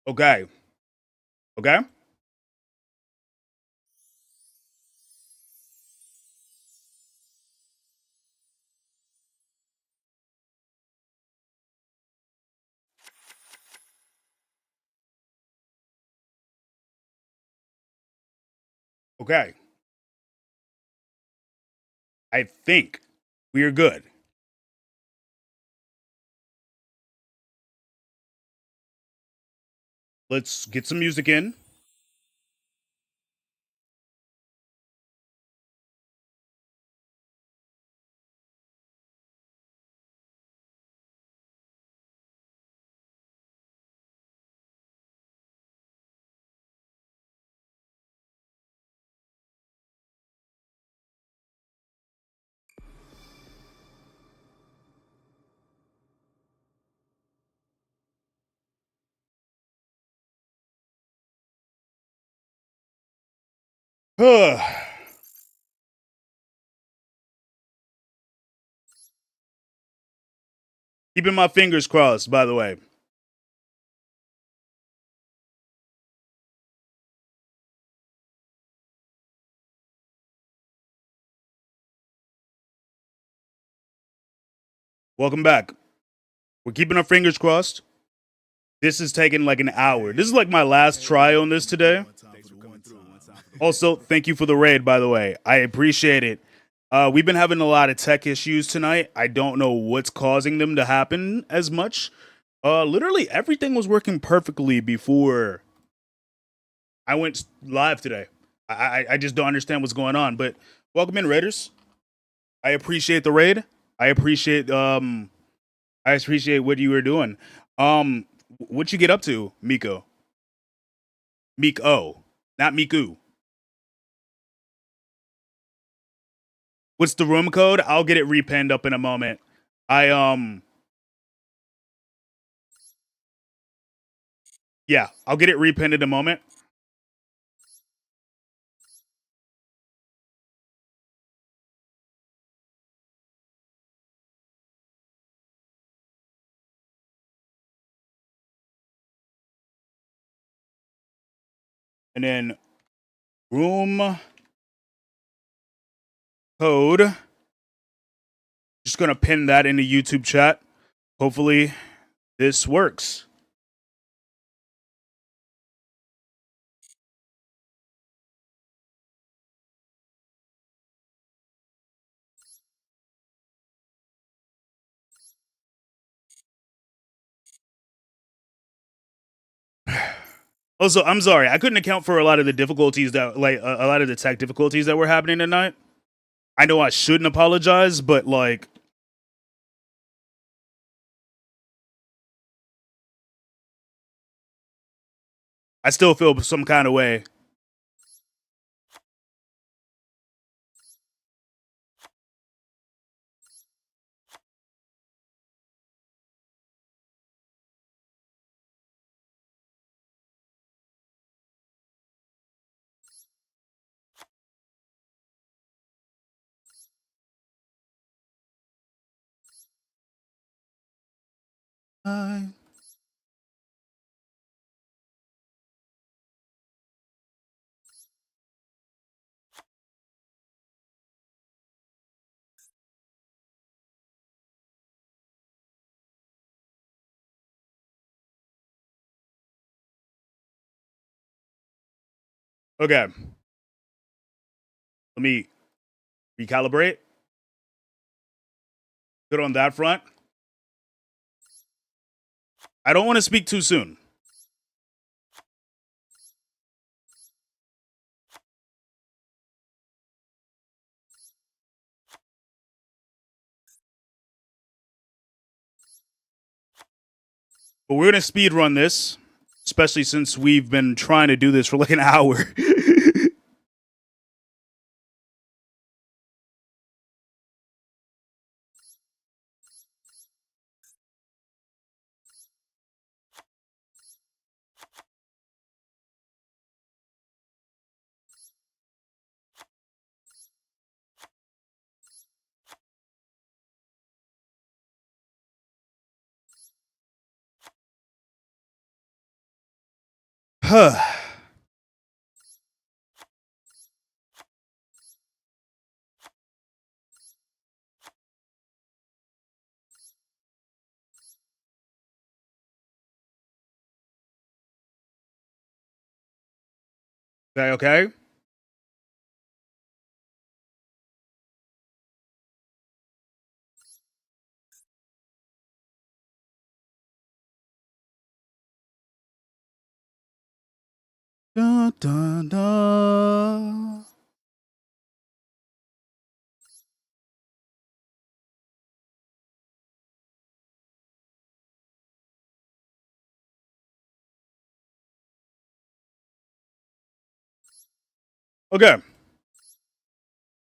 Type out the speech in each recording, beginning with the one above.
Okay. Okay. Okay. I think we are good. Let's get some music in. Keeping my fingers crossed, by the way. Welcome back. We're keeping our fingers crossed. This is taking like an hour. This is like my last try on this today. Also, thank you for the raid, by the way. I appreciate it. We've been having a lot of tech issues tonight. I don't know what's causing them to happen as much. Literally everything was working perfectly before I went live today. I just don't understand what's going on. But welcome in, Raiders. I appreciate the raid. I appreciate what you were doing. What you get up to, Miko? Miko, not Miku. What's the room code? I'll get it repinned up in a moment. Yeah, I'll get it repinned in a moment. And then room code. Just gonna pin that in the YouTube chat. Hopefully this works. Also, I'm sorry. I couldn't account for a lot of the difficulties that, like, a lot of the tech difficulties that were happening tonight. I know I shouldn't apologize, but like, I still feel some kind of way. Okay, let me recalibrate. Good on that front. I don't want to speak too soon. But we're gonna speed run this, especially since we've been trying to do this for like an hour. Okay, okay. Dun, dun, dun. Okay.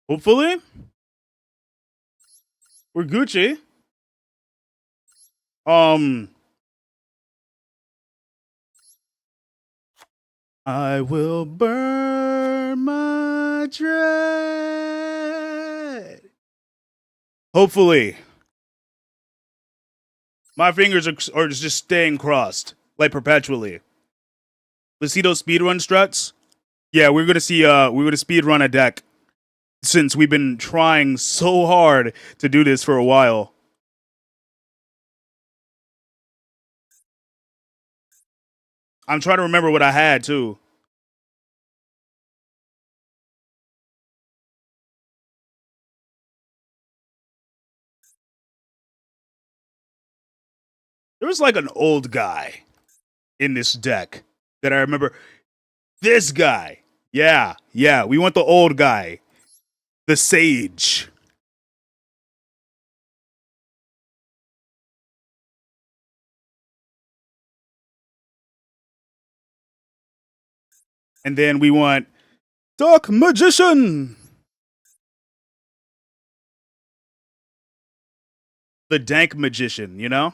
Hopefully, we're Gucci. Um, I will burn my dread. Hopefully, my fingers are just staying crossed, like perpetually. Let's see those speedrun struts. Yeah, we're gonna speedrun a deck since we've been trying so hard to do this for a while. I'm trying to remember what I had too. There was like an old guy in this deck that I remember. This guy. Yeah, yeah. We want the old guy. The sage. And then we want Dark Magician. The dank magician, you know?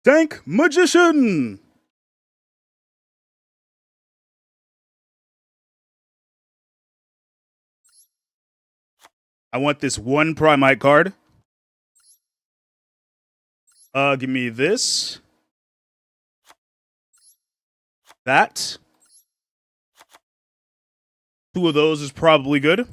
Dank magician. I want this one Primite card. Give me this. That. Two of those is probably good.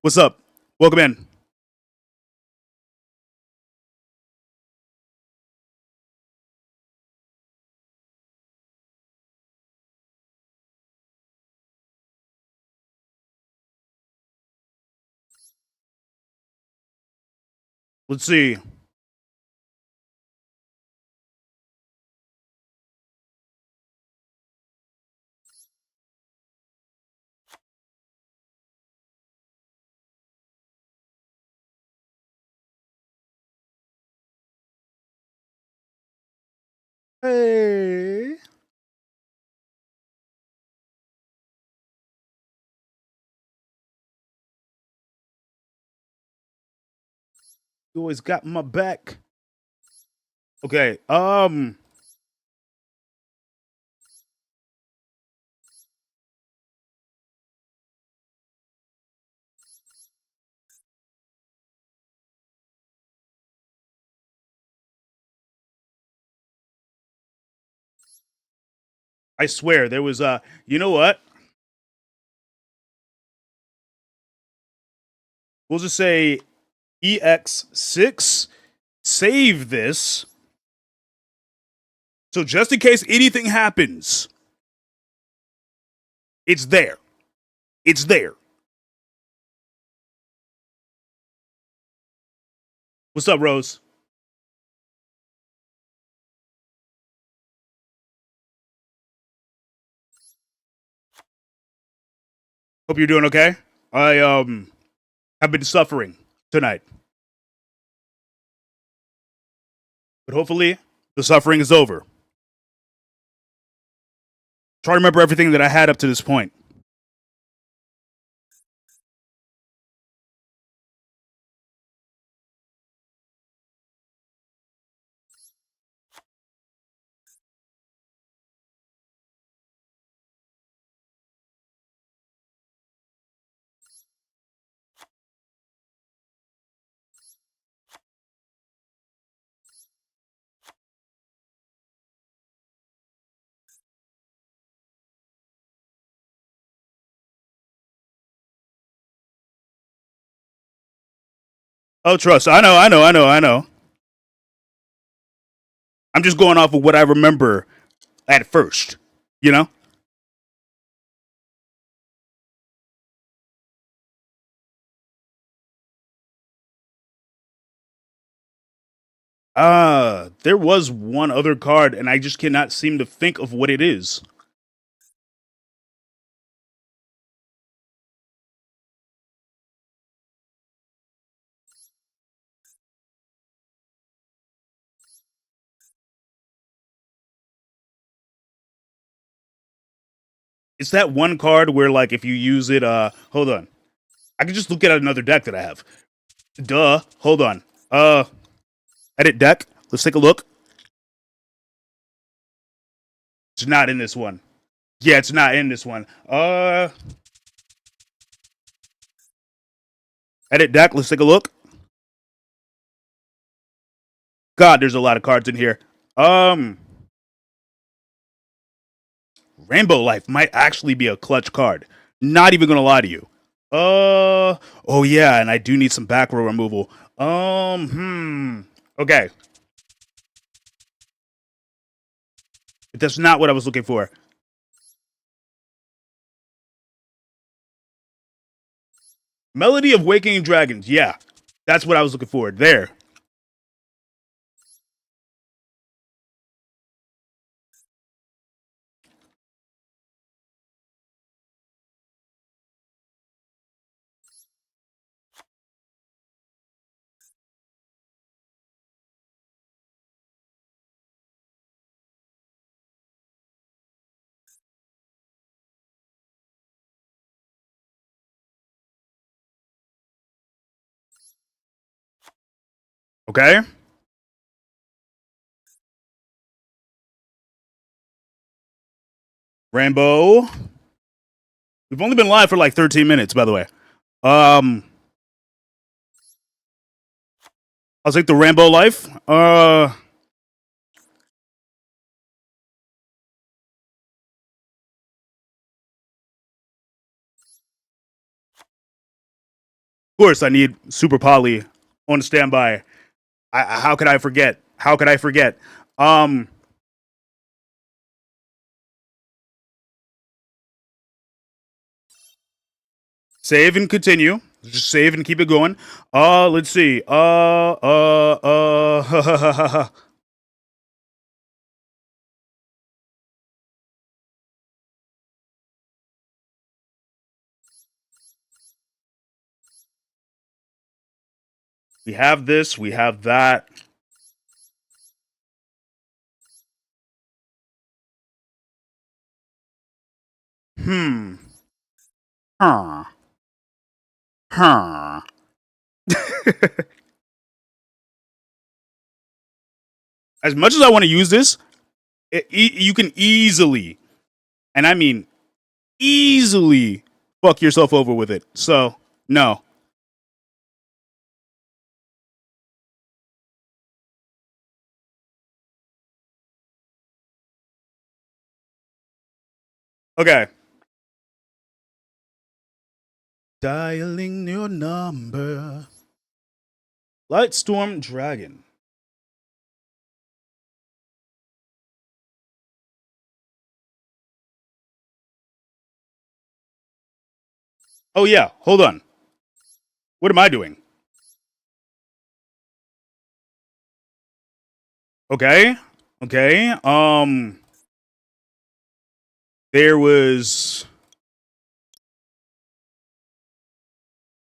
What's up? Welcome in. Let's see. Hey. You always got my back. Okay. I swear there was you know what? We'll just say EX6. Save this. So just in case anything happens, it's there. It's there. What's up, Rose? Hope you're doing okay. I have been suffering tonight. But hopefully the suffering is over. Try to remember everything that I had up to this point. Oh, trust. I know. I'm just going off of what I remember at first. You know? There was one other card, and I just cannot seem to think of what it is. It's that one card where, like, if you use it, hold on. I can just look at another deck that I have. Duh. Hold on. Edit deck. Let's take a look. It's not in this one. Yeah, it's not in this one. Edit deck. Let's take a look. God, there's a lot of cards in here. Rainbow Life might actually be a clutch card. Not even gonna lie to you. Oh yeah, and I do need some back row removal. Okay. That's not what I was looking for. Melody of Waking Dragons. Yeah, that's what I was looking for. There. Okay. Rainbow. We've only been live for like 13 minutes, by the way. I'll take the Rainbow Life. Of course, I need Super Poly on standby. How could I forget? How could I forget? Save and continue. Just save and keep it going. Let's see. We have this. We have that. Hmm. Huh. Huh. As much as I want to use this, you can easily, and I mean easily, fuck yourself over with it. So, no. Okay. Dialing your number. Lightstorm Dragon. Oh, yeah. Hold on. What am I doing? Okay. Okay. There was.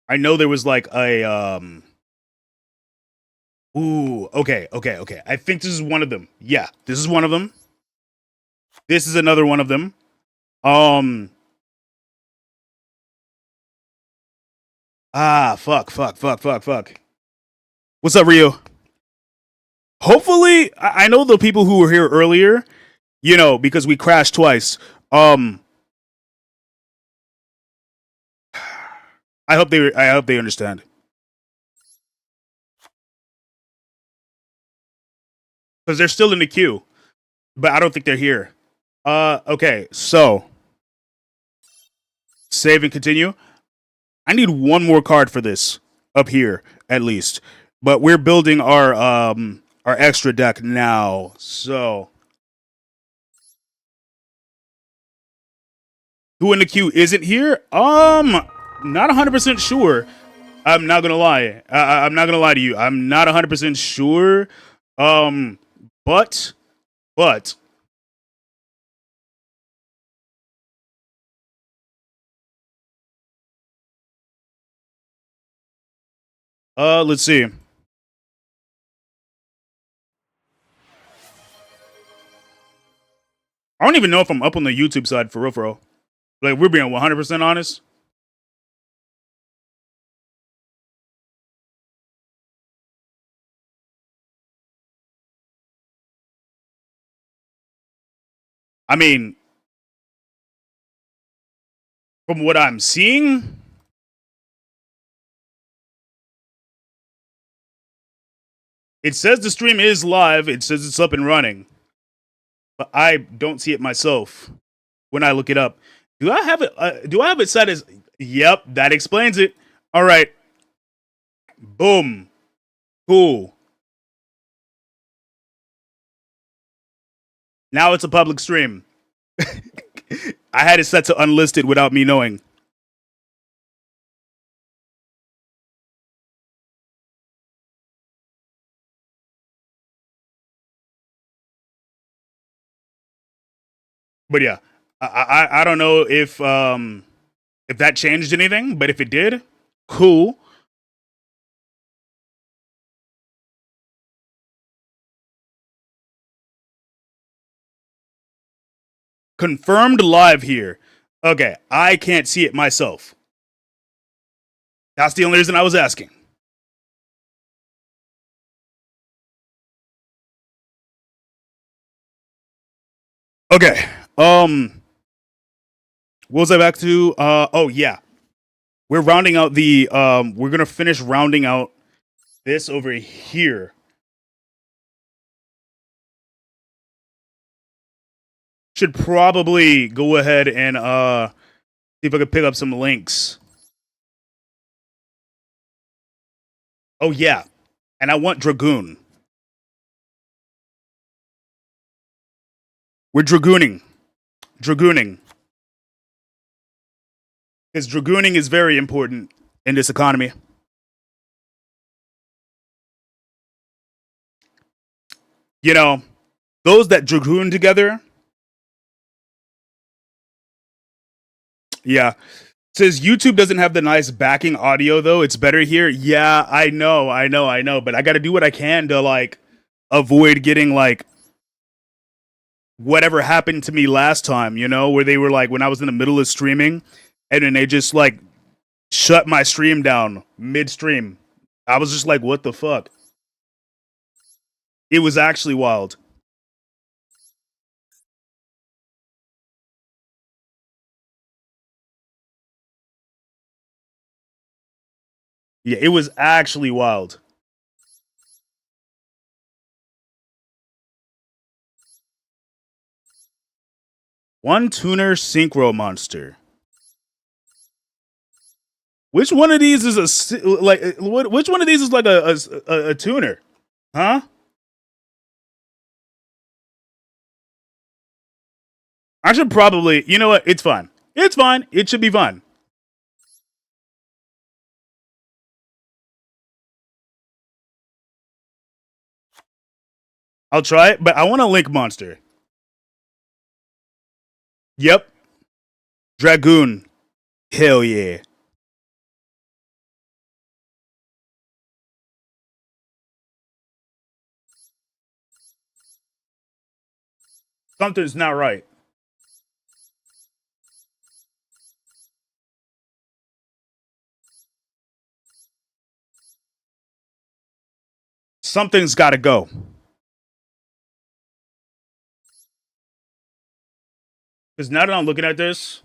I know there was like a. Ooh. Okay. I think this is one of them. Yeah. This is one of them. This is another one of them. Fuck. What's up, Rio? Hopefully, I know the people who were here earlier, because we crashed twice. I hope they understand. Because they're still in the queue, but I don't think they're here. Okay, so save and continue. I need one more card for this up here. at least. But we're building our extra deck now. So who in the queue isn't here? Not 100% sure. I'm not gonna lie. I'm not gonna lie to you. I'm not 100% sure. But let's see. I don't even know if I'm up on the YouTube side for real, for real. Like, we're being 100% honest. I mean, from what I'm seeing, it says the stream is live. It says it's up and running. But I don't see it myself when I look it up. Do I have it? Do I have it set as? Yep, that explains it. All right. Boom. Cool. Now it's a public stream. I had it set to unlisted without me knowing. But yeah, I don't know if that changed anything, but if it did, cool. Confirmed live here. Okay, I can't see it myself. That's the only reason I was asking. Okay. What was I back to? Oh yeah. We're rounding out the we're gonna finish rounding out this over here. Should probably go ahead and see if I could pick up some links. Oh yeah. And I want Dragoon. We're Dragooning. Dragooning. Because Dragooning is very important in this economy. You know, those that Dragoon together. Yeah. Says YouTube doesn't have the nice backing audio though. It's better here. Yeah, I know. But I gotta do what I can to like avoid getting like whatever happened to me last time, you know, where they were like when I was in the middle of streaming and then they just like shut my stream down midstream. I was just like, what the fuck? It was actually wild. Yeah, it was actually wild. One tuner synchro monster. Which one of these is a like? Which one of these is like a tuner? Huh? I should probably. You know what? It's fine. It's fine. It should be fine. I'll try it, but I want a link monster. Yep. Dragoon. Hell yeah. Something's not right. Something's got to go. Because now that I'm looking at this,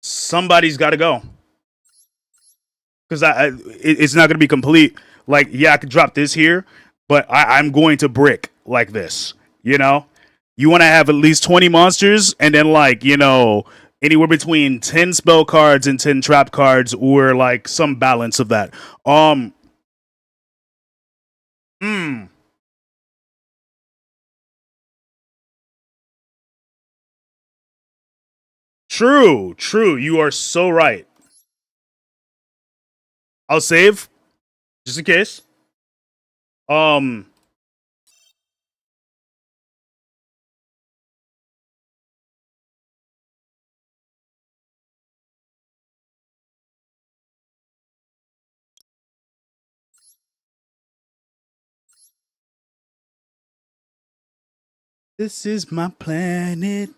somebody's got to go. Because it's not going to be complete. Like, yeah, I could drop this here, but I'm going to brick like this. You know, you want to have at least 20 monsters, and then like, you know, Anywhere between 10 spell cards and 10 trap cards, or like some balance of that. Hmm. True, true. You are so right. I'll save just in case. Um, this is my planet.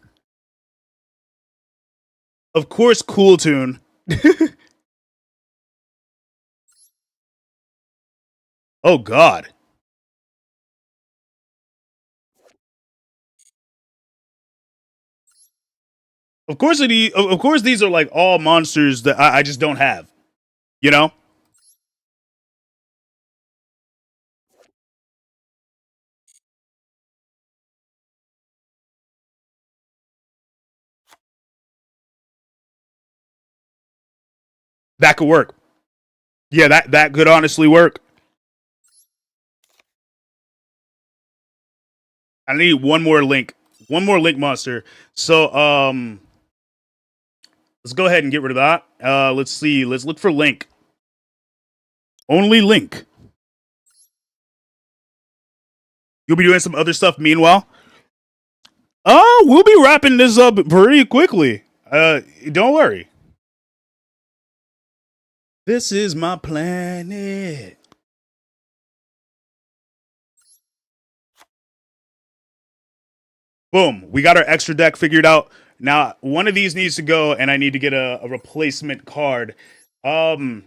Of course, cool tune. Oh God. Of course, these are like all monsters that I just don't have. You know, that could work. Yeah, that could honestly work. I need one more link monster. So let's go ahead and get rid of that. Let's see. Let's look for link. Only link. You'll be doing some other stuff meanwhile. Oh, we'll be wrapping this up pretty quickly. Don't worry. This is my planet. Boom. We got our extra deck figured out. Now, one of these needs to go, and I need to get a replacement card. Um,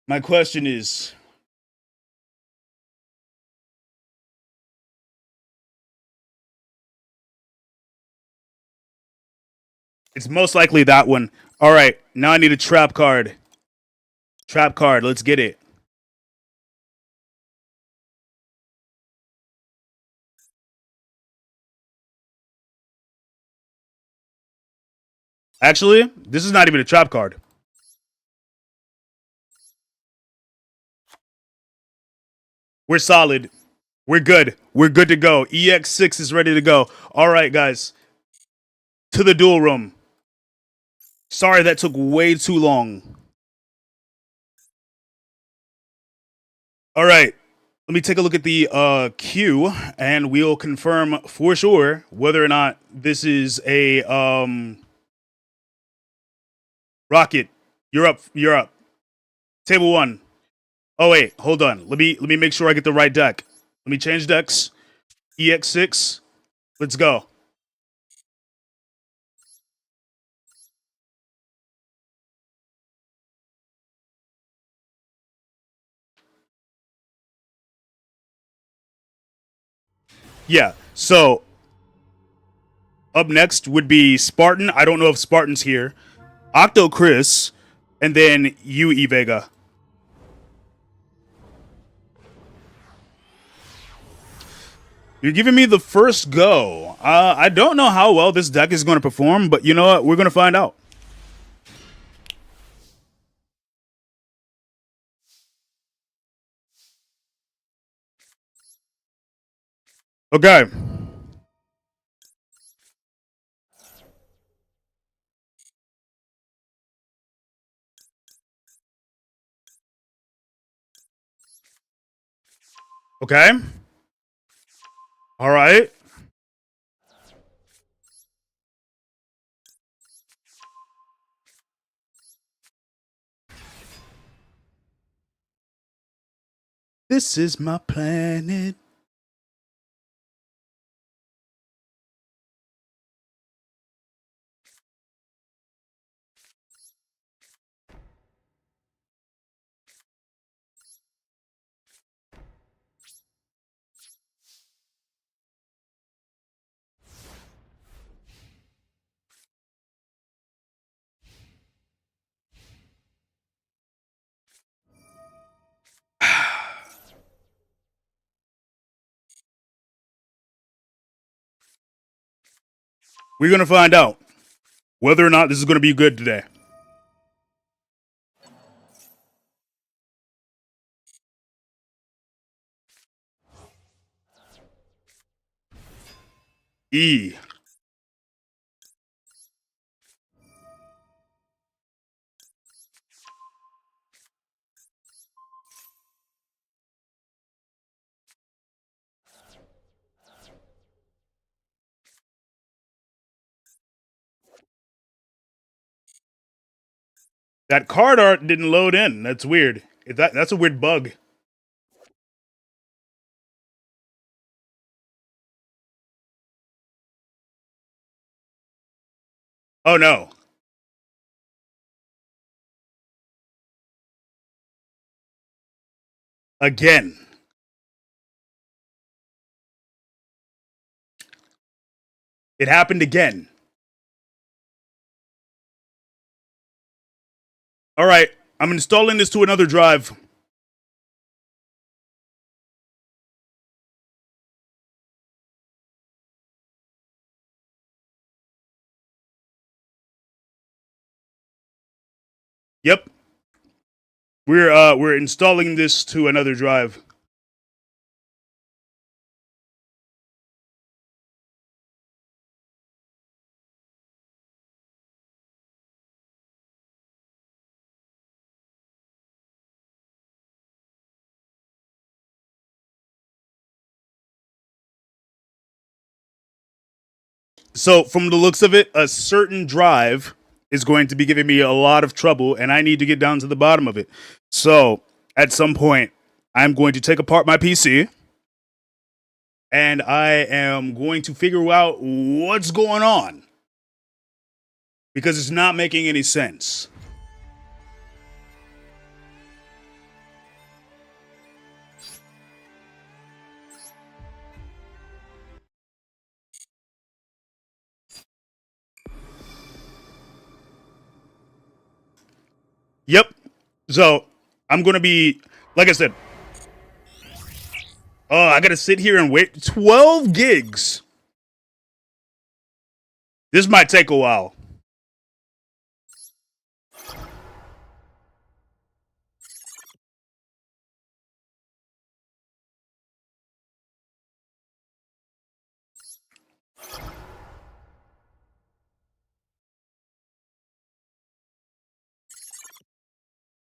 my question is, it's most likely that one. All right, now I need a trap card. Trap card. Let's get it. Actually, this is not even a trap card. We're solid. We're good. We're good to go. EX6 is ready to go. All right, guys. To the duel room. Sorry that took way too long. All right. Let me take a look at the queue, and we'll confirm for sure whether or not this is a rocket. You're up. You're up. Table one. Oh wait, hold on. Let me make sure I get the right deck. Let me change decks. EX6. Let's go. Yeah. So up next would be Spartan. I don't know if Spartan's here. Octo Chris, and then you, E Vega. You're giving me the first go. I don't know how well this deck is going to perform, but you know what? We're going to find out. Okay. Okay. All right. This is my planet. We're going to find out whether or not this is going to be good today. E. That card art didn't load in. That's weird. That's a weird bug. Oh no. Again. It happened again. All right. I'm installing this to another drive. Yep. We're installing this to another drive. So from the looks of it, a certain drive is going to be giving me a lot of trouble, and I need to get down to the bottom of it. So at some point, I'm going to take apart my PC, and I am going to figure out what's going on, because it's not making any sense. Yep. So I'm going to be, like I said, oh, I got to sit here and wait 12 gigs. This might take a while.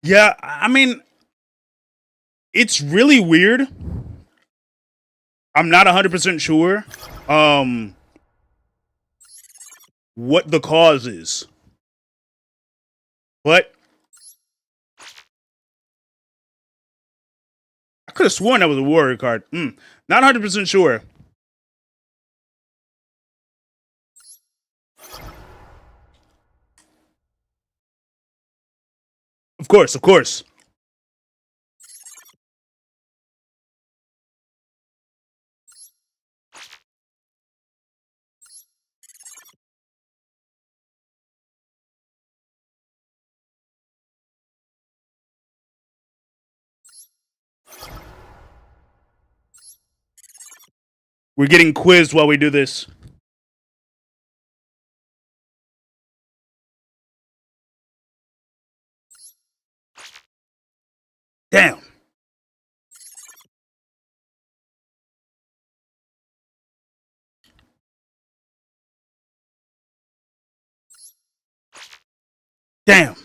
Yeah, I mean, it's really weird. I'm not 100% sure what the cause is. But I could have sworn that was a warrior card. Not 100% sure. Of course, of course. We're getting quizzed while we do this. Damn. Damn.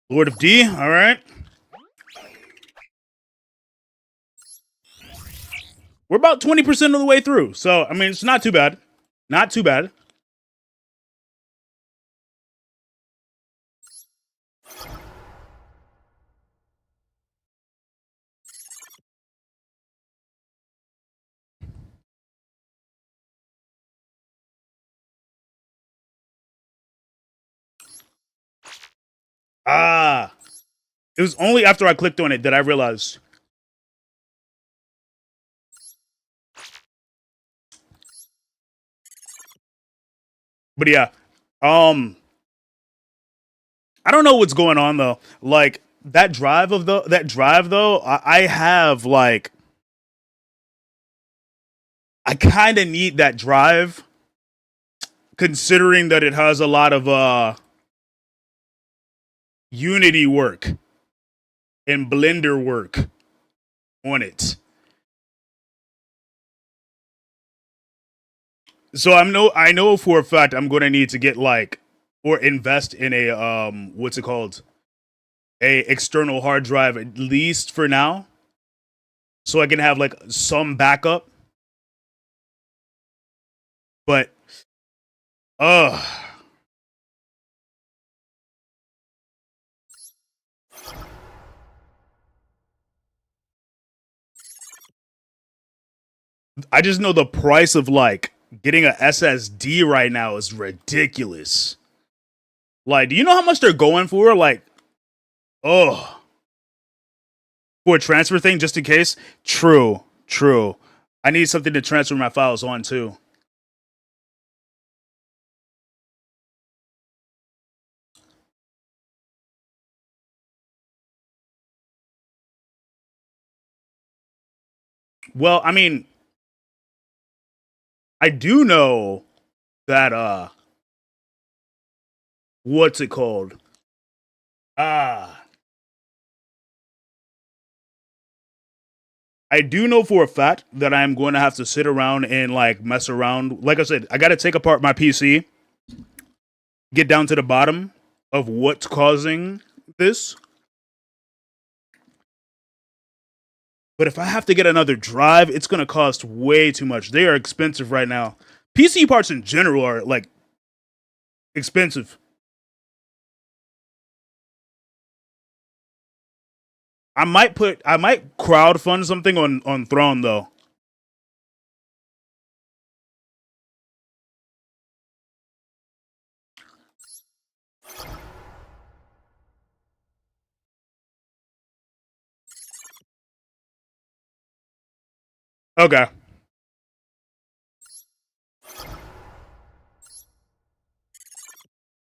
Lord of D, all right. We're about 20% of the way through. So, I mean, it's not too bad. Not too bad. Ah. It was only after I clicked on it that I realized. But yeah. I don't know what's going on though. Like, that drive though, I have like I kind of need that drive, considering that it has a lot of Unity work and Blender work on it. So I know for a fact I'm going to need to get like or invest in a what's it called? A external hard drive at least for now, so I can have like some backup. But uh I just know the price of like getting a SSD right now is ridiculous. Like, do you know how much they're going for? Like, oh, for a transfer thing, just in case. True, true. I need something to transfer my files on too. Well, I mean, I do know that what's it called? Ah, I do know for a fact that I'm going to have to sit around and like mess around. Like I said, I got to take apart my PC, get down to the bottom of what's causing this. But if I have to get another drive, it's going to cost way too much. They are expensive right now. PC parts in general are like expensive. I might crowd fund something on Throne though. Okay.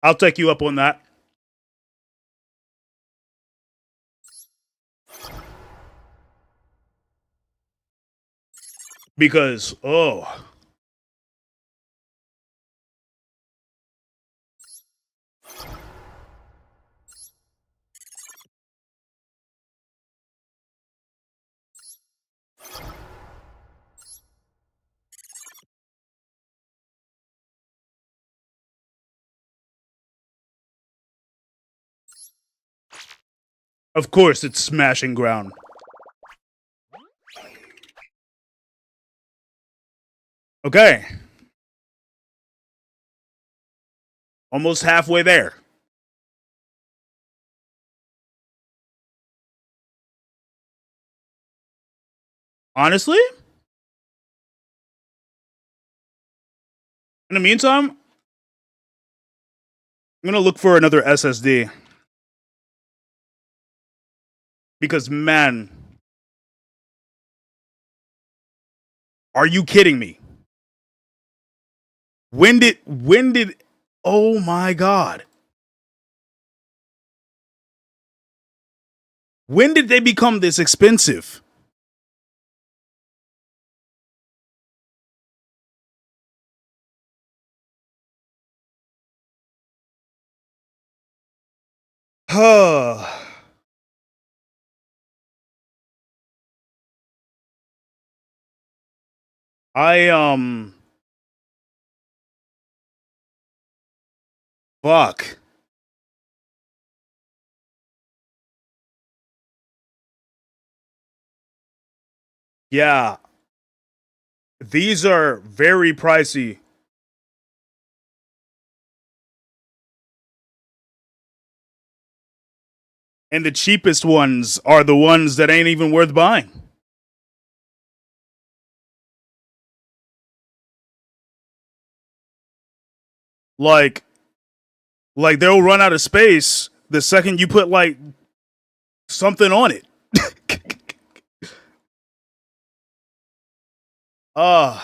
I'll take you up on that. Because of course it's smashing ground. Okay. Almost halfway there. Honestly, in the meantime, I'm gonna look for another SSD. Because man, are you kidding me? When did oh my god. When did they become this expensive? Huh. I fuck. Yeah, these are very pricey. And the cheapest ones are the ones that ain't even worth buying. Like like they'll run out of space the second you put like something on it. uh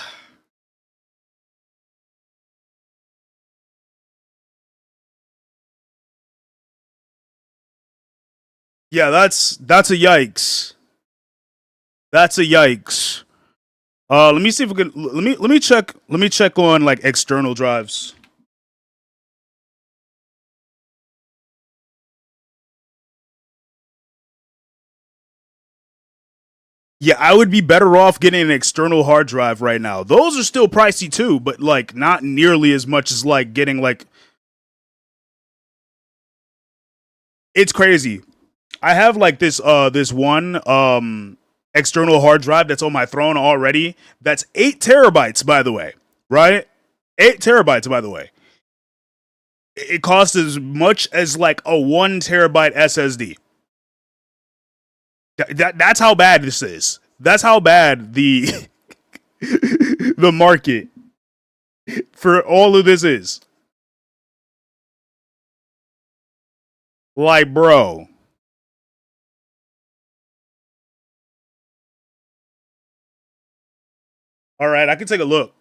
Yeah, that's a yikes. That's a yikes. Let me see if we can. Let me check on like external drives. Yeah, I would be better off getting an external hard drive right now. Those are still pricey too, but like not nearly as much as like getting like. It's crazy. I have like this one external hard drive that's on my throne already. That's 8 terabytes, by the way. Right? 8 terabytes, by the way. It costs as much as like a 1 terabyte SSD. That's how bad this is. That's how bad the the market for all of this is. Like, bro. All right, I can take a look.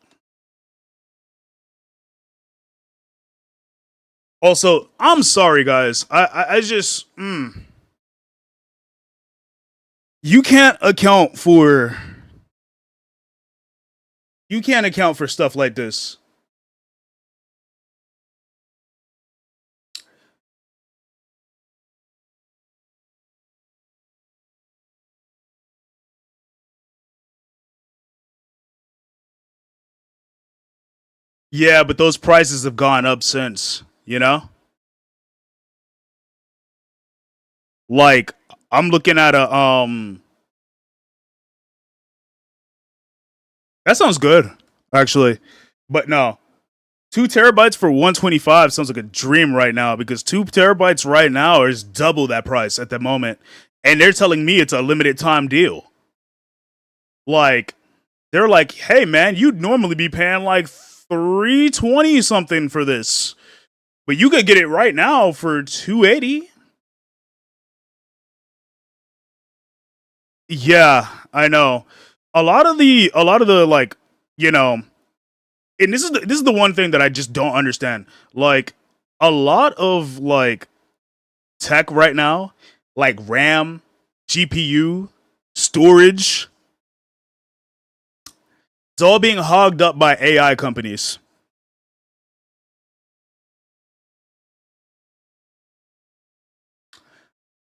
Also, I'm sorry, guys. I just you can't account for stuff like this. Yeah, but those prices have gone up since, you know? Like I'm looking at a that sounds good, actually. But no. 2 terabytes for 125 sounds like a dream right now because 2 terabytes right now is double that price at the moment. And they're telling me it's a limited time deal. Like, they're like, hey man, you'd normally be paying like 320 something for this. But you could get it right now for 280. Yeah, I know. A lot of the like, you know, and this is the one thing that I just don't understand. Like a lot of like tech right now, like RAM, GPU, storage, it's all being hogged up by AI companies.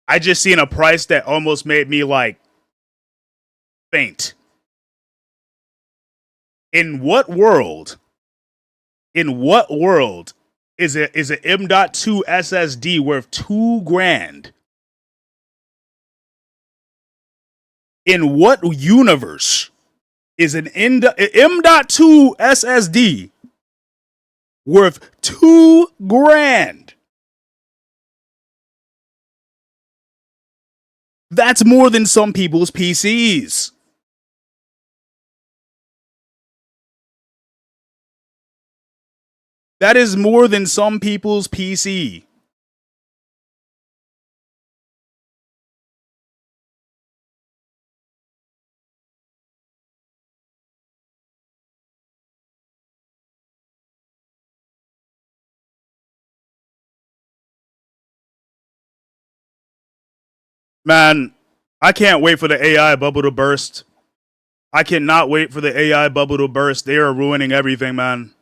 I just seen a price that almost made me like faint. In what world? In what world is an M.2 SSD worth $2,000? In what universe is an M.2 SSD worth $2,000? That's more than some people's PCs. That is more than some people's PC. Man, I can't wait for the AI bubble to burst. I cannot wait for the AI bubble to burst. They are ruining everything, man.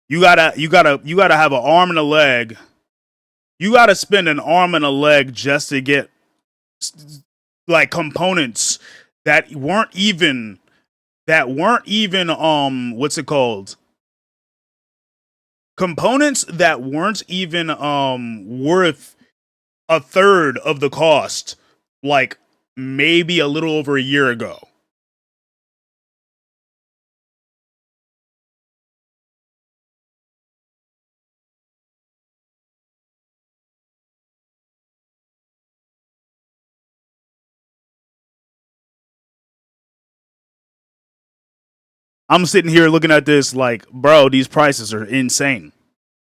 You gotta have an arm and a leg. You gotta spend an arm and a leg just to get like components that weren't even what's it called? Components that weren't even worth a third of the cost, like maybe a little over a year ago. I'm sitting here looking at this like, bro, these prices are insane.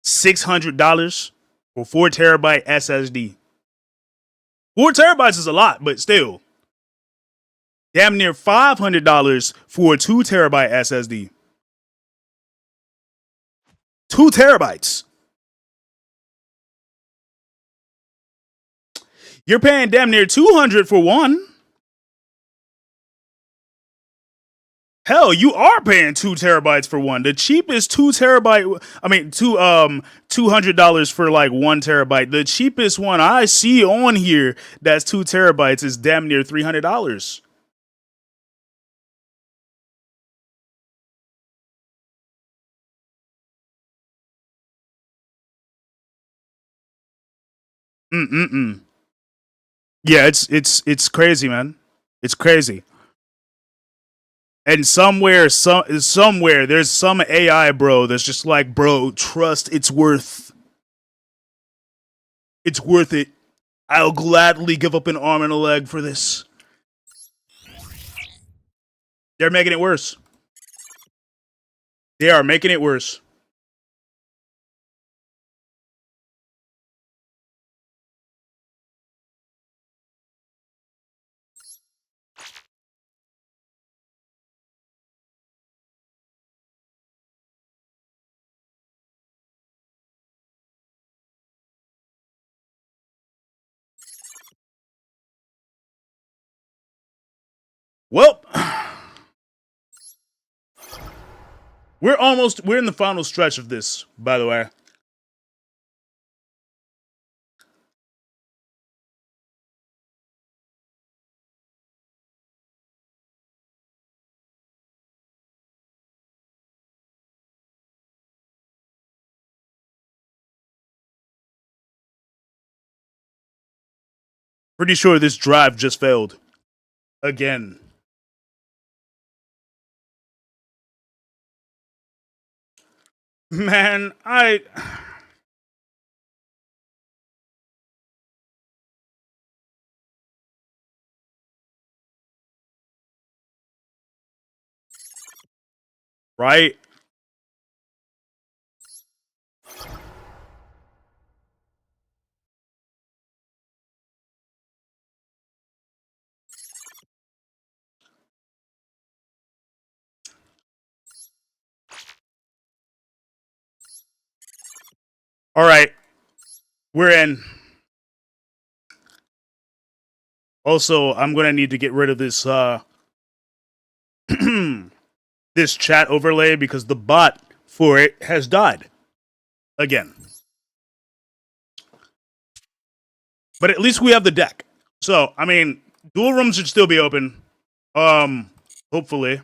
$600 for 4 terabyte SSD. 4 terabytes is a lot, but still, damn near $500 for a 2 terabyte SSD. 2 terabytes. You're paying damn near 200 for one. Hell, you are paying 2 terabytes for one. The cheapest 2 terabyte, I mean, $200 for like 1 terabyte. The cheapest one I see on here that's 2 terabytes is damn near $300. Yeah, it's crazy, man. It's crazy. And somewhere there's some AI bro that's just like, bro, trust it's worth it. I'll gladly give up an arm and a leg for this. They're making it worse. They are making it worse. Well, we're in the final stretch of this, by the way. Pretty sure this drive just failed. Again. Man, right? All right. We're in. Also, I'm going to need to get rid of this this chat overlay because the bot for it has died again. But at least we have the deck. So, I mean, dual rooms should still be open. Hopefully.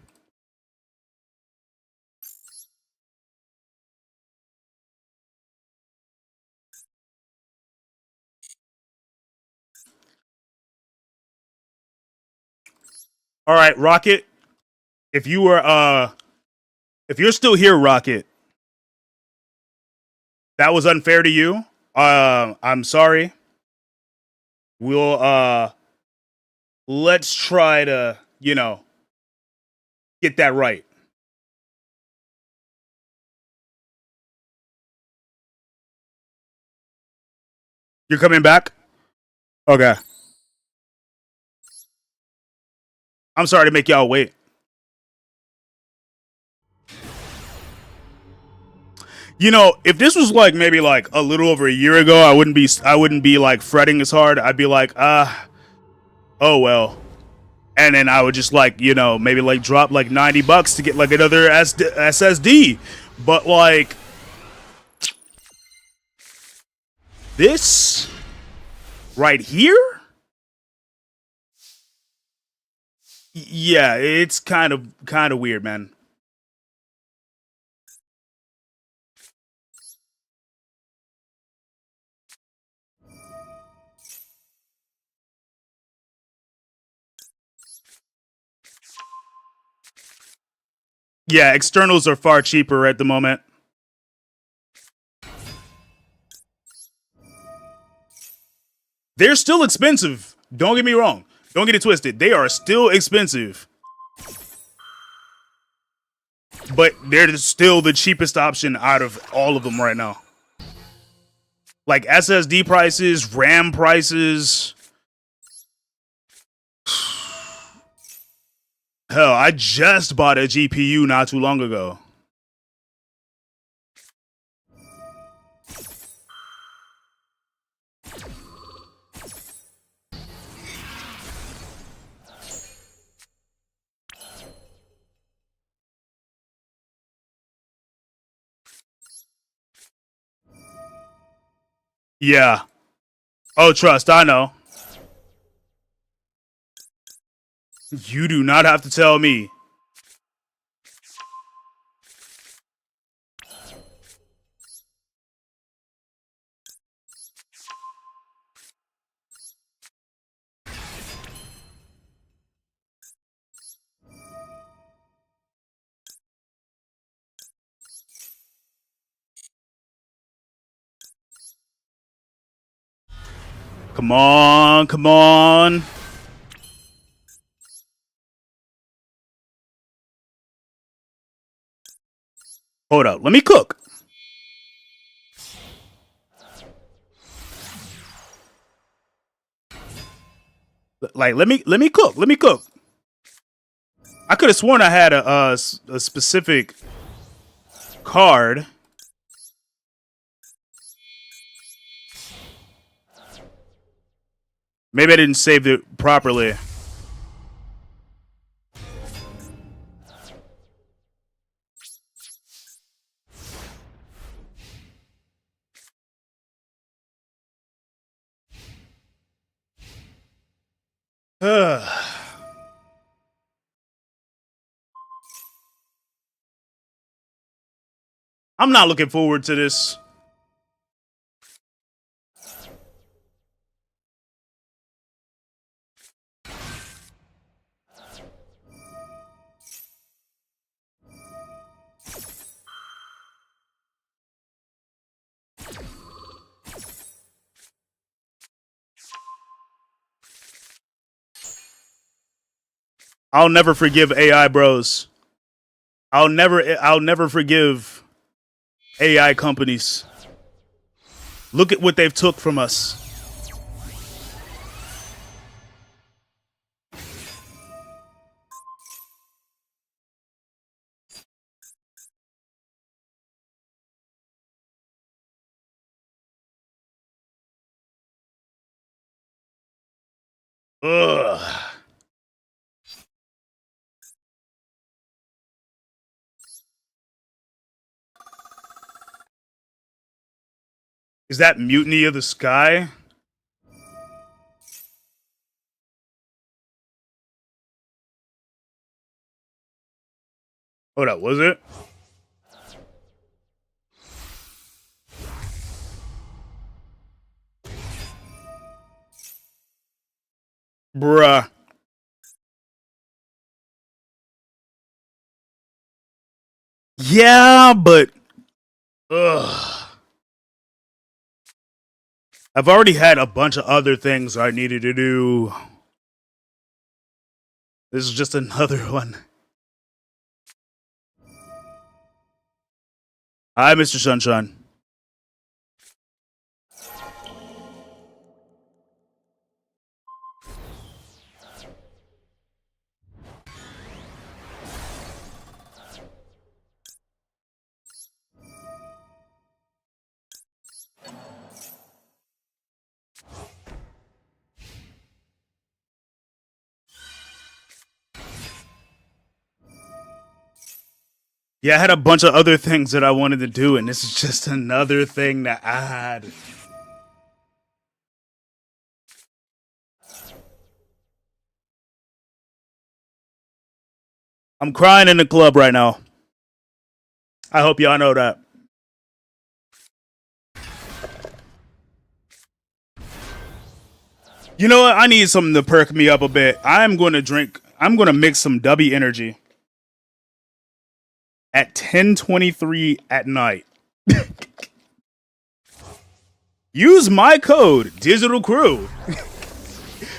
All right, Rocket. If you're still here, Rocket, that was unfair to you. I'm sorry. We'll let's try to, get that right. You're coming back? Okay. I'm sorry to make y'all wait. If this was like maybe like a little over a year ago, I wouldn't be like fretting as hard. I'd be like, oh well. And then I would just like, maybe like drop like $90 to get like another SSD. But like this right here? Yeah, it's kind of weird, man. Yeah, externals are far cheaper at the moment. They're still expensive. Don't get me wrong. Don't get it twisted. They are still expensive. But they're still the cheapest option out of all of them right now. Like SSD prices, RAM prices. Hell, I just bought a GPU not too long ago. Yeah. Oh, trust, I know. You do not have to tell me. Come on, come on. Hold up, let me cook. Like, let me cook. Let me cook. I could have sworn I had a specific card. Maybe I didn't save it properly. I'm not looking forward to this. I'll never forgive AI bros. I'll never forgive AI companies. Look at what they've took from us. Ugh. Is that Mutiny of the Sky? Hold up, was it? Bruh. Yeah, but ugh. I've already had a bunch of other things I needed to do. This is just another one. Hi, Mr. Sunshine. Yeah, I had a bunch of other things that I wanted to do, and this is just another thing to add. I'm crying in the club right now. I hope y'all know that. You know what? I need something to perk me up a bit. I'm going to mix some dubby energy at 10:23 at night. Use my code Digital Crew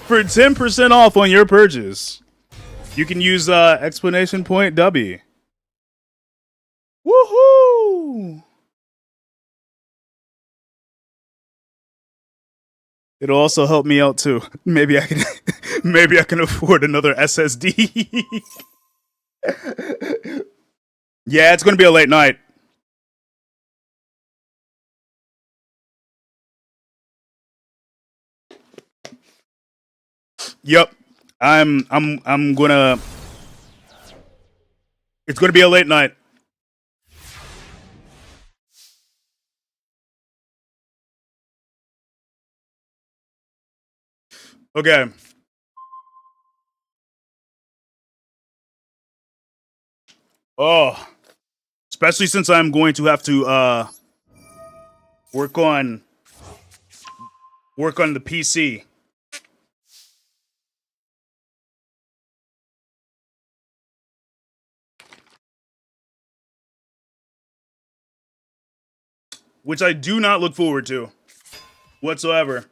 for 10% off on your purchase. You can use explanation point dubby. Woohoo! It'll also help me out too. Maybe I can afford another SSD. Yeah, it's gonna be a late night. Yep. I'm gonna It's gonna be a late night. Okay. Oh, especially since I'm going to have to work on the PC. Which I do not look forward to whatsoever.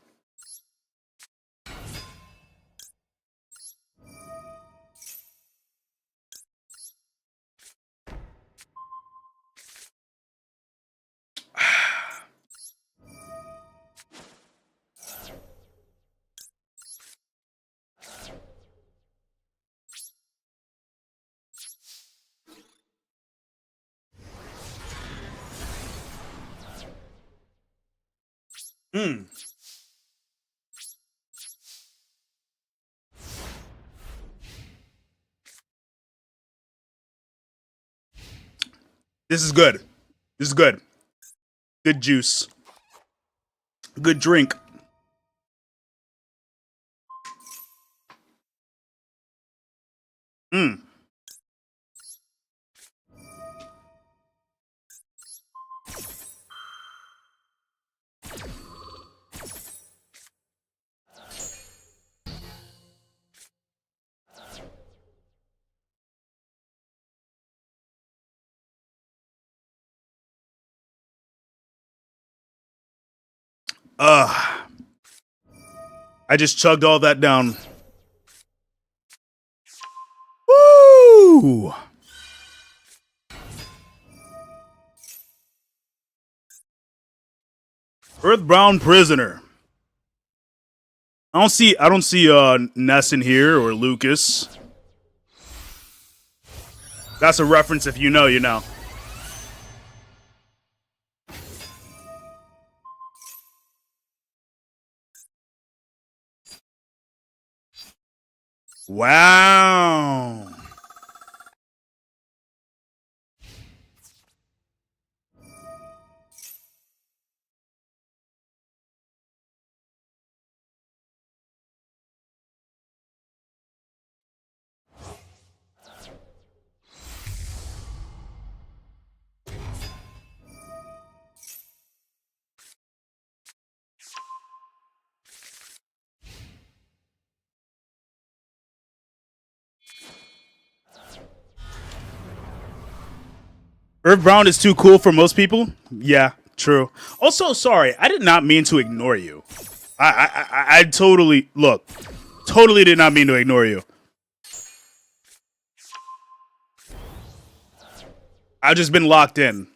Hmm. This is good. This is good. Good juice. Good drink. Hmm. I just chugged all that down. Woo! Earthbound prisoner. I don't see Ness in here or Lucas. That's a reference if you know, you know. Wow. Earthbound is too cool for most people. Yeah, true. Also, sorry, I did not mean to ignore you. I totally look. Totally did not mean to ignore you. I've just been locked in.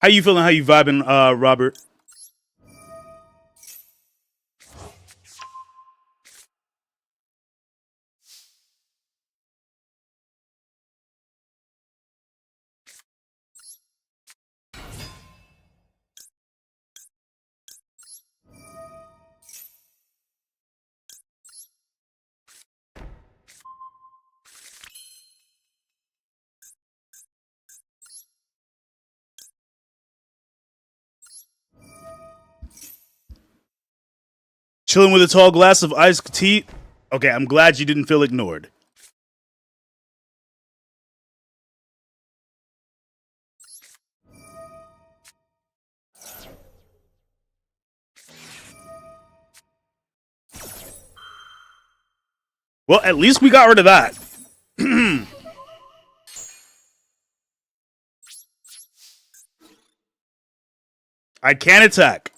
How you feeling? How you vibing, Robert? Chilling with a tall glass of iced tea. Okay, I'm glad you didn't feel ignored. Well, at least we got rid of that. I can't attack.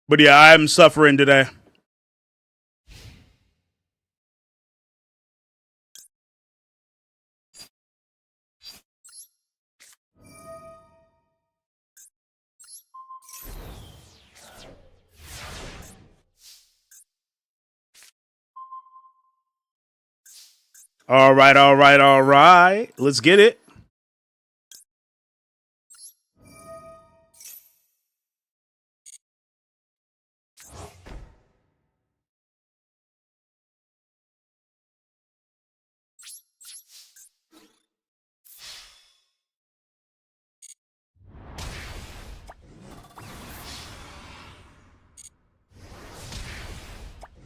But yeah, I'm suffering today. All right, all right, all right. Let's get it.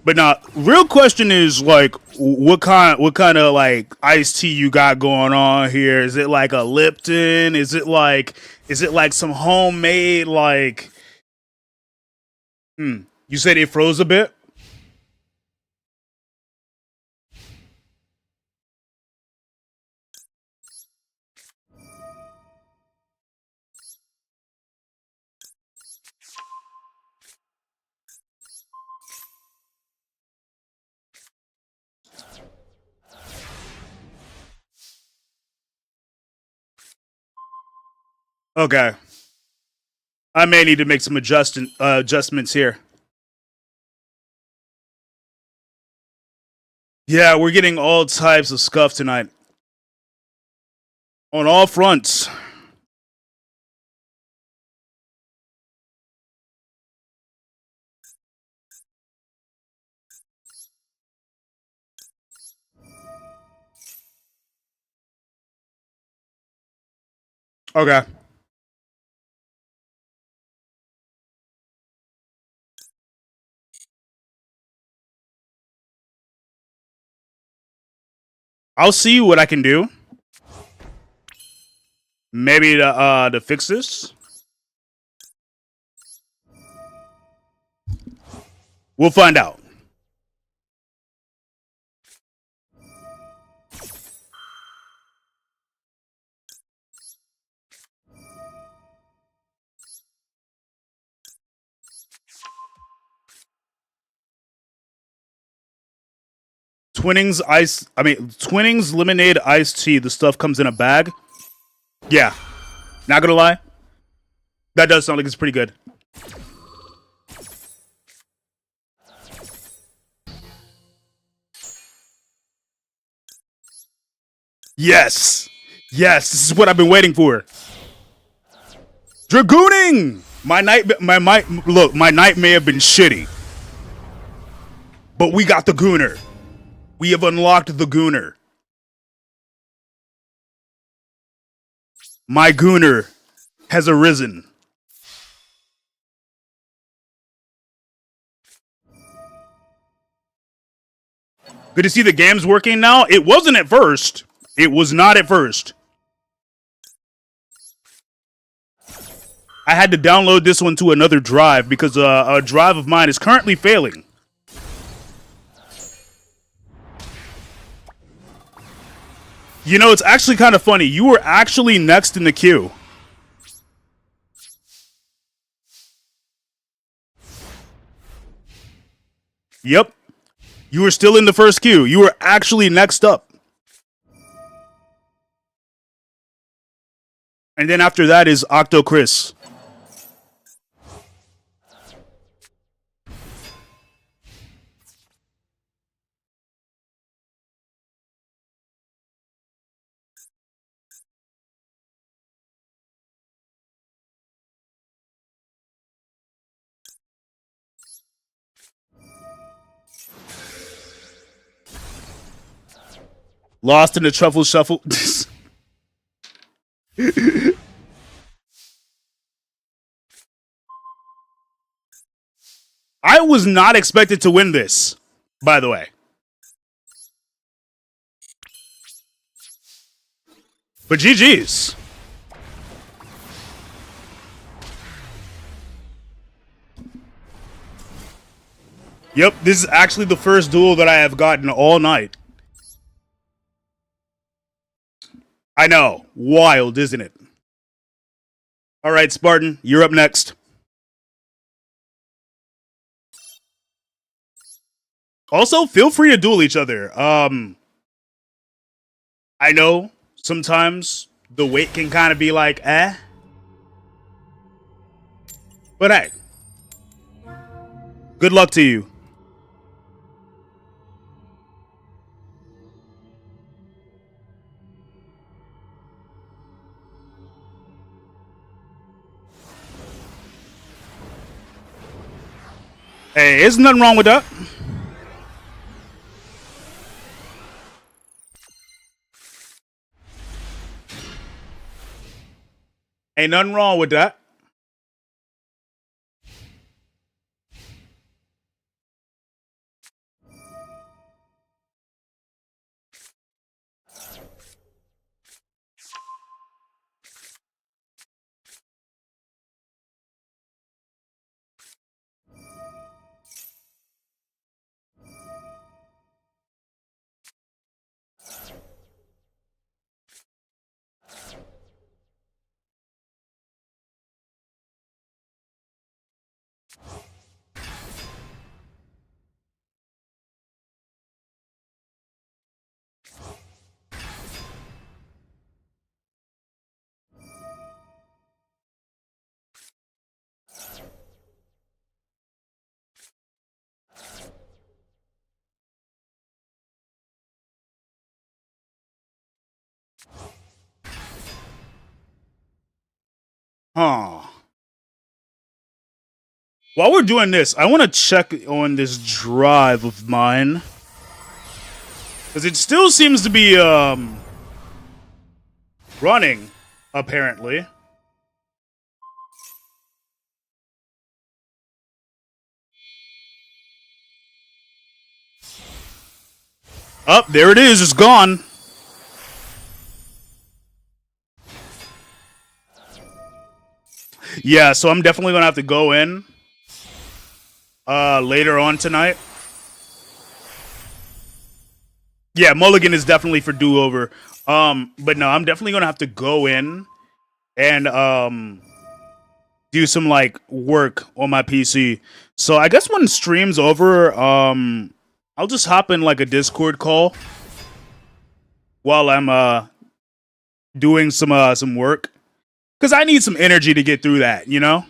But now, real question is like, what kind of like iced tea you got going on here? Is it like a Lipton? Is it like some homemade like? You said it froze a bit. Okay, I may need to make some adjustments here. Yeah, we're getting all types of scuff tonight on all fronts. Okay. I'll see what I can do. Maybe to fix this. We'll find out. Twinnings lemonade iced tea. The stuff comes in a bag. Yeah, not gonna lie, that does sound like it's pretty good. Yes, yes, this is what I've been waiting for. Dragooning. My night may have been shitty, but we got the Gooner. We have unlocked the Gooner. My Gooner has arisen. Good to see the game's working now. It wasn't at first. It was not at first. I had to download this one to another drive because a drive of mine is currently failing. You know, it's actually kind of funny. You were actually next in the queue. Yep. You were still in the first queue. You were actually next up. And then after that is Octo Chris. Lost in the truffle shuffle. I was not expected to win this, by the way. But GG's. Yep, this is actually the first duel that I have gotten all night. I know. Wild, isn't it? All right, Spartan, you're up next. Also, feel free to duel each other. I know sometimes the weight can kind of be like, eh. But hey, good luck to you. Hey, there's nothing wrong with that. Ain't nothing wrong with that. Huh. While we're doing this, I want to check on this drive of mine. Because it still seems to be running, apparently. Oh, there it is. It's gone. Yeah, so I'm definitely going to have to go in later on tonight. Yeah, Mulligan is definitely for do-over. But no, I'm definitely going to have to go in and do some like work on my PC. So I guess when stream's over, I'll just hop in like a Discord call while I'm doing some work, because I need some energy to get through that, you know?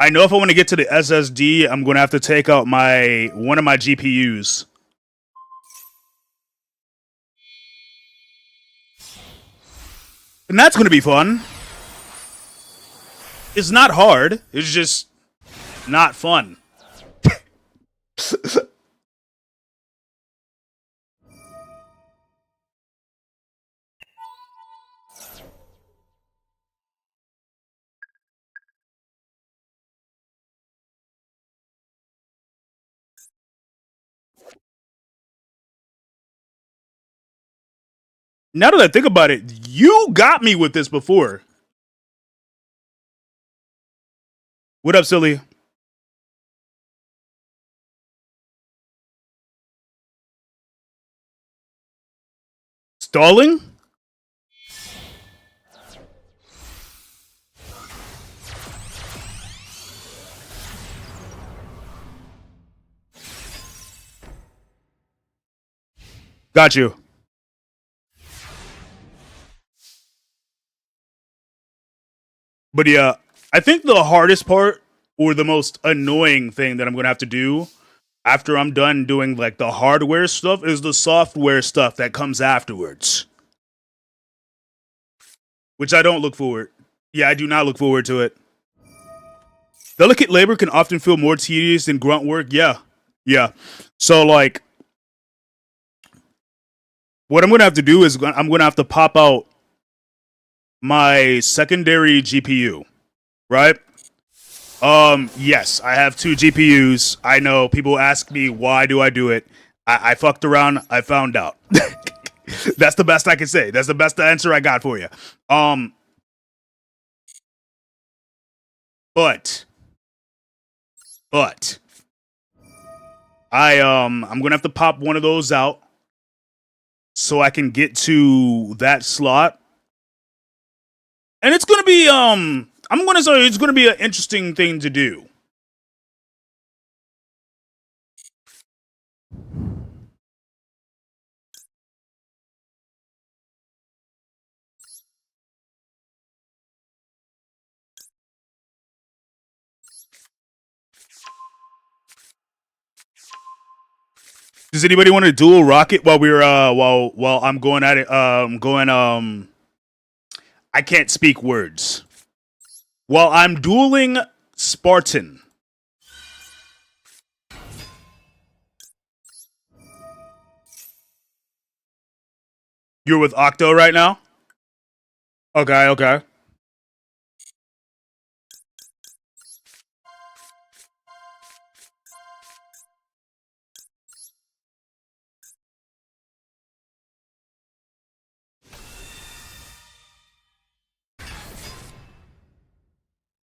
I know if I want to get to the SSD, I'm going to have to take out one of my GPUs. And that's going to be fun. It's not hard. It's just not fun. Now that I think about it, you got me with this before. What up, silly? Stalling? Got you. But yeah, I think the hardest part or the most annoying thing that I'm going to have to do after I'm done doing like the hardware stuff is the software stuff that comes afterwards, which I don't look forward. Yeah, I do not look forward to it. Delicate labor can often feel more tedious than grunt work. Yeah. Yeah. So like what I'm going to have to do is I'm going to have to pop out my secondary GPU, right? Yes, I have two GPUs. I know people ask me why do I do it. I fucked around. I found out. That's the best I can say. That's the best answer I got for you. But I'm gonna have to pop one of those out so I can get to that slot, and it's gonna be I'm gonna say it's gonna be an interesting thing to do. Does anybody want to dual rocket while we're while I'm going at it? I can't speak words. While I'm dueling Spartan. You're with Octo right now? Okay, okay.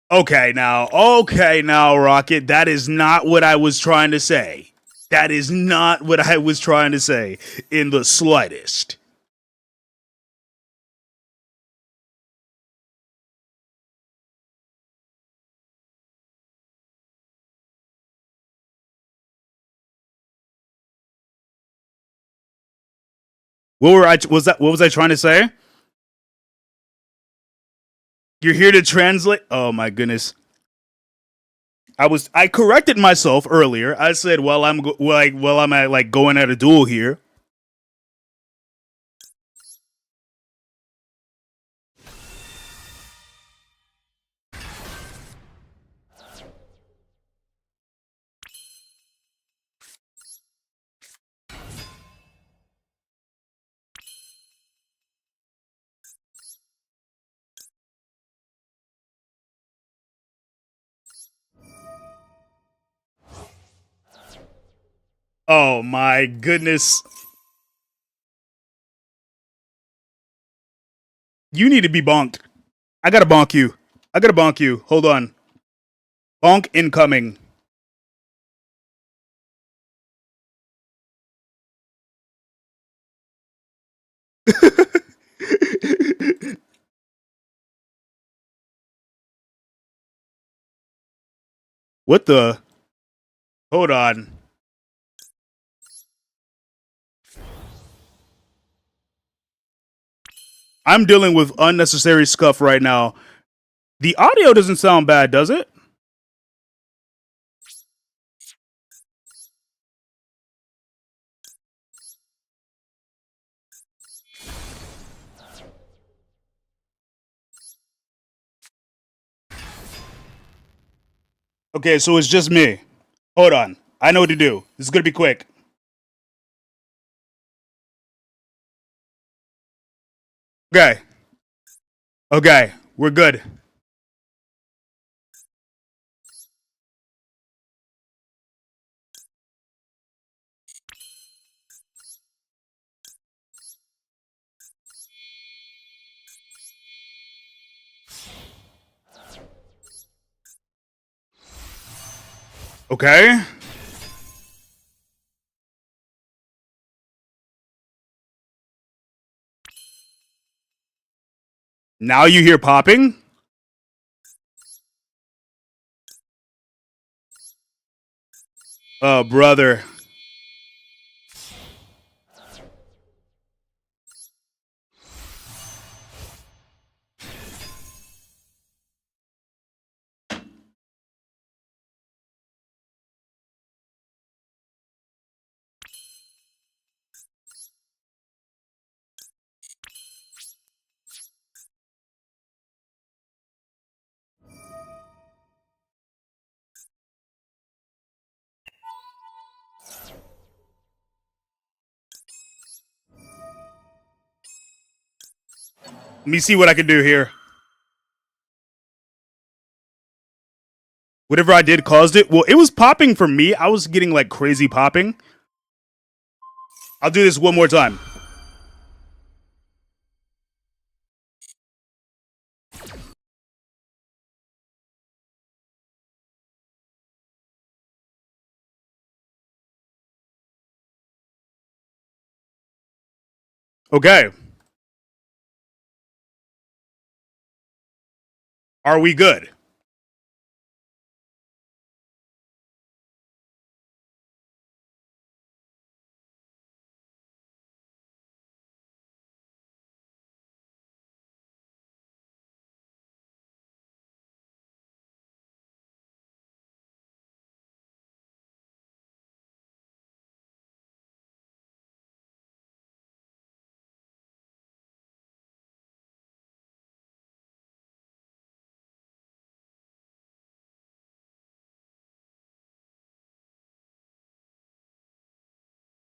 Okay, now, Rocket. That is not what I was trying to say. That is not what I was trying to say in the slightest. What was I trying to say? You're here to translate. Oh my goodness. I corrected myself earlier. I said, well, I'm at like going at a duel here. Oh my goodness. You need to be bonked. I gotta bonk you. I gotta bonk you. Hold on. Bonk incoming. What the? Hold on. I'm dealing with unnecessary scuff right now. The audio doesn't sound bad, does it? Okay, so it's just me. Hold on. I know what to do. This is gonna be quick. Okay. Okay. We're good. Okay. Now you hear popping? Oh, brother. Let me see what I can do here. Whatever I did caused it. Well, it was popping for me. I was getting like crazy popping. I'll do this one more time. Okay. Are we good?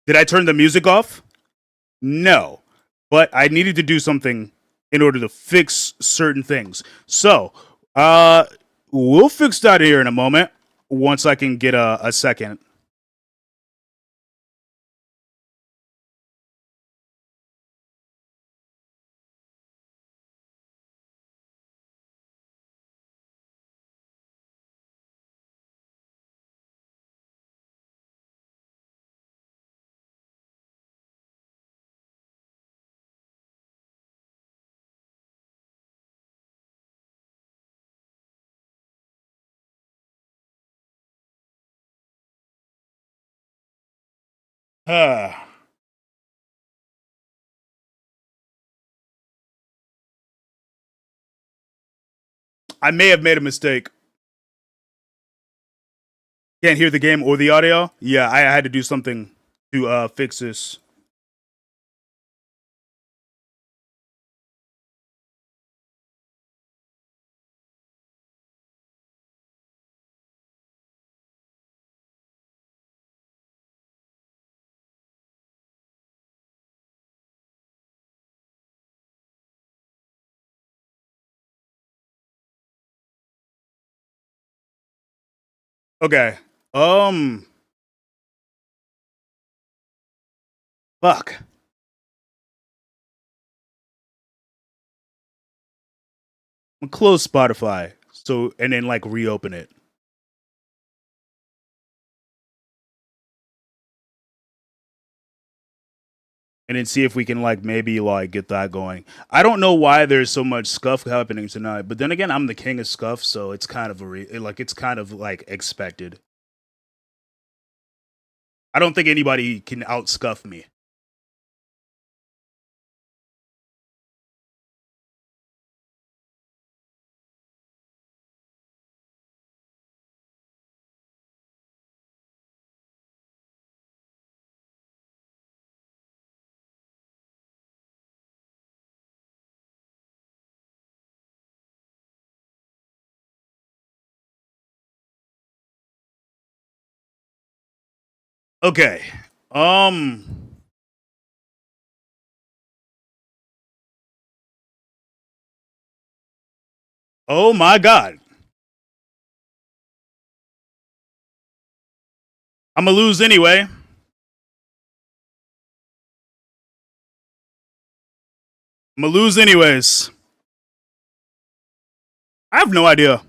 Did I turn the music off? No. But I needed to do something in order to fix certain things. So, we'll fix that here in a moment once I can get a second. I may have made a mistake. Can't hear the game or the audio? Yeah, I had to do something to fix this. Okay. Fuck. I'm gonna close Spotify. So and then like reopen it. And then see if we can like maybe like get that going. I don't know why there's so much scuff happening tonight, but then again, I'm the king of scuff, so it's kind of it's kind of like expected. I don't think anybody can out scuff me. Okay. Oh my god. I'm gonna lose anyway. I'm gonna lose anyways. I have no idea.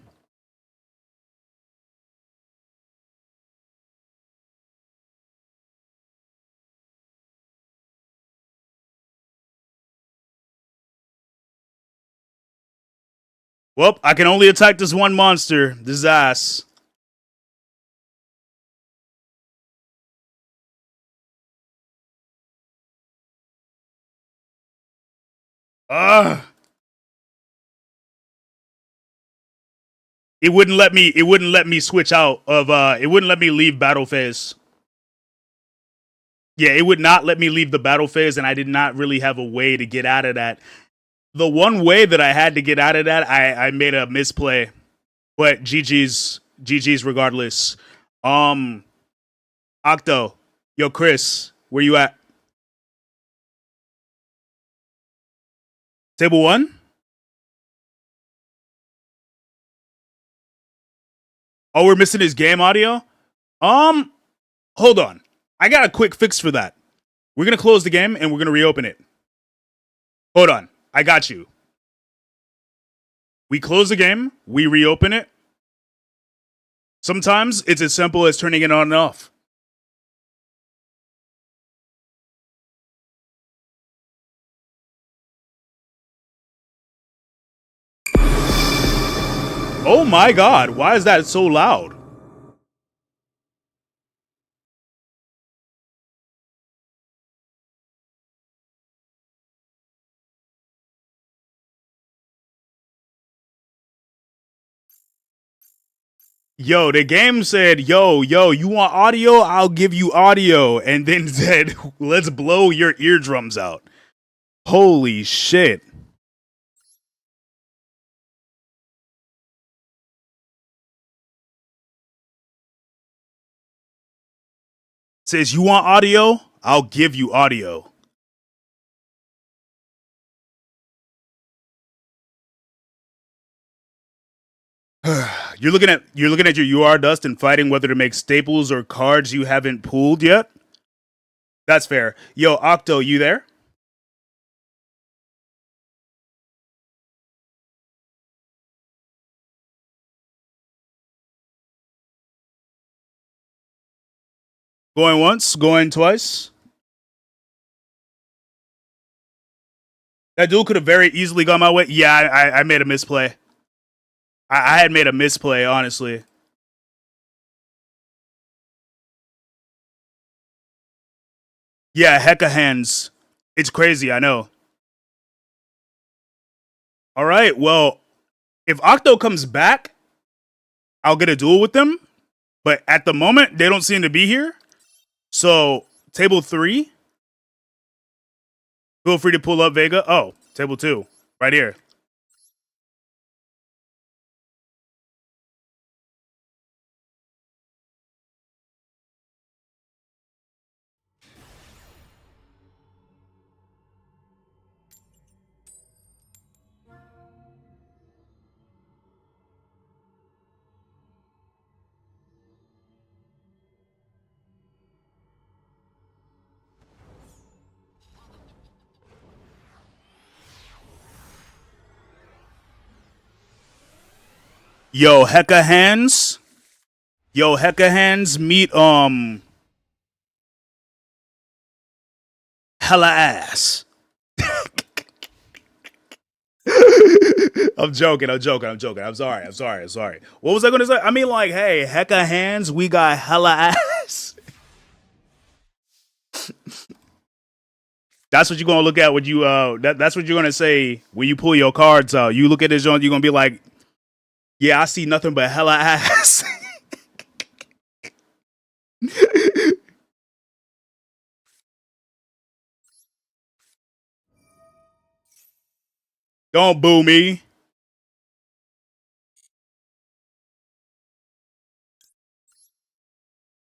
Well, I can only attack this one monster. This is ass. Ugh. It wouldn't let me. It wouldn't let me switch out of. It wouldn't let me leave battle phase. Yeah, it would not let me leave the battle phase, and I did not really have a way to get out of that. The one way that I had to get out of that, I made a misplay. But GG's regardless. Octo, yo, Chris, where you at? Table one? Oh, we're missing his game audio? Hold on. I got a quick fix for that. We're gonna close the game and we're gonna reopen it. Hold on. I got you. We close the game, we reopen it. Sometimes it's as simple as turning it on and off. Oh my god, why is that so loud? Yo, the game said, yo, you want audio? I'll give you audio. And then said, let's blow your eardrums out. Holy shit. Says, you want audio? I'll give you audio. You're looking at your UR dust and fighting whether to make staples or cards you haven't pulled yet? That's fair. Yo, Octo, you there? Going once, going twice. That duel could have very easily gone my way. Yeah, I made a misplay. I had made a misplay, honestly. Yeah, hecka hands. It's crazy, I know. All right, well, if Octo comes back, I'll get a duel with them. But at the moment, they don't seem to be here. So, table 3. Feel free to pull up Vega. Oh, table 2. Right here. Yo, hecka hands. Yo, hecka hands meet hella ass. I'm joking. I'm sorry. What was I gonna say? I mean, like, hey, hecka hands, we got hella ass. That's what you're gonna look at when you that's what you're gonna say when you pull your cards out. You look at this joint, you're gonna be like, yeah, I see nothing but hella ass. Don't boo me.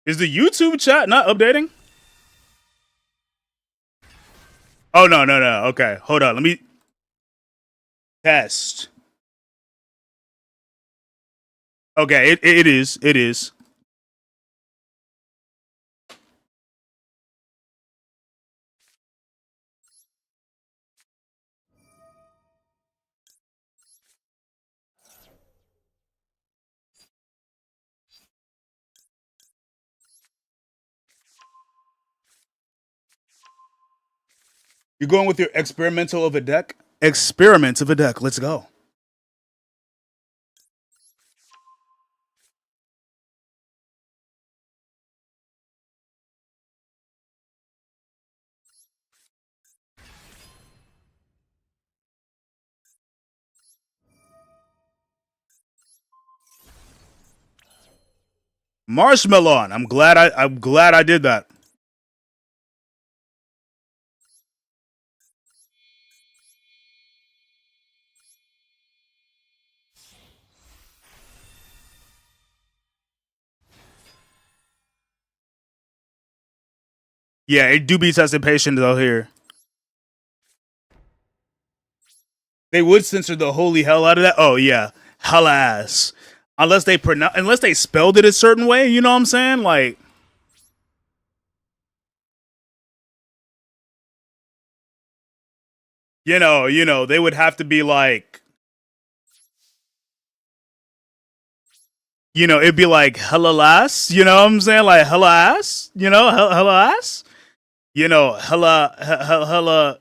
Is the YouTube chat not updating? Oh no. Okay, hold on. Let me test. Okay, it is. It is. You're going with your experimental of a deck? Experiment of a deck. Let's go. Marshmallow. I'm glad I did that. Yeah, it do be testing patience out here. They would censor the holy hell out of that. Oh yeah, hella ass. Unless they spelled it a certain way, you know what I'm saying? Like, they would have to be like, it'd be like hella ass, you know what I'm saying? Like hella ass, hella ass, hella,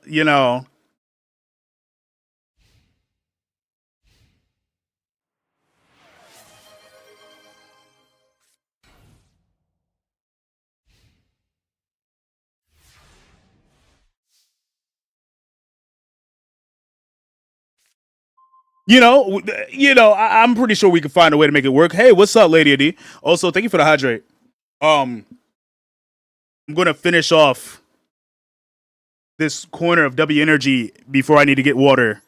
I'm pretty sure we can find a way to make it work. Hey, what's up, Lady D? Also, thank you for the hydrate. Um, I'm gonna finish off this corner of W energy before I need to get water.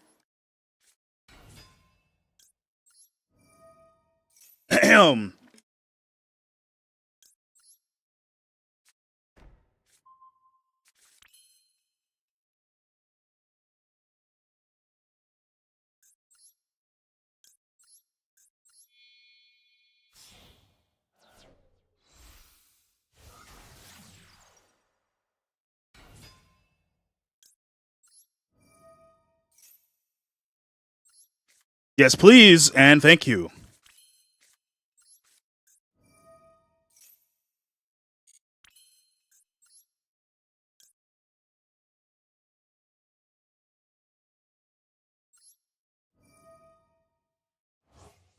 Yes, please, and thank you.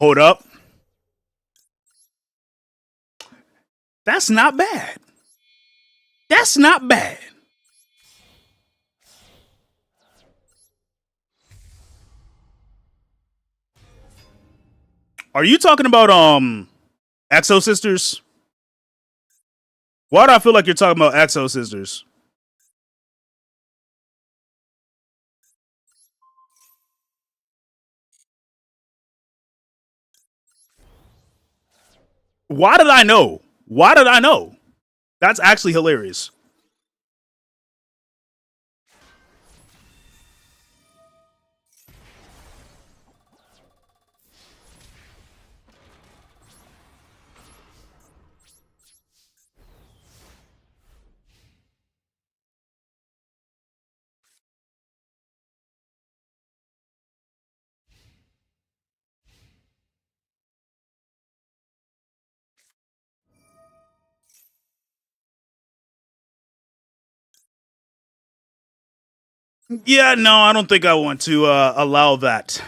Hold up. That's not bad. That's not bad. Are you talking about Exo Sisters? Why do I feel like you're talking about Exo Sisters? Why did I know? Why did I know? That's actually hilarious. Yeah, no, I don't think I want to allow that.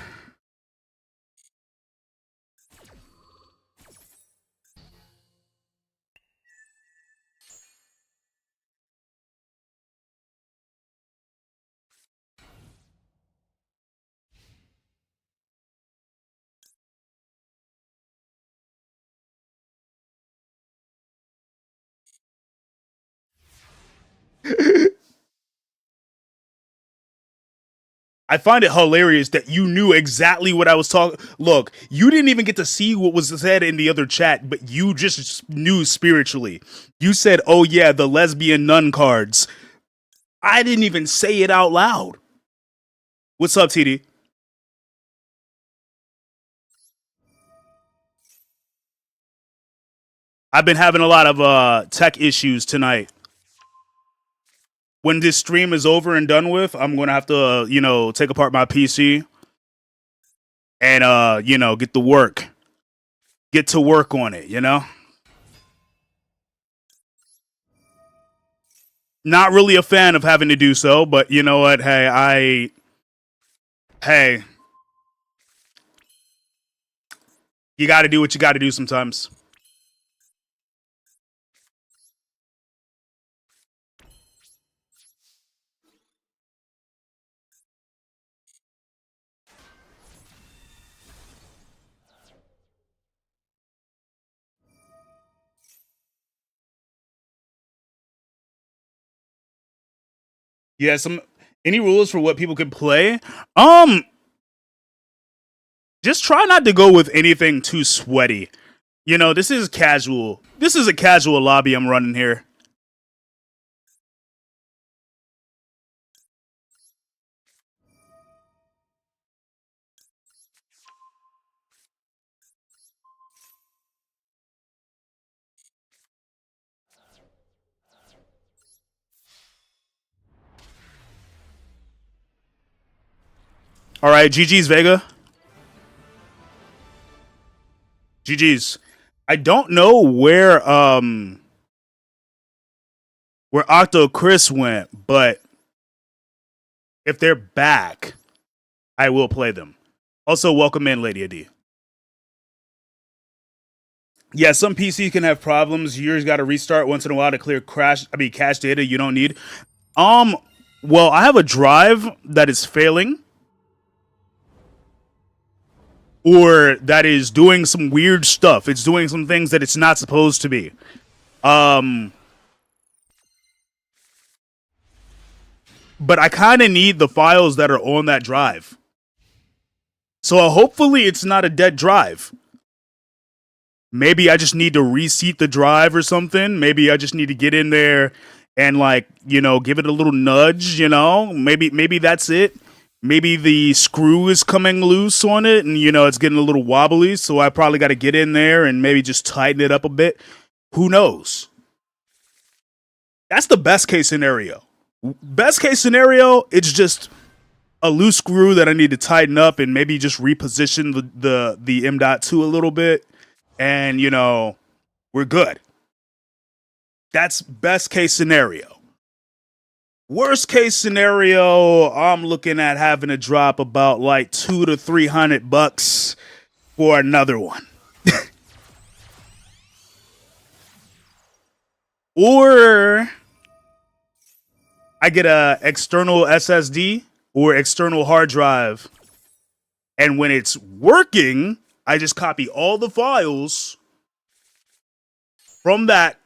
I find it hilarious that you knew exactly what I was talking. Look, you didn't even get to see what was said in the other chat, but you just knew spiritually. You said, "Oh yeah, the lesbian nun cards." I didn't even say it out loud. What's up, TD? I've been having a lot of tech issues tonight. When this stream is over and done with, I'm gonna have to, take apart my PC and get to work on it. Not really a fan of having to do so, but you know what? Hey, you got to do what you got to do sometimes. Yeah, any rules for what people can play? Just try not to go with anything too sweaty. This is casual. This is a casual lobby I'm running here. All right, GG's Vega. GG's. I don't know where Octo Chris went, but if they're back, I will play them. Also, welcome in, Lady AD. Yeah, some PCs can have problems. Yours got to restart once in a while to clear cache data you don't need. Well, I have a drive that is failing, or that is doing some weird stuff. It's doing some things that it's not supposed to be. But I kind of need the files that are on that drive. So hopefully it's not a dead drive. Maybe I just need to reseat the drive or something. Maybe I just need to get in there and give it a little nudge, Maybe that's it. Maybe the screw is coming loose on it and it's getting a little wobbly, so I probably got to get in there and maybe just tighten it up a bit. Who knows? That's the best case scenario. Best case scenario, it's just a loose screw that I need to tighten up and maybe just reposition the M.2 a little bit, and we're good. That's best case scenario. Worst case scenario, I'm looking at having to drop about like $200 to $300 for another one. Or I get a external SSD or external hard drive, and when it's working, I just copy all the files from that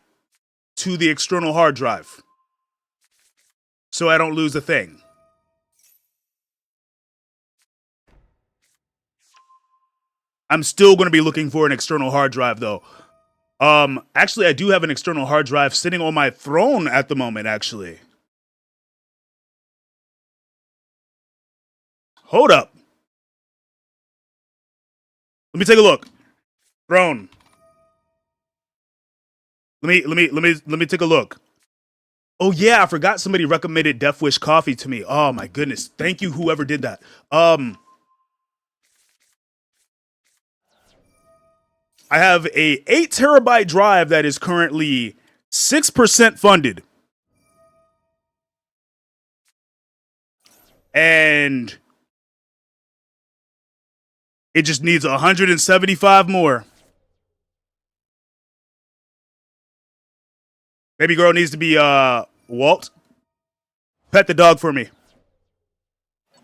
to the external hard drive, so I don't lose a thing. I'm still going to be looking for an external hard drive, though. Actually, I do have an external hard drive sitting on my throne at the moment, actually. Hold up. Let me take a look. Throne. Let me take a look. Oh yeah, I forgot somebody recommended Death Wish coffee to me. Oh my goodness. Thank you, whoever did that. I have a 8 terabyte drive that is currently 6% funded. And it just needs 175 more. Baby girl needs to be Walt. Pet the dog for me.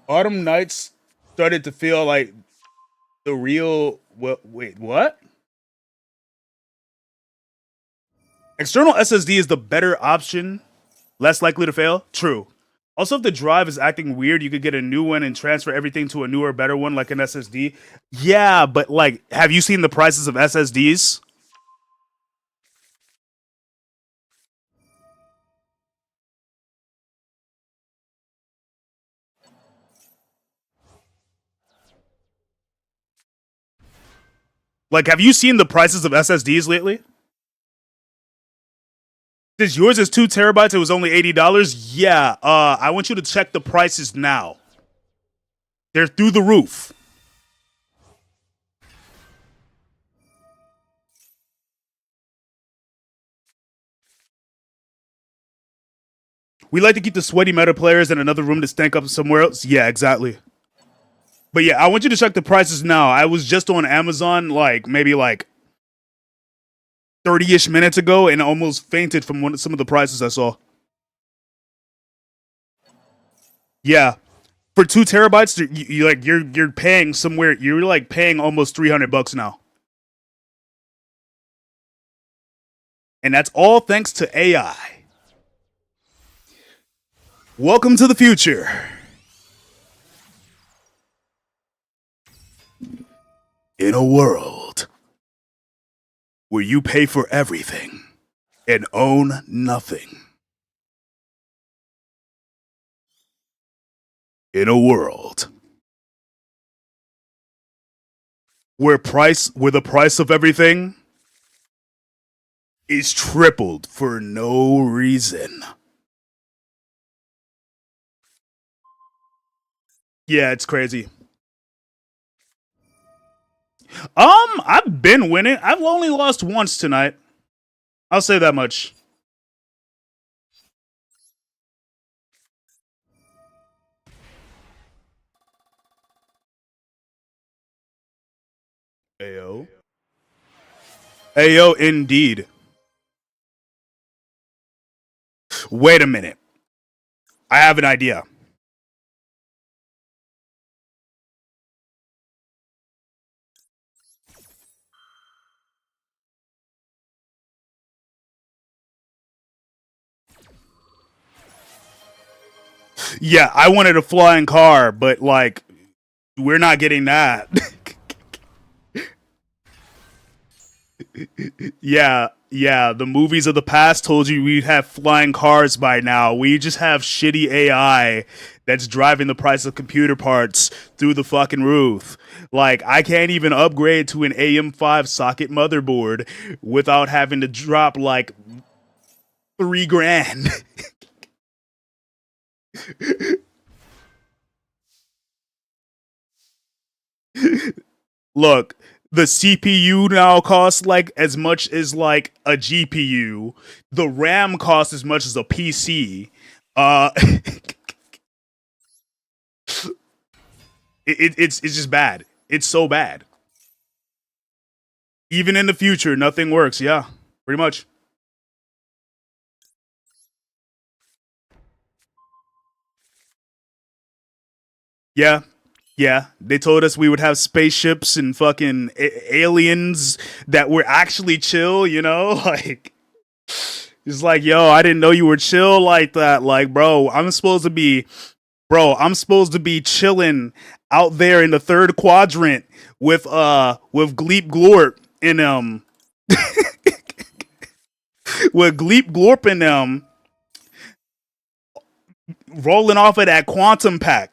Autumn nights started to feel like the real. Wait, what? External SSD is the better option, less likely to fail. True. Also, if the drive is acting weird, you could get a new one and transfer everything to a newer, better one, like an SSD. Yeah, but like, have you seen the prices of SSDs? Like, have you seen the prices of SSDs lately? Since yours is 2 terabytes, it was only $80. Yeah, I want you to check the prices now. They're through the roof. We like to keep the sweaty meta players in another room to stank up somewhere else. Yeah, exactly. But yeah, I want you to check the prices now. I was just on Amazon, like maybe like 30-ish minutes ago, and almost fainted from some of the prices I saw. Yeah, for 2 terabytes, you're paying somewhere. You're like paying almost $300 now, and that's all thanks to AI. Welcome to the future. In a world where you pay for everything and own nothing. In a world where the price of everything is tripled for no reason. Yeah, it's crazy. I've been winning. I've only lost once tonight. I'll say that much. Ayo. Ayo, indeed. Wait a minute. I have an idea. Yeah, I wanted a flying car, but like, we're not getting that. Yeah, the movies of the past told you we'd have flying cars by now. We just have shitty AI that's driving the price of computer parts through the fucking roof. Like, I can't even upgrade to an AM5 socket motherboard without having to drop like $3,000. Look, the CPU now costs like as much as like a GPU. The RAM costs as much as a PC. It's just bad. It's so bad. Even in the future, nothing works. Yeah, pretty much. Yeah, Yeah, they told us we would have spaceships and fucking aliens that were actually chill, you know? Like, it's like, yo, I didn't know you were chill like that. Like, I'm supposed to be chilling out there in the third quadrant with Gleep Glorp and with Gleep Glorp and rolling off of that quantum pack.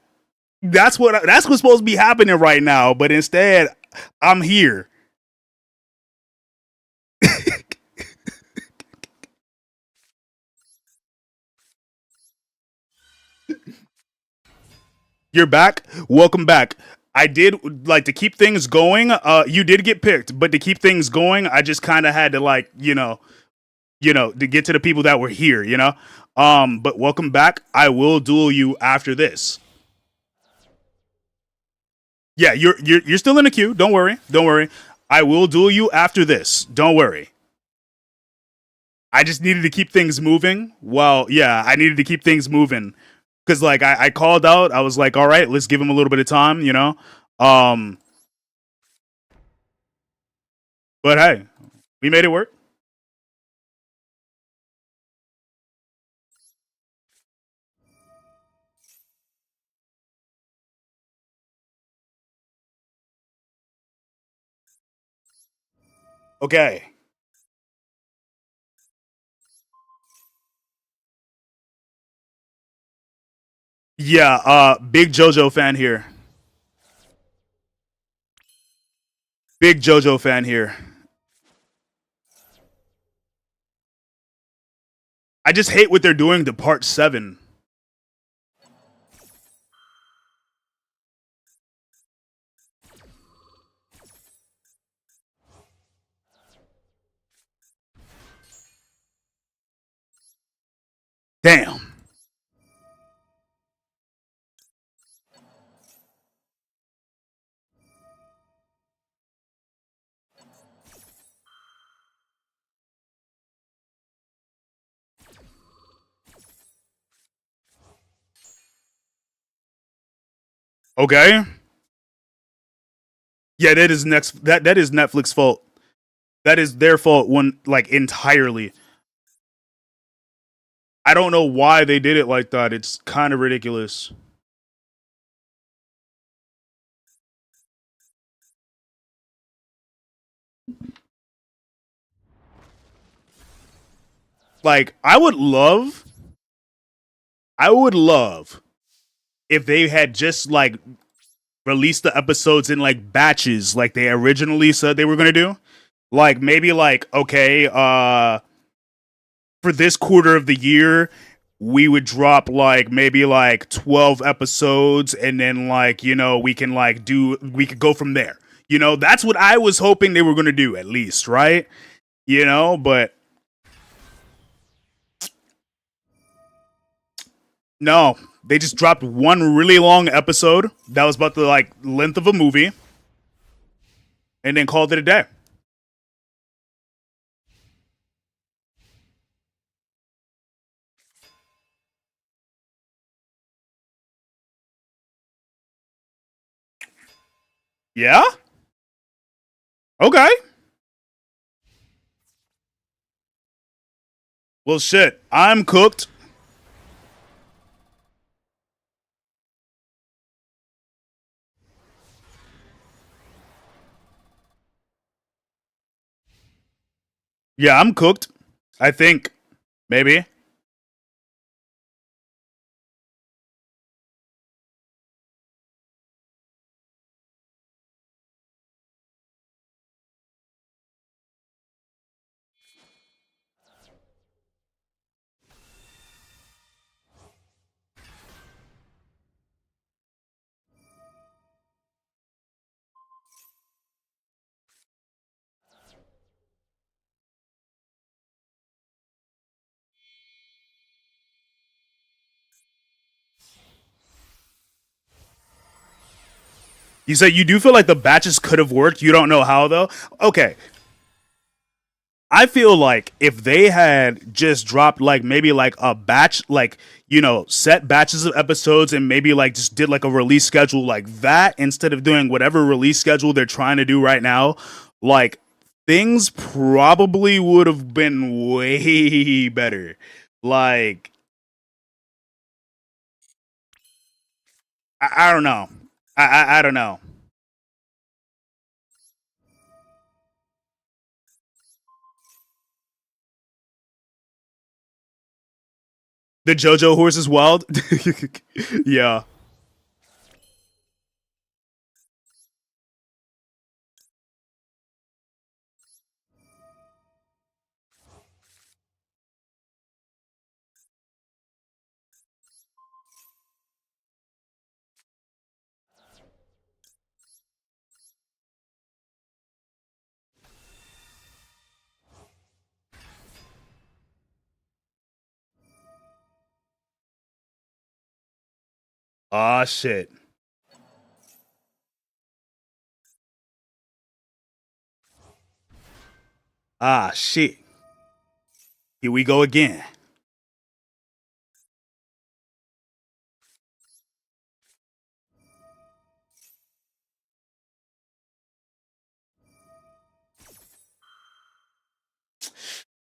That's what's supposed to be happening right now, but instead I'm here. You're back. Welcome back. I did like to keep things going. You did get picked, but to keep things going, I just kind of had to like, to get to the people that were here, you know. But welcome back. I will duel you after this. Yeah, you're still in the queue. Don't worry. Don't worry. I will duel you after this. Don't worry. I just needed to keep things moving. Well, yeah, I needed to keep things moving because like I called out. I was like, all right, let's give him a little bit of time, you know. Um, but hey, we made it work. Okay. Yeah. Big JoJo fan here. Big JoJo fan here. I just hate what they're doing to part 7. Damn. Okay. Yeah, that is Netflix fault. That is their fault one like entirely. I don't know why they did it like that. It's kind of ridiculous. Like I would love if they had just like released the episodes in like batches like they originally said they were going to do. Like maybe like okay, for this quarter of the year we would drop like maybe like 12 episodes and then like, we could go from there. You know, that's what I was hoping they were going to do at least, right? You know, but no, they just dropped one really long episode that was about the like length of a movie and then called it a day. Yeah? Okay. Well, shit. I'm cooked. Yeah, I'm cooked. I think. Maybe. You said you do feel like the batches could have worked. You don't know how, though? Okay. I feel like if they had just dropped like maybe like a batch, like, set batches of episodes and maybe like just did like a release schedule like that instead of doing whatever release schedule they're trying to do right now, like things probably would have been way better. Like, I don't know. I don't know. The JoJo horse is wild. Yeah. Ah, shit. Ah, shit. Here we go again.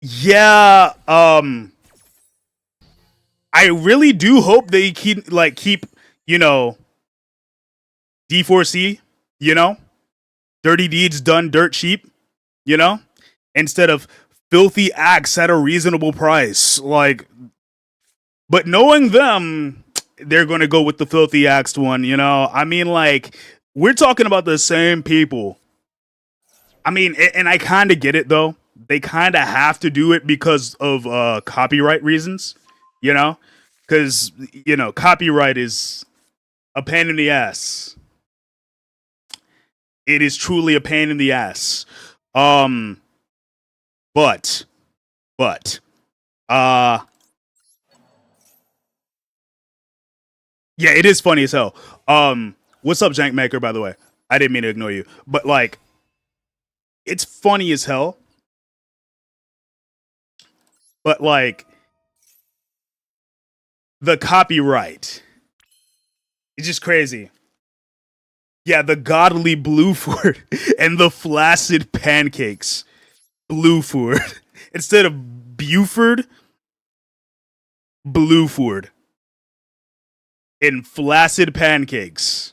Yeah, I really do hope they keep, you know, D4C, you know, dirty deeds done dirt cheap, you know, instead of filthy acts at a reasonable price. Like, but knowing them, they're going to go with the filthy acts one, you know? I mean, like, we're talking about the same people. I mean, and I kind of get it though. They kind of have to do it because of copyright reasons, you know? Because, copyright is a pain in the ass. It is truly a pain in the ass. Um, but, but, uh, yeah, it is funny as hell. What's up, Jank Maker? By the way, I didn't mean to ignore you, but like, it's funny as hell. But like, the copyright, it's just crazy. Yeah, the godly Blueford and the flaccid pancakes. Blueford instead of Buford, Blueford in flaccid pancakes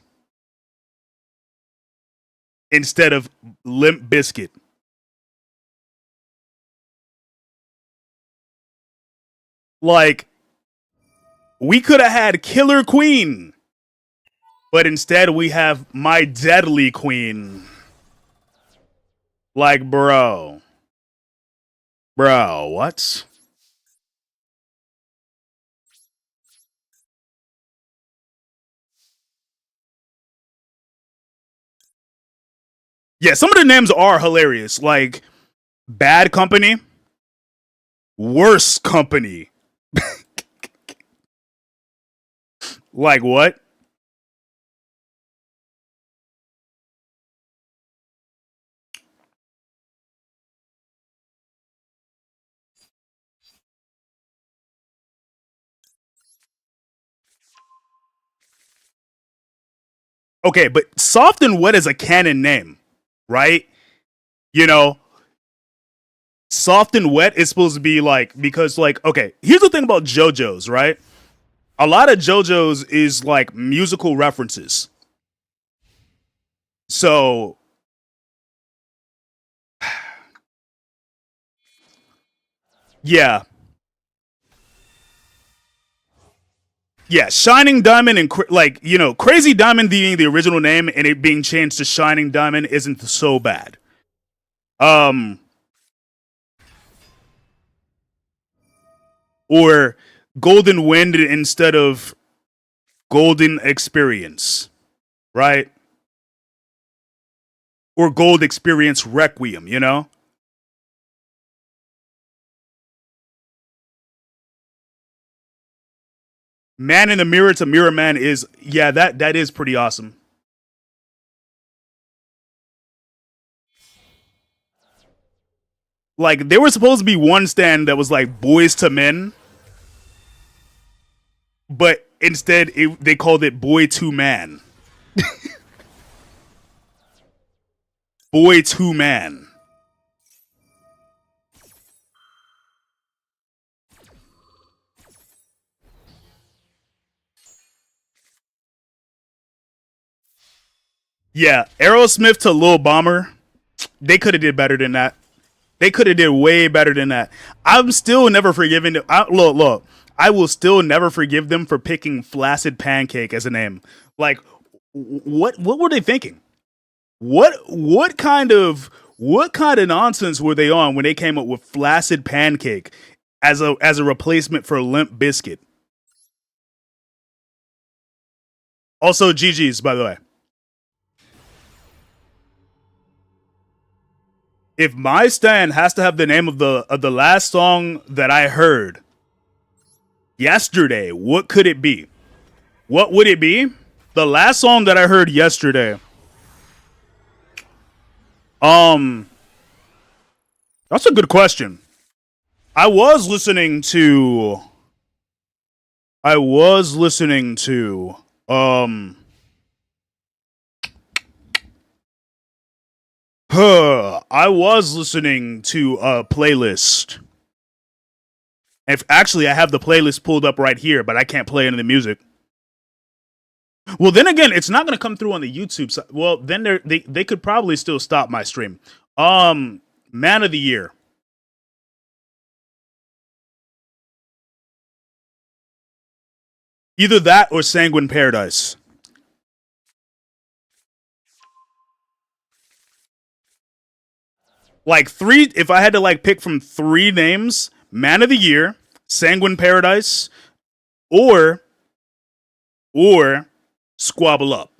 instead of Limp Biscuit. Like, we could have had Killer Queen, but instead we have My Deadly Queen. Like, bro, what? Yeah, some of the names are hilarious. Like, Bad Company, Worse Company. Like, what? Okay, but Soft and Wet is a canon name, right? You know, Soft and Wet is supposed to be like, because like, okay, here's the thing about JoJo's, right? A lot of JoJo's is like musical references. So yeah, yeah, Shining Diamond and like, Crazy Diamond being the original name and it being changed to Shining Diamond isn't so bad. Um, or Golden Wind instead of Golden Experience, right? Or Gold Experience Requiem, you know? Man in the Mirror to Mirror Man is, yeah, that is pretty awesome. Like there was supposed to be one stand that was like Boys to Men, but instead they called it Boy to Man. Boy to Man. Yeah, Aerosmith to Lil Bomber. They could have did better than that. They could have did way better than that. I'm still never forgiving them. Look. I will still never forgive them for picking Flaccid Pancake as a name. Like, what were they thinking? What kind of nonsense were they on when they came up with Flaccid Pancake as a replacement for Limp Bizkit? Also, GG's, by the way. If my stand has to have the name of the last song that I heard yesterday, what could it be? What would it be? The last song that I heard yesterday. That's a good question. I was listening to I was listening to a playlist. If actually I have the playlist pulled up right here, but I can't play any of the music. Well, then again, it's not going to come through on the YouTube side. Well, then they could probably still stop my stream. Man of the Year. Either that or Sanguine Paradise. Like three, if I had to like pick from three names, Man of the Year, Sanguine Paradise, or Squabble Up.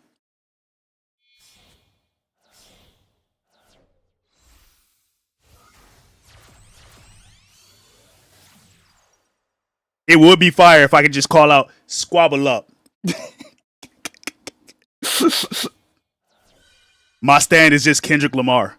It would be fire if I could just call out Squabble Up. My stand is just Kendrick Lamar.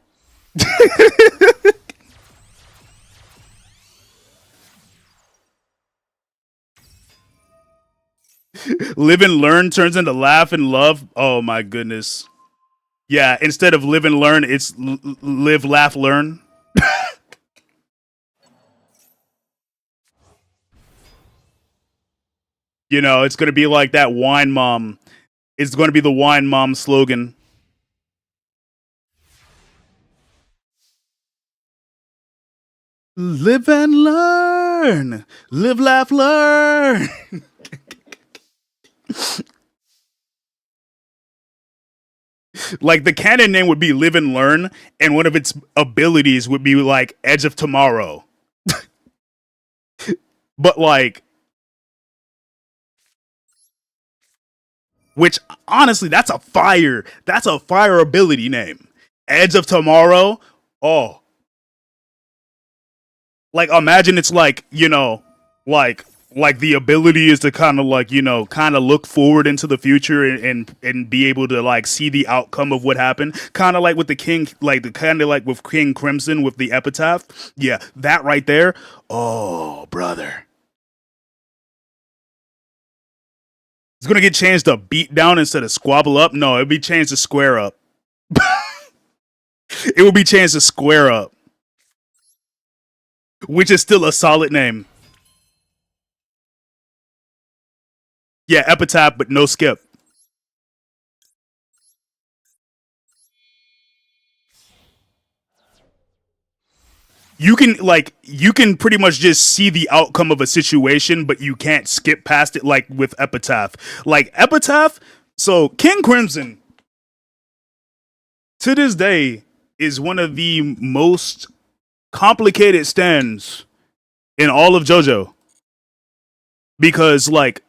Live and Learn turns into Laugh and Love. Oh my goodness. Yeah, instead of Live and Learn, it's Live, Laugh, Learn. You know, it's going to be like that Wine Mom. It's going to be the Wine Mom slogan. Live and learn. Live, laugh, learn. Like the canon name would be Live and Learn, and one of its abilities would be like Edge of Tomorrow. But like, which honestly, that's a fire ability name. Edge of Tomorrow. Oh, like imagine it's like, you know, like the ability is to kind of like, you know, kind of look forward into the future and be able to like see the outcome of what happened, kind of like with the king, like the kind of like with King Crimson with the epitaph. Yeah, that right there. Oh, brother, it's gonna get changed to Beat Down instead of Squabble Up. No, it'll be changed to Square Up. It will be changed to Square Up, which is still a solid name. Yeah, epitaph, but no skip. You can pretty much just see the outcome of a situation, but you can't skip past it like with epitaph. Like epitaph, so King Crimson to this day is one of the most complicated stands in all of JoJo. Because like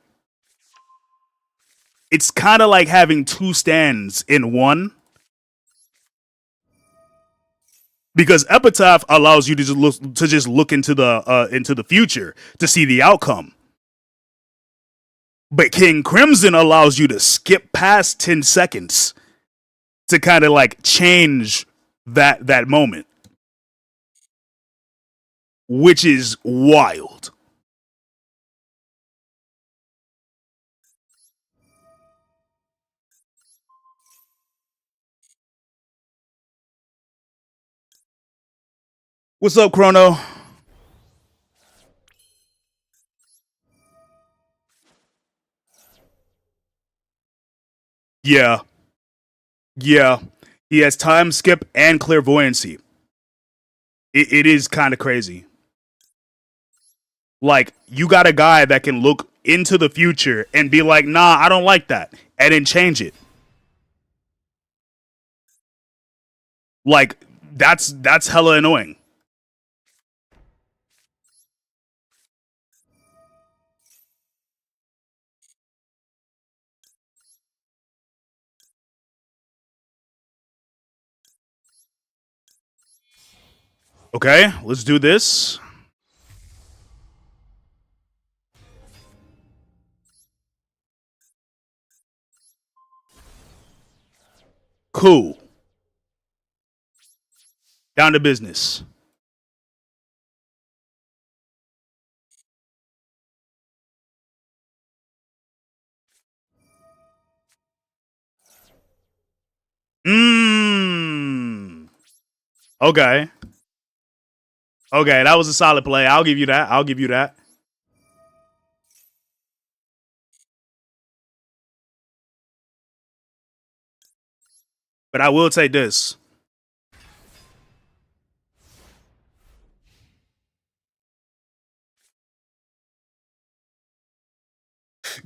it's kind of like having two stands in one. Because epitaph allows you to just look into the future to see the outcome. But King Crimson allows you to skip past 10 seconds to kind of like change that moment. which is wild. What's up, Chrono? Yeah. Yeah. He has time skip and clairvoyancy. It is kind of crazy. Like, you got a guy that can look into the future and be like, nah, I don't like that, and then change it. Like, that's hella annoying. Okay, let's do this. Cool. Down to business. Mmm. Okay. Okay, that was a solid play. I'll give you that. I'll give you that. But I will take this.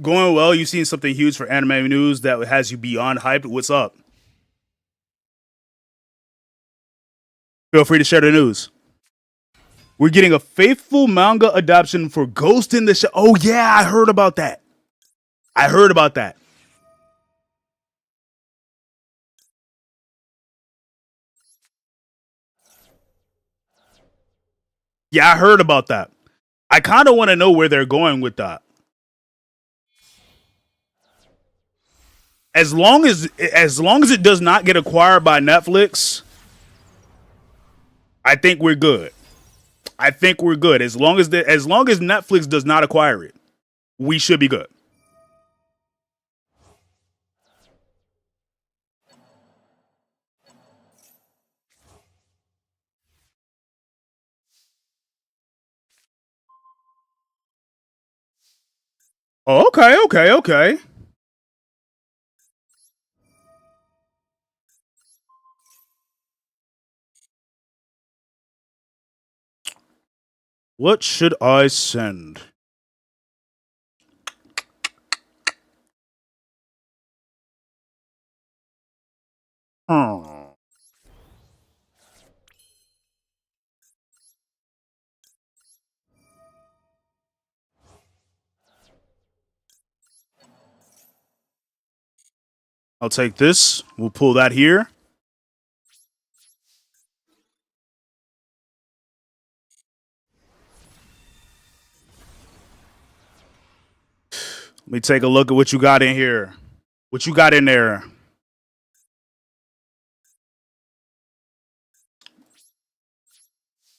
Going well, you've seen something huge for anime news that has you beyond hyped. What's up? Feel free to share the news. We're getting a faithful manga adaptation for Ghost in the Shell. Oh, yeah, I heard about that. I heard about that. Yeah, I heard about that. I kind of want to know where they're going with that. As long as it does not get acquired by Netflix, I think we're good. I think we're good. As long as Netflix does not acquire it, we should be good. Oh, okay, okay, okay. What should I send? Hmm. I'll take this. We'll pull that here. Let me take a look at what you got in here. What you got in there?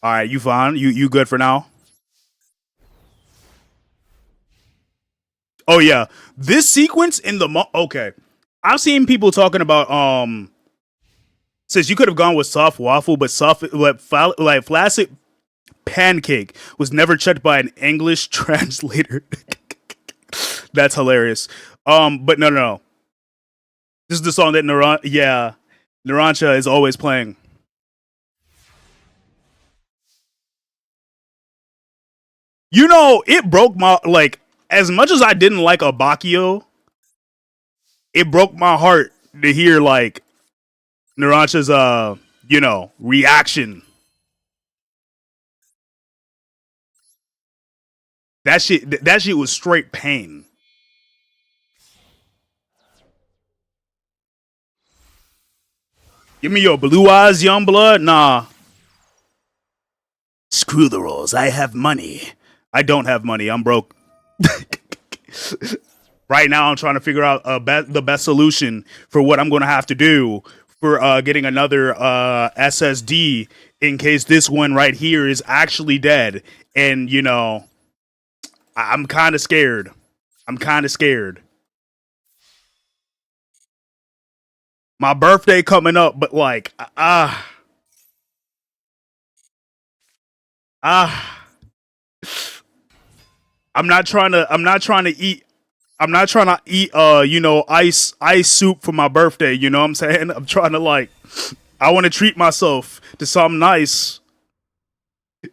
All right, you fine? You good for now? Oh yeah, this sequence in the okay. I've seen people talking about says you could have gone with soft waffle, but like flaccid pancake was never checked by an English translator. That's hilarious. But no. This is the song that Narancha is always playing. You know, it broke my like as much as I didn't like Abakio, it broke my heart to hear like Narancha's reaction. That shit was straight pain. Give me your blue eyes, young blood. Nah. Screw the rules. I have money. I don't have money. I'm broke. Right now, I'm trying to figure out the best solution for what I'm going to have to do for getting another SSD in case this one right here is actually dead. And, you know, I'm kind of scared. I'm kind of scared. My birthday coming up, but like, I'm not trying to eat. I'm not trying to eat, you know, ice soup for my birthday. You know what I'm saying? I'm trying to like, I want to treat myself to something nice.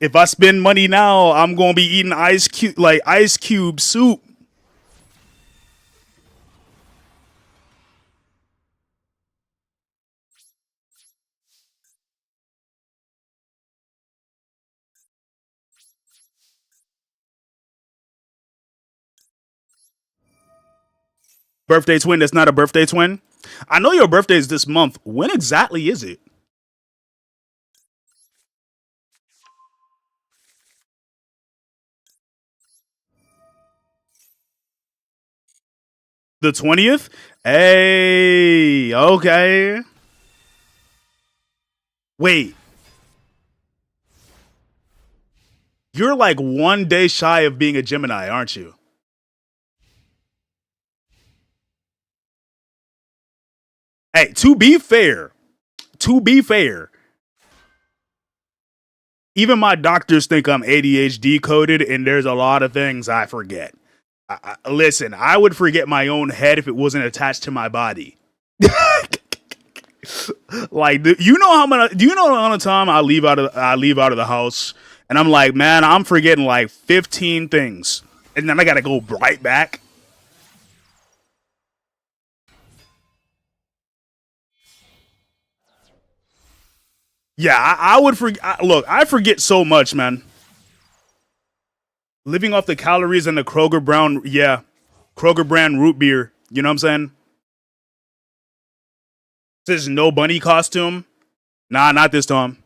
If I spend money now, I'm gonna be eating ice cube soup. Birthday twin that's not a birthday twin. I know your birthday is this month. When exactly is it? The 20th? Hey, okay. Wait. You're like 1 day shy of being a Gemini, aren't you? Hey, to be fair, even my doctors think I'm ADHD coded, and there's a lot of things I forget. Listen, I would forget my own head if it wasn't attached to my body. Like, you know how many? Do you know the amount of time I leave out of the house, and I'm like, man, I'm forgetting like 15 things, and then I gotta go right back. Yeah, I would forget. Look, I forget so much, man. Living off the calories and the Kroger Brown, yeah, Kroger brand root beer. You know what I'm saying? Says no bunny costume. Nah, not this time.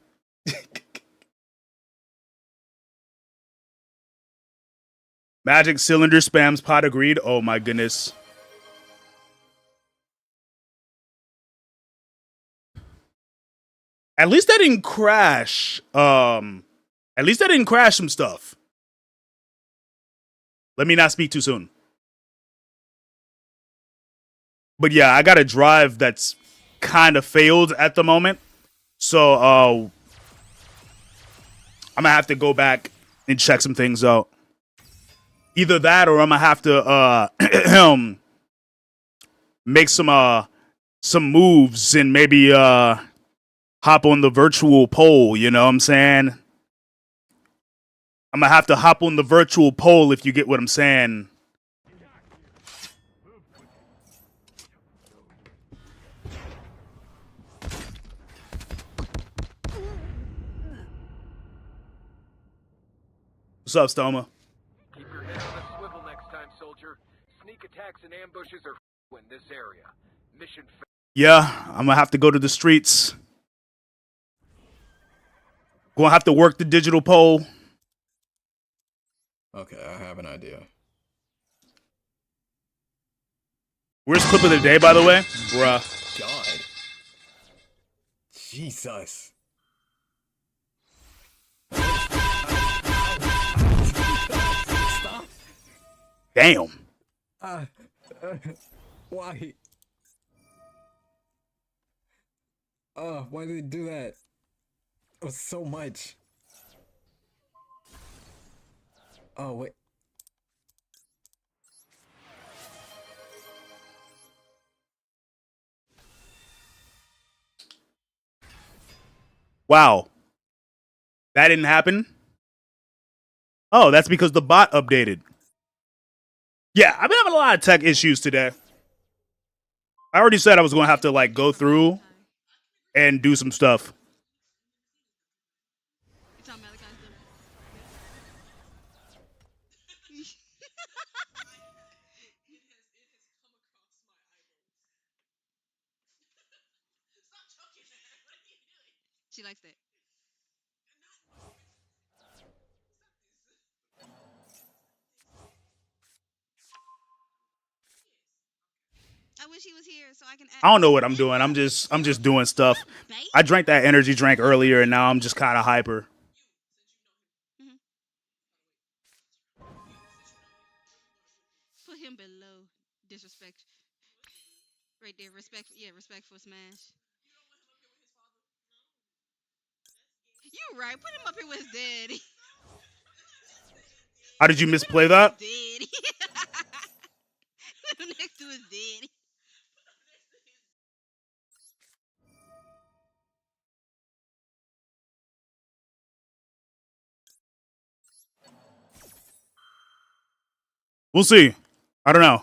Magic cylinder spams pot agreed. Oh my goodness. At least I didn't crash. At least I didn't crash some stuff. Let me not speak too soon. But yeah, I got a drive that's kind of failed at the moment. So I'm gonna have to go back and check some things out. Either that or I'm gonna have to make some moves and maybe hop on the virtual pole, you know what I'm saying? I'm gonna have to hop on the virtual pole if you get what I'm saying. What's up, Stoma? Keep your head on a swivel next time, soldier. Sneak attacks and ambushes are in this area. Mission. Yeah, I'm gonna have to go to the streets. Gonna have to work the digital pole. Okay, I have an idea. Where's clip of the day, by the way? Bruh. God. Jesus. Stop. Damn. Why? Why did they do that? It was so much. Oh, wait. Wow. That didn't happen? Oh, that's because the bot updated. Yeah, I've been having a lot of tech issues today. I already said I was going to have to, like, go through and do some stuff. She likes it. I wish he was here so I can. I don't know what I'm doing. I'm just doing stuff. Bait? I drank that energy drink earlier, and now I'm just kind of hyper. Mhm. Put him below. Disrespect. Right there. Respect. Yeah, respectful smash. You right. Put him up here with his daddy. How did you Put him misplay with his that? daddy. Put him next to his daddy. We'll see. I don't know.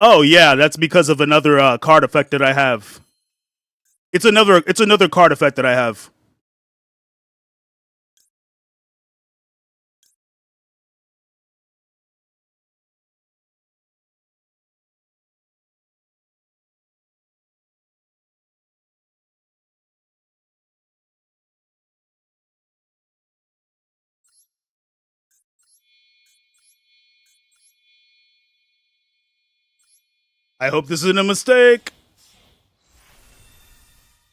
Oh yeah, that's because of another card effect that I have. It's another card effect that I have. I hope this isn't a mistake.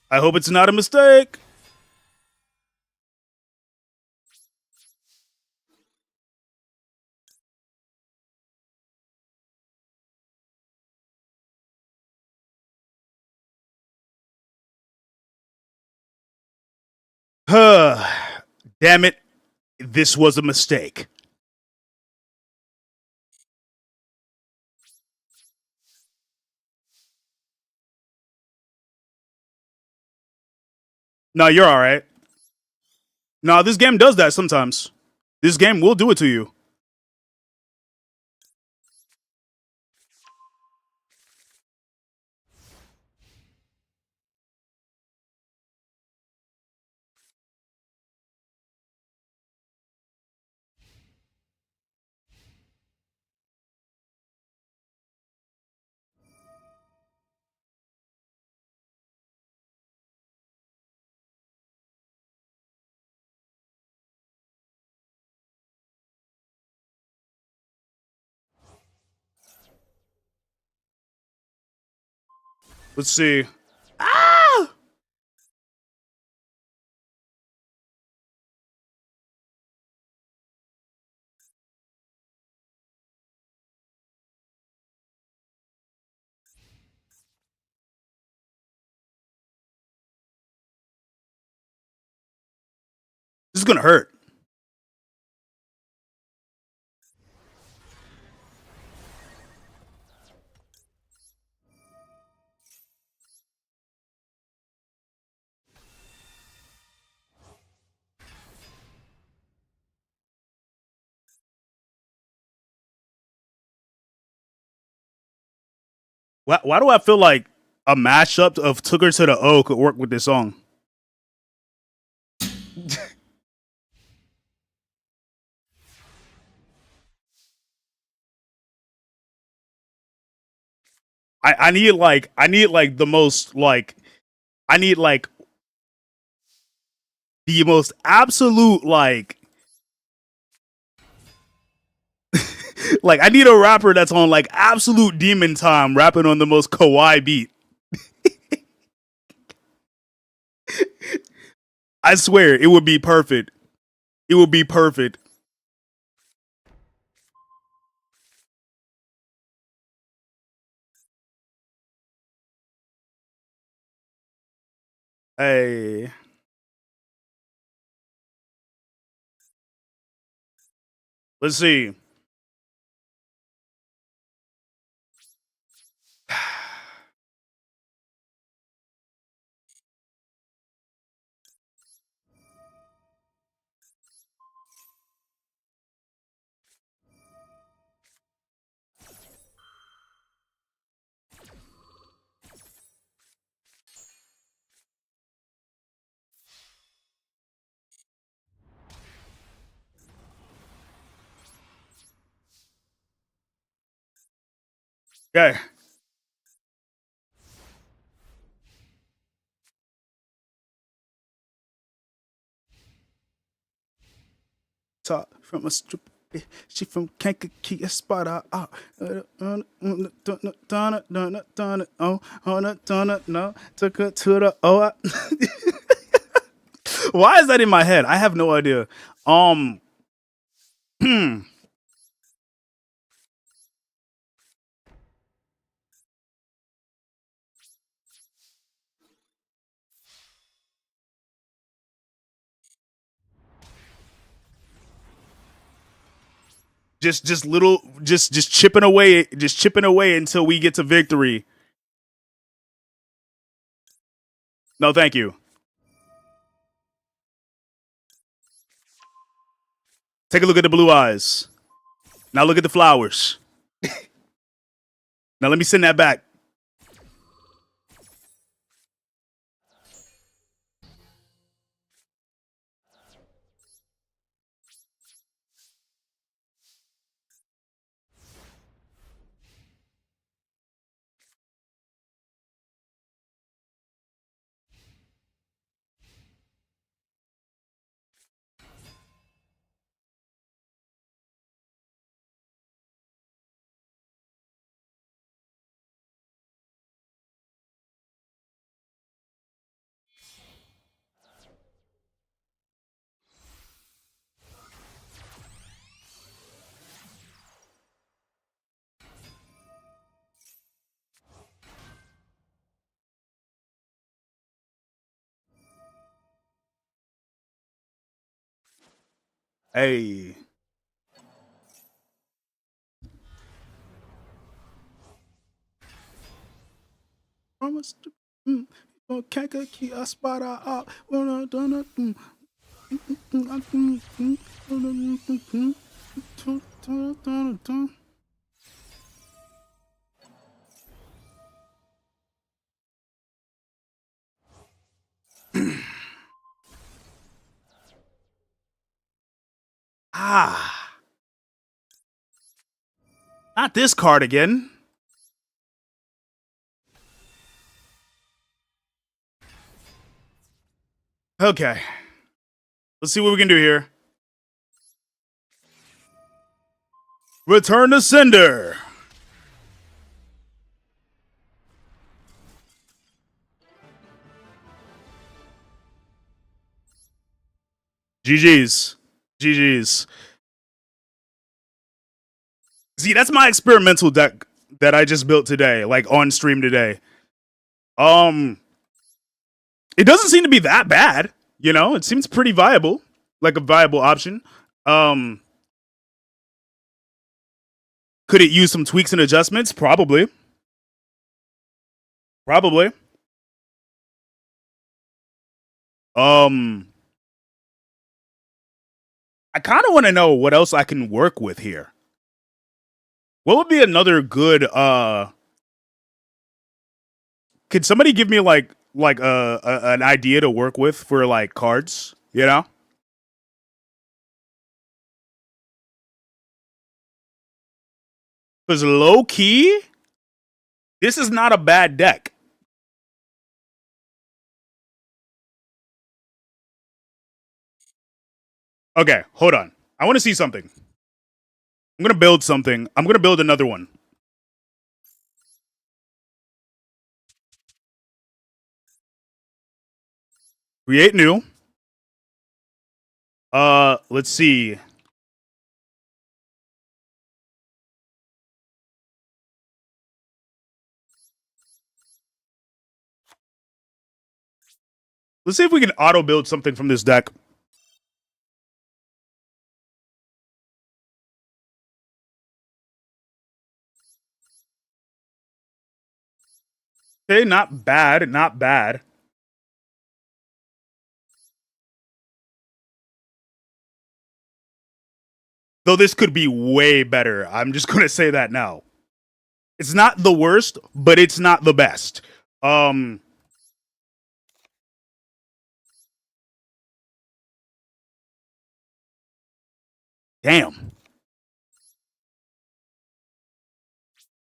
I hope it's not a mistake. Damn it. This was a mistake. No, you're all right. No, this game does that sometimes. This game will do it to you. Let's see. Ah! This is gonna hurt. Why do I feel like a mashup of "Took Her to the O" could work with this song? I need like the most like I need like the most absolute like I need a rapper that's on like absolute demon time rapping on the most kawaii beat. I swear it would be perfect. It would be perfect. Hey, let's see. Okay. Talk from a strip. She from Kankakee, a spot out. No, took her to the Why is that in my head? I have no idea. Um, just chipping away until we get to victory. No, thank you. Take a look at the blue eyes. Now look at the flowers. Now let me send that back. Hey. Kankakee, a spot out. Ah, not this card again. Okay, let's see what we can do here. Return to sender. GG's. GG's. See, that's my experimental deck that I just built today, like on stream today. Um, it doesn't seem to be that bad, you know? It seems pretty viable, like a viable option. Um, could it use some tweaks and adjustments? Probably. Probably. Um, I kind of want to know what else I can work with here. What would be another good could somebody give me like an idea to work with for like cards, you know? Cuz low key, this is not a bad deck. Okay, hold on. I want to see something. I'm going to build something. I'm going to build another one. Create new. Let's see. Let's see if we can auto build something from this deck. Okay, not bad, not bad. Though this could be way better. I'm just going to say that now. It's not the worst, but it's not the best. Damn.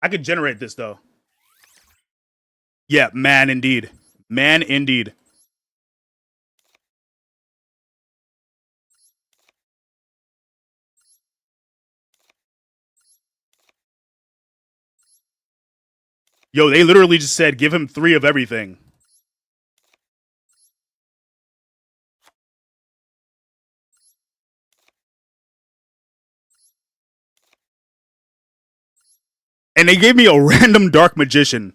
I could generate this though. Yeah, man, indeed. Man, indeed. Yo, they literally just said give him 3 of everything. And they gave me a random dark magician,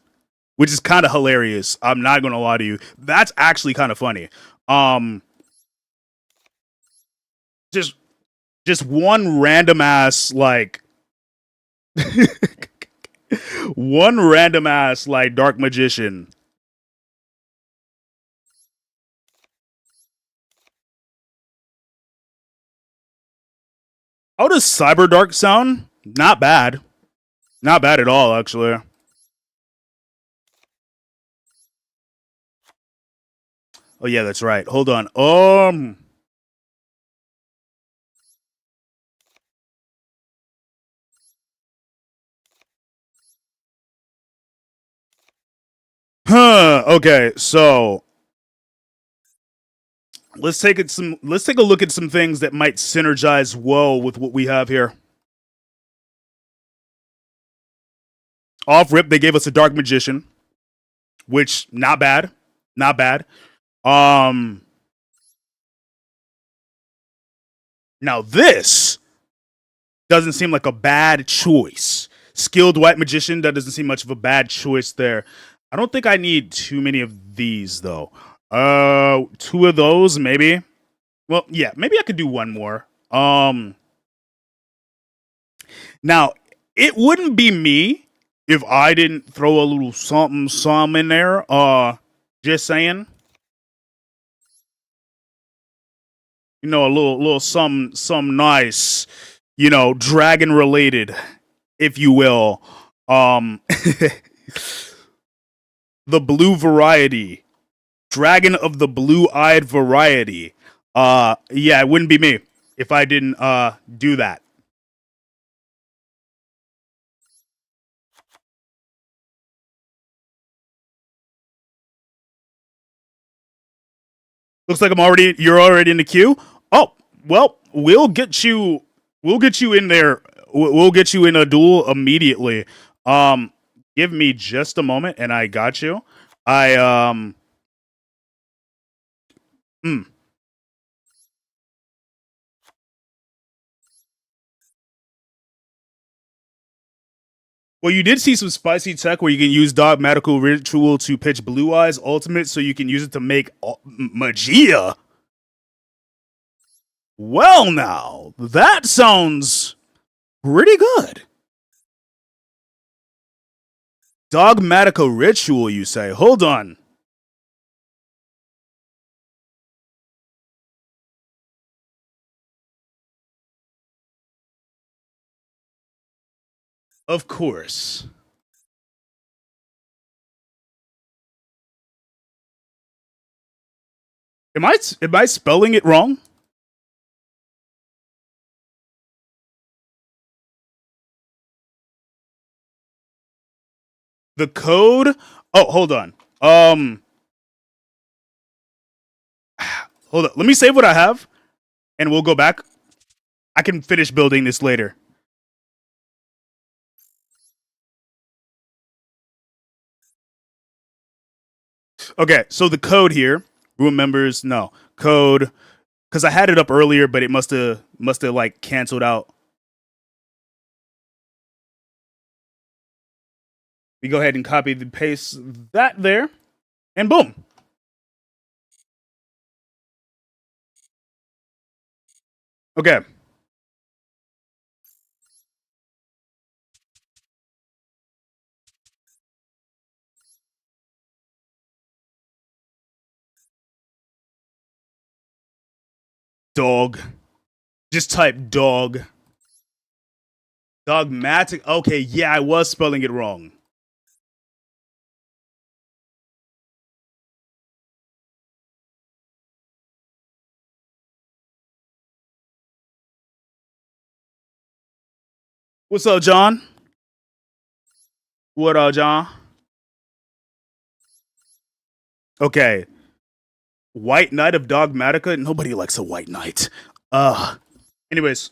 which is kind of hilarious. I'm not gonna lie to you. That's actually kind of funny. Um, just one random ass like one random ass like dark magician. How does Cyber Dark sound? Not bad. Not bad at all, actually. Oh yeah, that's right. Hold on. Okay, so let's take a look at some things that might synergize well with what we have here. Off rip, they gave us a dark magician, which not bad. Not bad. Um Now this doesn't seem like a bad choice. Skilled white magician, that doesn't seem much of a bad choice there. I don't think I need too many of these though. 2 of those maybe. Well, yeah, maybe I could do 1 more. Now it wouldn't be me if I didn't throw a little something some in there. Just saying. You know, a little some nice, you know, dragon related, if you will. The blue variety. Dragon of the blue-eyed variety. Yeah, it wouldn't be me if I didn't do that. Looks like you're already in the queue. Oh, well, we'll get you in there. We'll get you in a duel immediately. Um Give me just a moment and I got you. I mm. Well, you did see some spicy tech where you can use dogmatical ritual to pitch Blue Eyes Ultimate, so you can use it to make magia. Well, now that sounds pretty good. Dogmatical ritual, you say? Hold on. Of course. Am I spelling it wrong? The code. Oh, hold on. Hold on. Let me save what I have, and we'll go back. I can finish building this later. Okay, so the code here. Room members, no code, because I had it up earlier, but it must have like canceled out. We go ahead and copy the paste that there, and boom. Okay. Dog. Just type dog. Dogmatic. Okay, yeah, I was spelling it wrong. What's up, John? What up, John? Okay. White Knight of Dogmatica? Nobody likes a white knight. Anyways.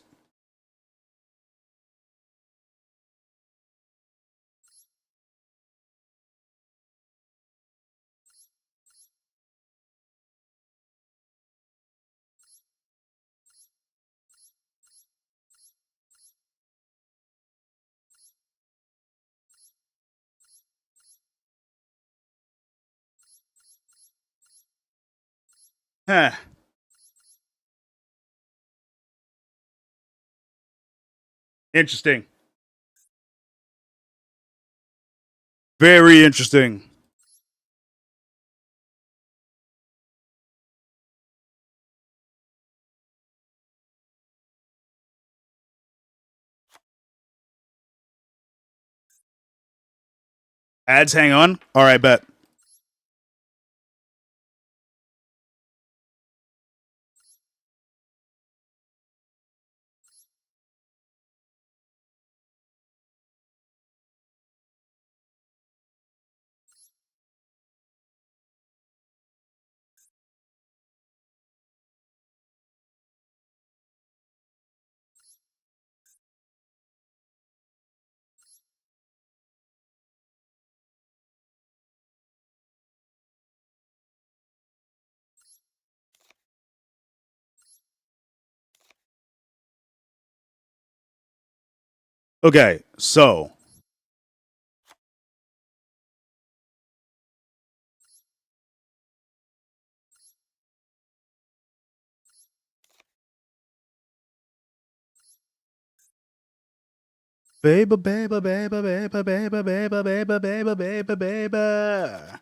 Huh. Interesting. Very interesting. Ads, hang on. All right, bet. Okay, so baby, baby, baby, baby, baby, baby, baby, baby, baby, baby.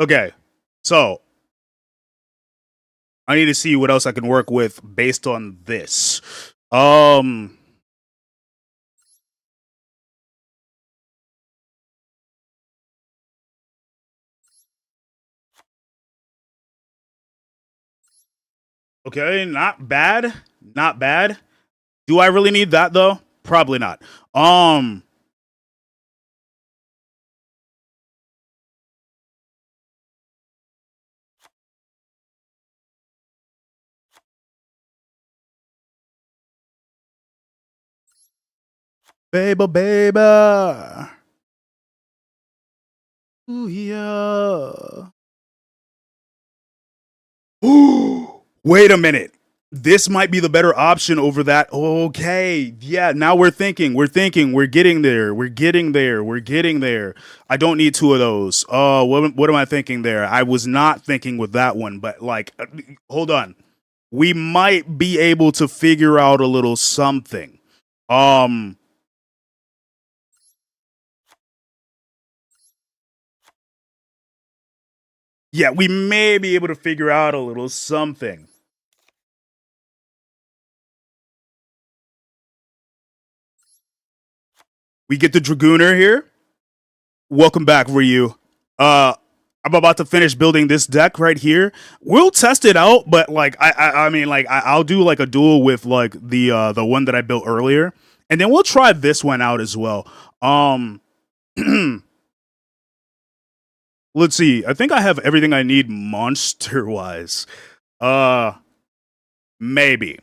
Okay, so I need to see what else I can work with based on this. Um, okay, not bad, not bad. Do I really need that though? Probably not. Um, baby, baby. Ooh, yeah. Wait a minute. This might be the better option over that. Okay. Yeah, now we're thinking. We're thinking. We're getting there. We're getting there. We're getting there. I don't need two of those. Oh, what am I thinking there? I was not thinking with that one, but like hold on. We might be able to figure out a little something. Um yeah, we may be able to figure out a little something. We get the Dragooner here. Welcome back, Ryu. I'm about to finish building this deck right here. We'll test it out, but like I mean like I'll do like a duel with like the one that I built earlier, and then we'll try this one out as well. Um, let's see. I think I have everything I need monster wise. Uh, maybe.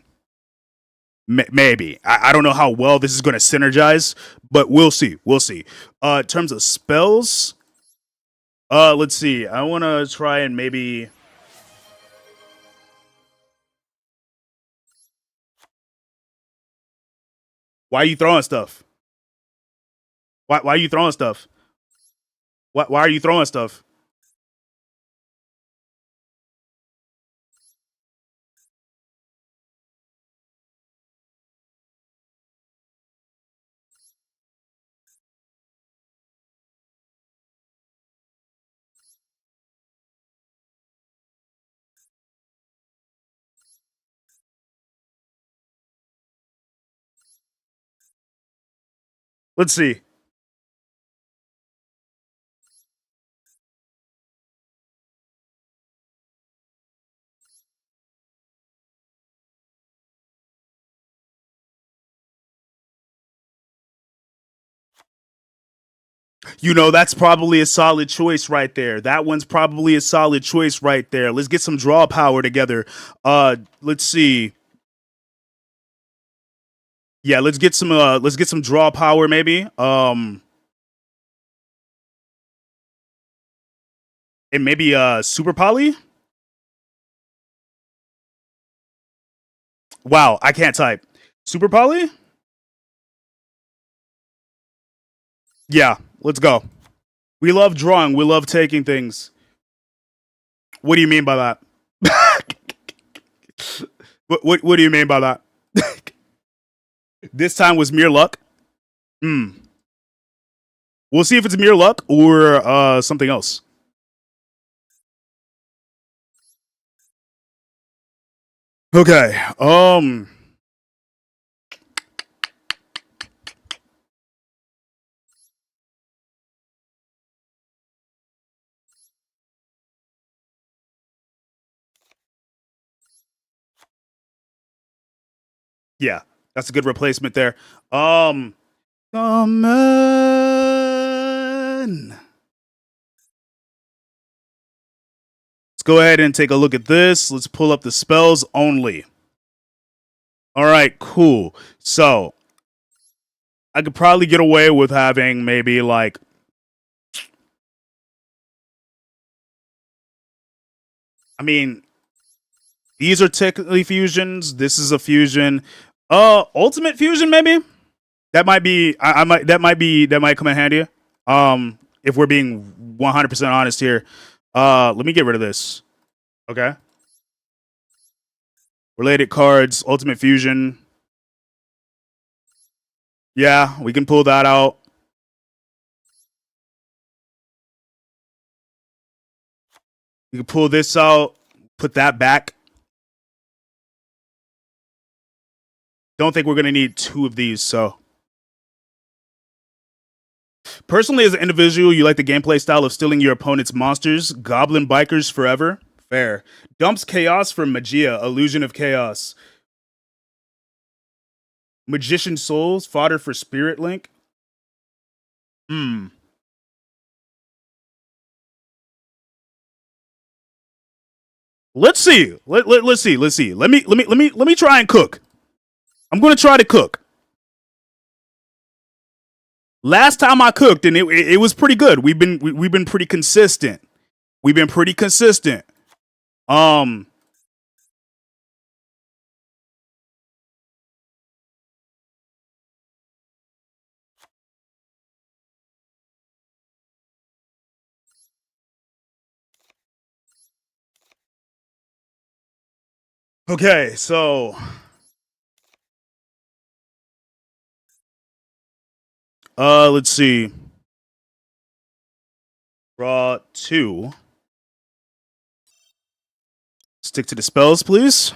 Maybe I don't know how well this is going to synergize, but we'll see. We'll see. In terms of spells, let's see. I want to try and maybe. Why are you throwing stuff? Why are you throwing stuff? Why are you throwing stuff? Let's see. You know, that's probably a solid choice right there. That one's probably a solid choice right there. Let's get some draw power together. Let's see. Yeah, let's get some draw power maybe. And maybe super poly? Wow, I can't type. Super poly? Yeah, let's go. We love drawing. We love taking things. What do you mean by that? What do you mean by that? This time was mere luck. Hmm. We'll see if it's mere luck or something else. Okay. Yeah, that's a good replacement there. Come on. Let's go ahead and take a look at this. Let's pull up the spells only. All right, cool. So I could probably get away with having maybe like I mean, these are technically fusions. This is a fusion. Ultimate fusion maybe? That might be I might that might come in handy. If we're being 100% honest here. Let me get rid of this. Okay. Related cards, ultimate fusion. Yeah, we can pull that out. We can pull this out, put that back. Don't think we're going to need two of these, so. Personally, as an individual, you like the gameplay style of stealing your opponent's monsters. Goblin Bikers forever. Fair. Dumps Chaos for Magia, Illusion of Chaos. Magician Souls, fodder for Spirit Link. Hmm. Let's see. Let's see. Let's see. Let me try and cook. I'm going to try to cook. Last time I cooked, and it was pretty good. We've been pretty consistent. We've been pretty consistent. Um. Okay, so let's see. Draw two. Stick to the spells, please.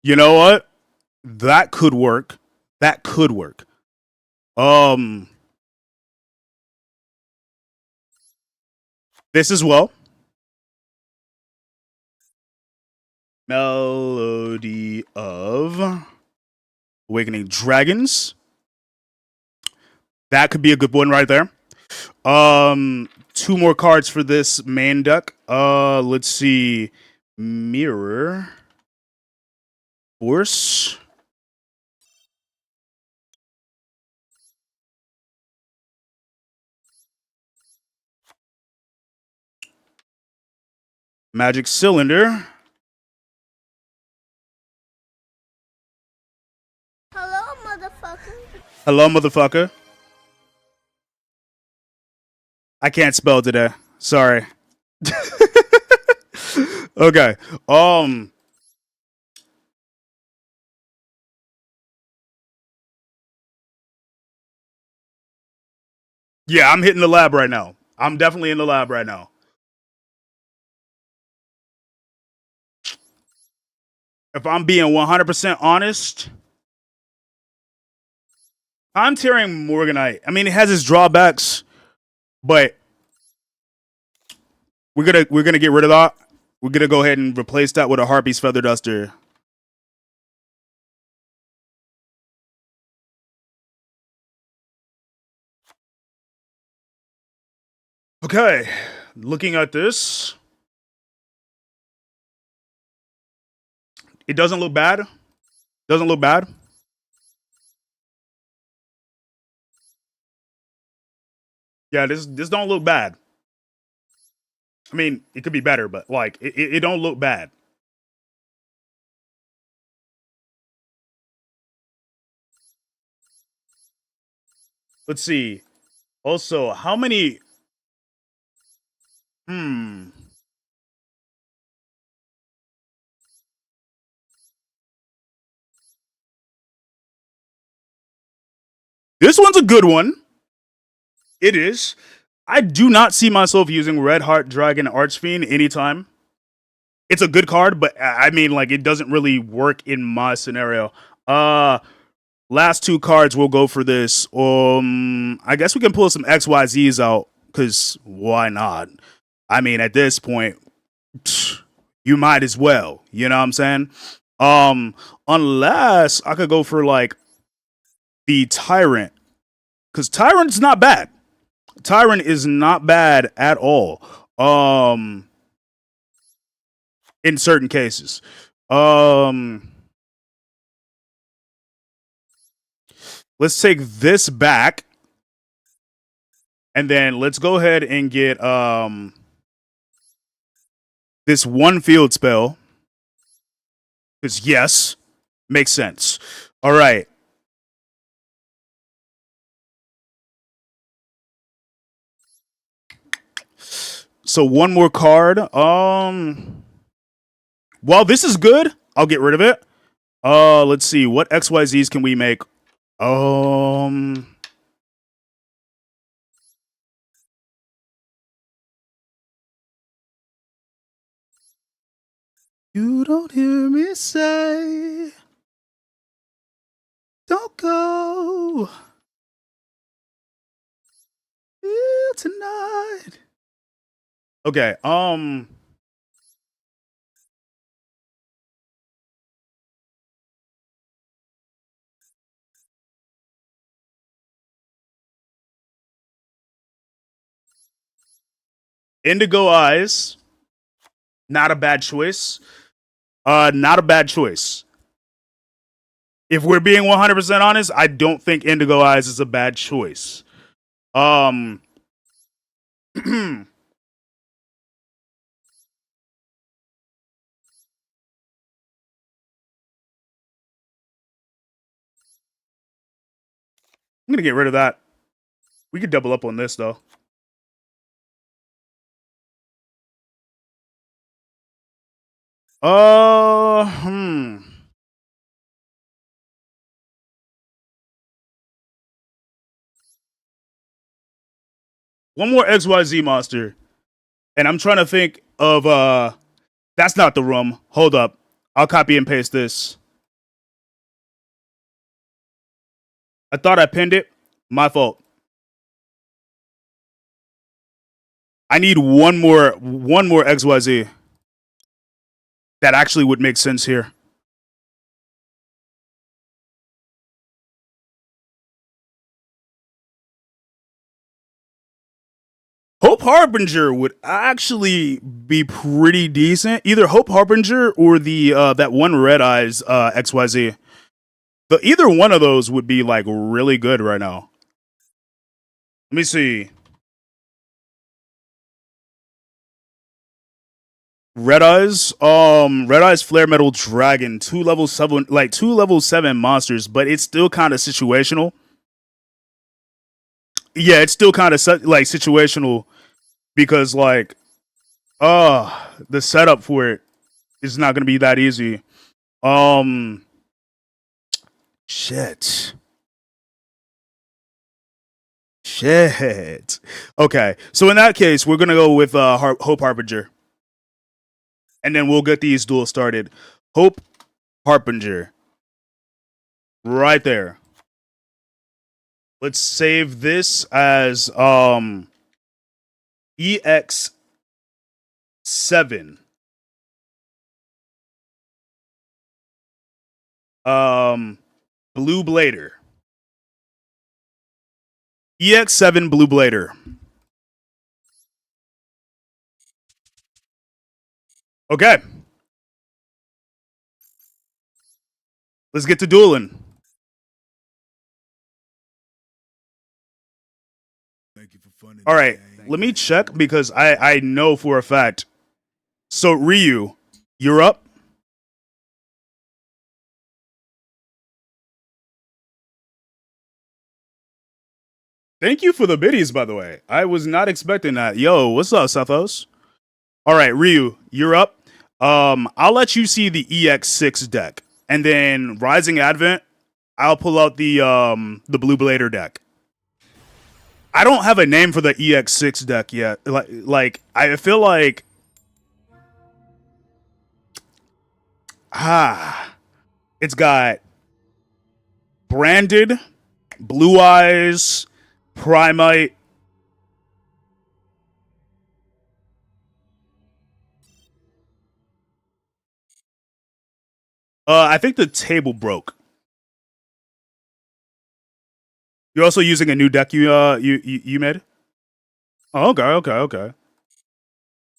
You know what? That could work. That could work. Um, this as well. Melody of Awakening Dragons. That could be a good one right there. Two more cards for this main deck. Let's see. Mirror Force. Magic Cylinder. Hello, motherfucker. Hello, motherfucker. I can't spell today. Sorry. Okay. Yeah, I'm hitting the lab right now. I'm definitely in the lab right now. If I'm being 100% honest, I'm tearing Morganite. I mean, it has its drawbacks, but we're gonna get rid of that. We're gonna go ahead and replace that with a Harpy's Feather Duster. Okay, looking at this, it doesn't look bad. Doesn't look bad. Yeah, this don't look bad. I mean, it could be better, but like it don't look bad. Let's see. Also, how many? Hmm. This one's a good one. It is. I do not see myself using Red Heart Dragon Archfiend anytime. It's a good card, but I mean, like, it doesn't really work in my scenario. Last two cards we'll go for this. I guess we can pull some XYZs out, because why not? I mean, at this point, you might as well. You know what I'm saying? Unless I could go for like the Tyrant, because Tyrant's not bad. Tyrant is not bad at all. In certain cases. Let's take this back. And then let's go ahead and get this one field spell. Because yes, makes sense. All right. So one more card. While this is good, I'll get rid of it. Let's see. What XYZs can we make? You don't hear me say, don't go here tonight. Okay, Indigo Eyes, not a bad choice. Not a bad choice. If we're being 100% honest, I don't think Indigo Eyes is a bad choice. I'm gonna get rid of that. We could double up on this though. Hmm. One more XYZ monster. And I'm trying to think of that's not the room. Hold up. I'll copy and paste this. I thought I pinned it. My fault. I need one more XYZ. That actually would make sense here. Hope Harbinger would actually be pretty decent. Either Hope Harbinger or the that one Red Eyes XYZ. But either one of those would be like really good right now. Let me see. Red Eyes Flare Metal Dragon, two level 7 monsters, but it's still kind of situational. Yeah, it's still kind of like situational because like the setup for it is not going to be that easy. Shit. Okay, so in that case, we're going to go with Hope Harbinger. And then we'll get these duels started. Hope Harbinger. Right there. Let's save this as EX7. Blue Blader. EX7 Blue Blader. Okay. Let's get to dueling. All right, let me check because I know for a fact. So Ryu, you're up. Thank you for the biddies, by the way. I was not expecting that. Yo, what's up, Sethos? All right, Ryu, you're up. I'll let you see the EX6 deck, and then Rising Advent, I'll pull out the Blue Blader deck. I don't have a name for the EX6 deck yet. Like I feel like it's got Branded, Blue Eyes, Primite. I think the table broke. You're also using a new deck you made? Oh, okay.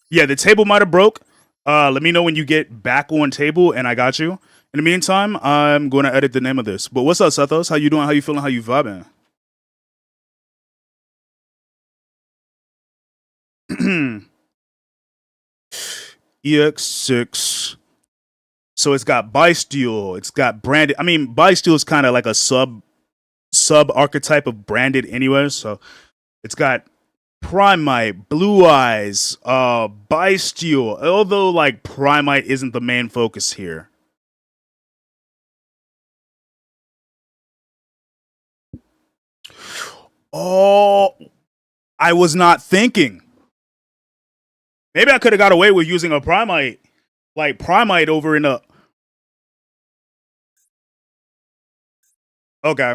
Yeah, the table might have broke. Let me know when you get back on table, and I got you. In the meantime, I'm going to edit the name of this. But what's up, Sethos? How you doing? How you feeling? How you vibing? EX6. So it's got Bysteel. It's got Branded. I mean, Bysteel is kind of like a sub archetype of Branded anyway. So it's got Primite, Blue Eyes, Bysteel. Although like Primite isn't the main focus here. Oh, I was not thinking. Maybe I could have got away with using a Primite, like Primite over in a. Okay.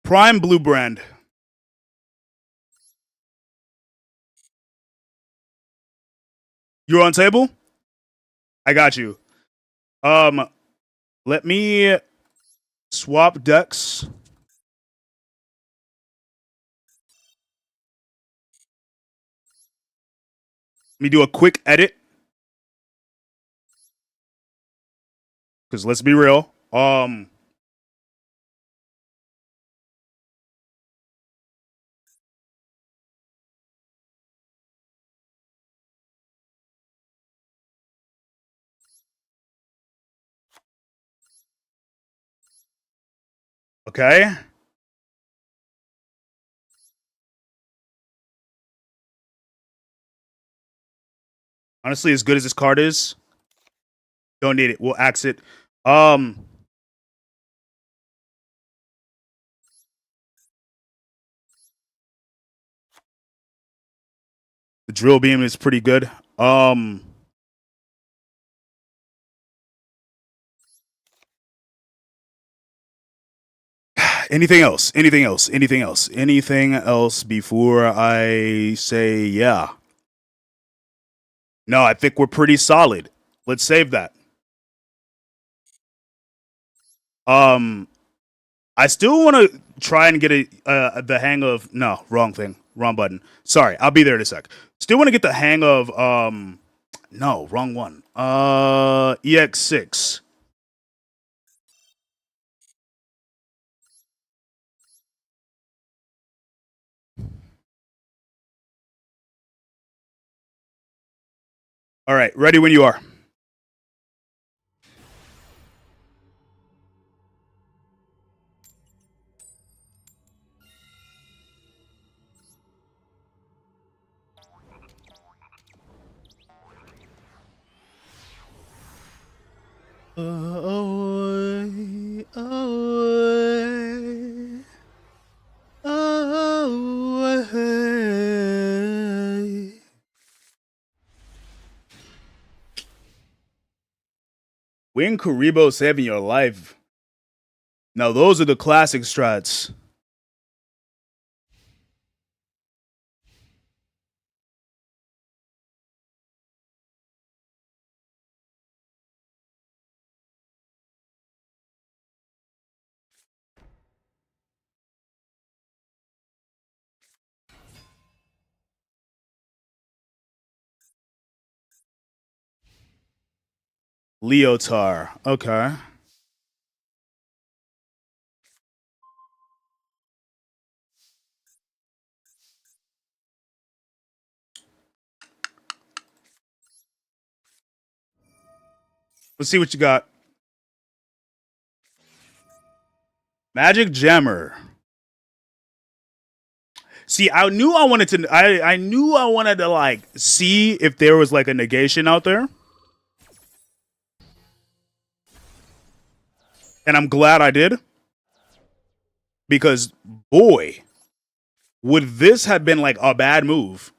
Prime Blue Brand. You're on table? I got you. Let me swap decks. Let me do a quick edit. Because let's be real. Okay. Honestly, as good as this card is, don't need it. We'll axe it. The drill beam is pretty good. Anything else? Anything else? Anything else? Anything else before I say yeah? No, I think we're pretty solid. Let's save that. I still want to try and get the hang of. No, wrong thing, wrong button. Sorry, I'll be there in a sec. Still want to get the hang of. No, wrong one. EX6. All right, ready when you are. Win Karibo saving your life. Now those are the classic strats. Leotar. Okay. Let's see what you got. Magic Jammer. See, I knew I wanted to. I knew I wanted to like see if there was like a negation out there, and I'm glad I did because boy, would this have been like a bad move?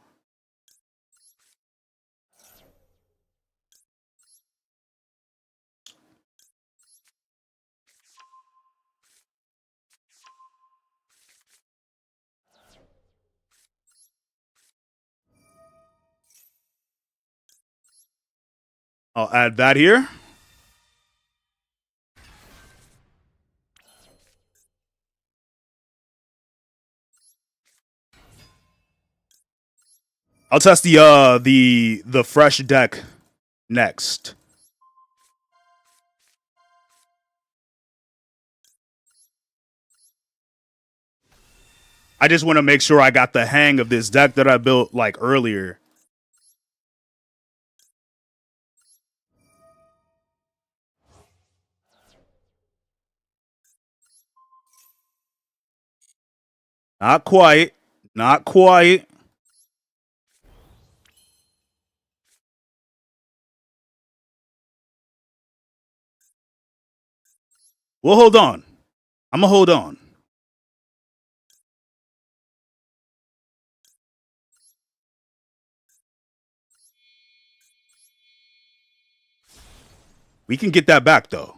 I'll add that here. I'll test the fresh deck next. I just want to make sure I got the hang of this deck that I built like earlier. Not quite. Not quite. Well, hold on. I'm going to hold on. We can get that back, though.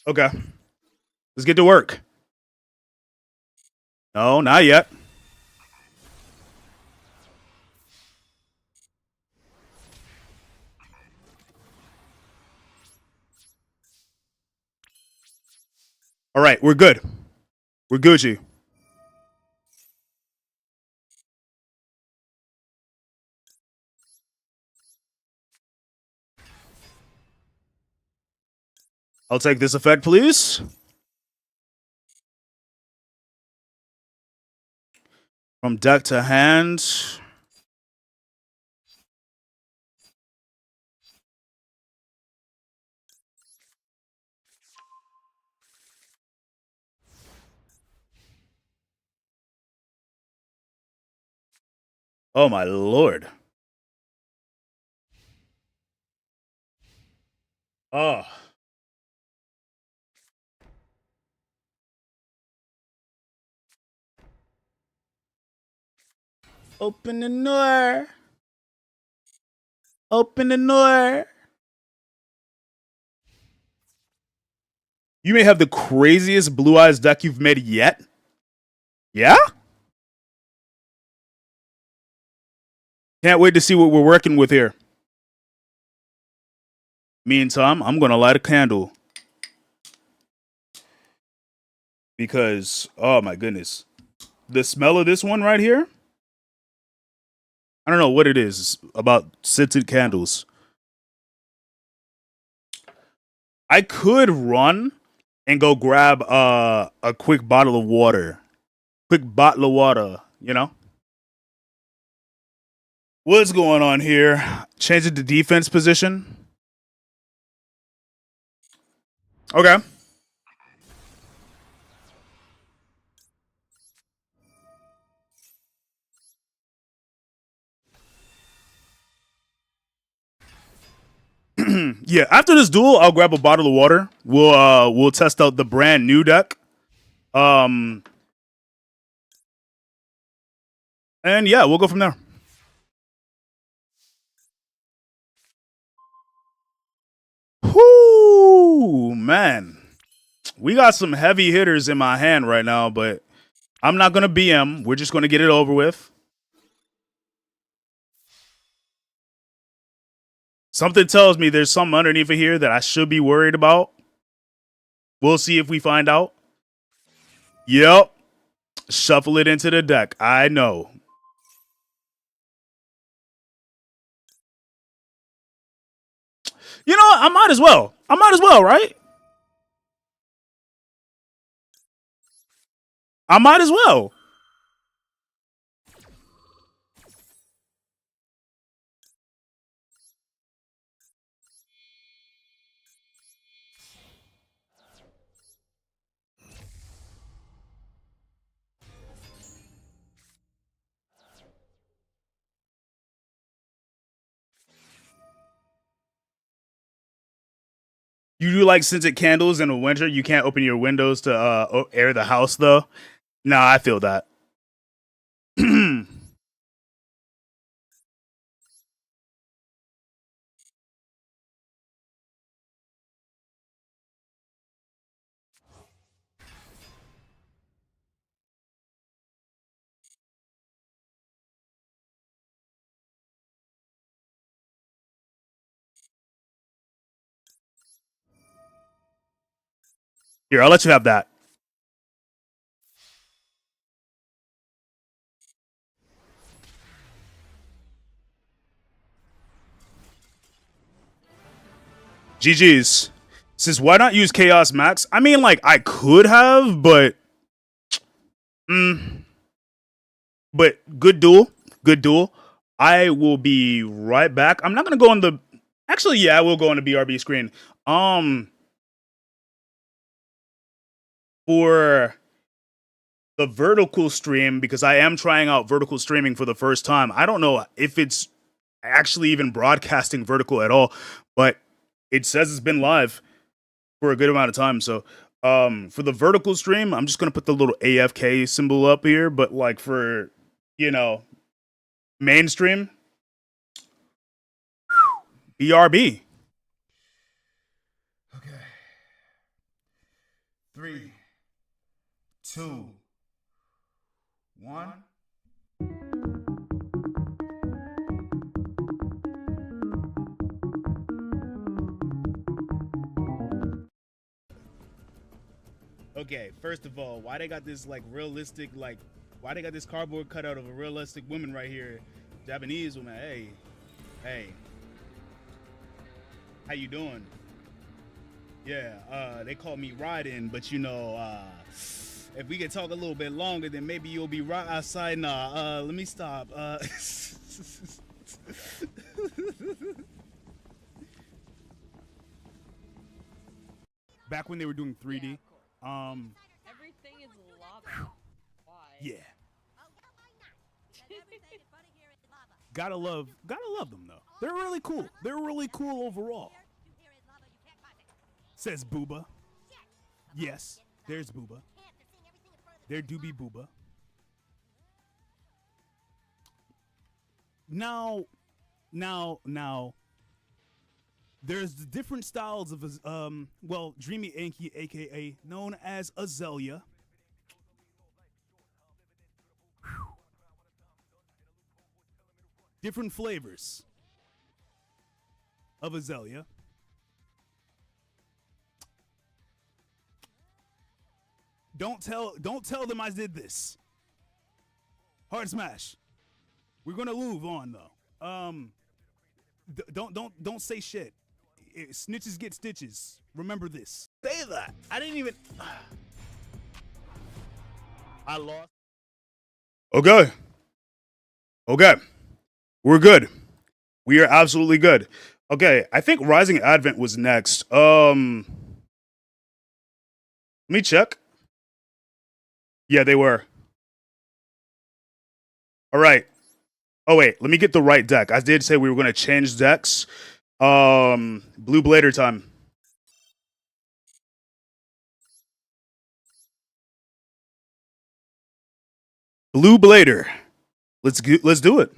Okay. Let's get to work. No, not yet. All right, we're good. We're Gucci. I'll take this effect, please. From deck to hand. Oh, my lord. Oh. Open the door. Open the door. You may have the craziest Blue Eyes deck you've made yet. Yeah? Can't wait to see what we're working with here. Meantime, I'm going to light a candle. Because, oh my goodness. The smell of this one right here? I don't know what it is about scented candles. I could run and go grab a quick bottle of water. Quick bottle of water, you know? What's going on here? Change it to defense position. Okay. Yeah, after this duel, I'll grab a bottle of water. We'll test out the brand new deck. And yeah, we'll go from there. Whoo, man. We got some heavy hitters in my hand right now, but I'm not going to BM. We're just going to get it over with. Something tells me there's something underneath of here that I should be worried about. We'll see if we find out. Yep. Shuffle it into the deck. I know. You know what? I might as well. Right? I might as well. You do like scented candles in the winter. You can't open your windows to air the house, though. Nah, I feel that. Here, I'll let you have that. GG's. Says, why not use Chaos Max? I mean, like, I could have, but... But good duel. Good duel. I will be right back. I'm not going to go on the... Actually, yeah, I will go on the BRB screen. For the vertical stream, because I am trying out vertical streaming for the first time. I don't know if it's actually even broadcasting vertical at all, but it says it's been live for a good amount of time. So for the vertical stream, I'm just going to put the little AFK symbol up here. But like for, you know, mainstream, BRB. Okay. 3, 2, 1. Okay, first of all, why they got this like realistic, like why they got this cardboard cutout of a realistic woman right here? Japanese woman. Hey. How you doing? Yeah, they call me Riding, but you know, if we could talk a little bit longer, then maybe you'll be right outside. Nah, let me stop. Back when they were doing 3D. Everything is lava. Why? Yeah. Gotta love them though. They're really cool. They're really cool overall. Says Booba. Yes, there's Booba. There do be Booba. Now, there's the different styles of, Dreamy Anki, aka known as Azalea. Different flavors of Azalea. Don't tell them I did this. Hard smash. We're gonna move on though. Don't say shit. Snitches get stitches. Remember this. Say that. I didn't even. I lost. Okay. We're good. We are absolutely good. Okay, I think Rising Advent was next. Let me check. Yeah, they were. All right. Oh, wait. Let me get the right deck. I did say we were going to change decks. Blue Blader time. Blue Blader. Let's do it.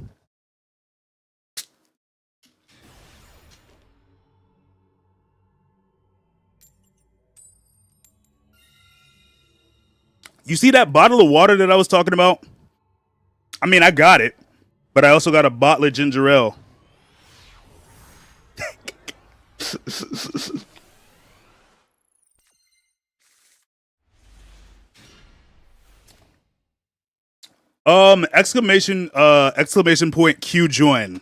You see that bottle of water that I was talking about? I mean, I got it, but I also got a bottle of ginger ale. Exclamation point Q join.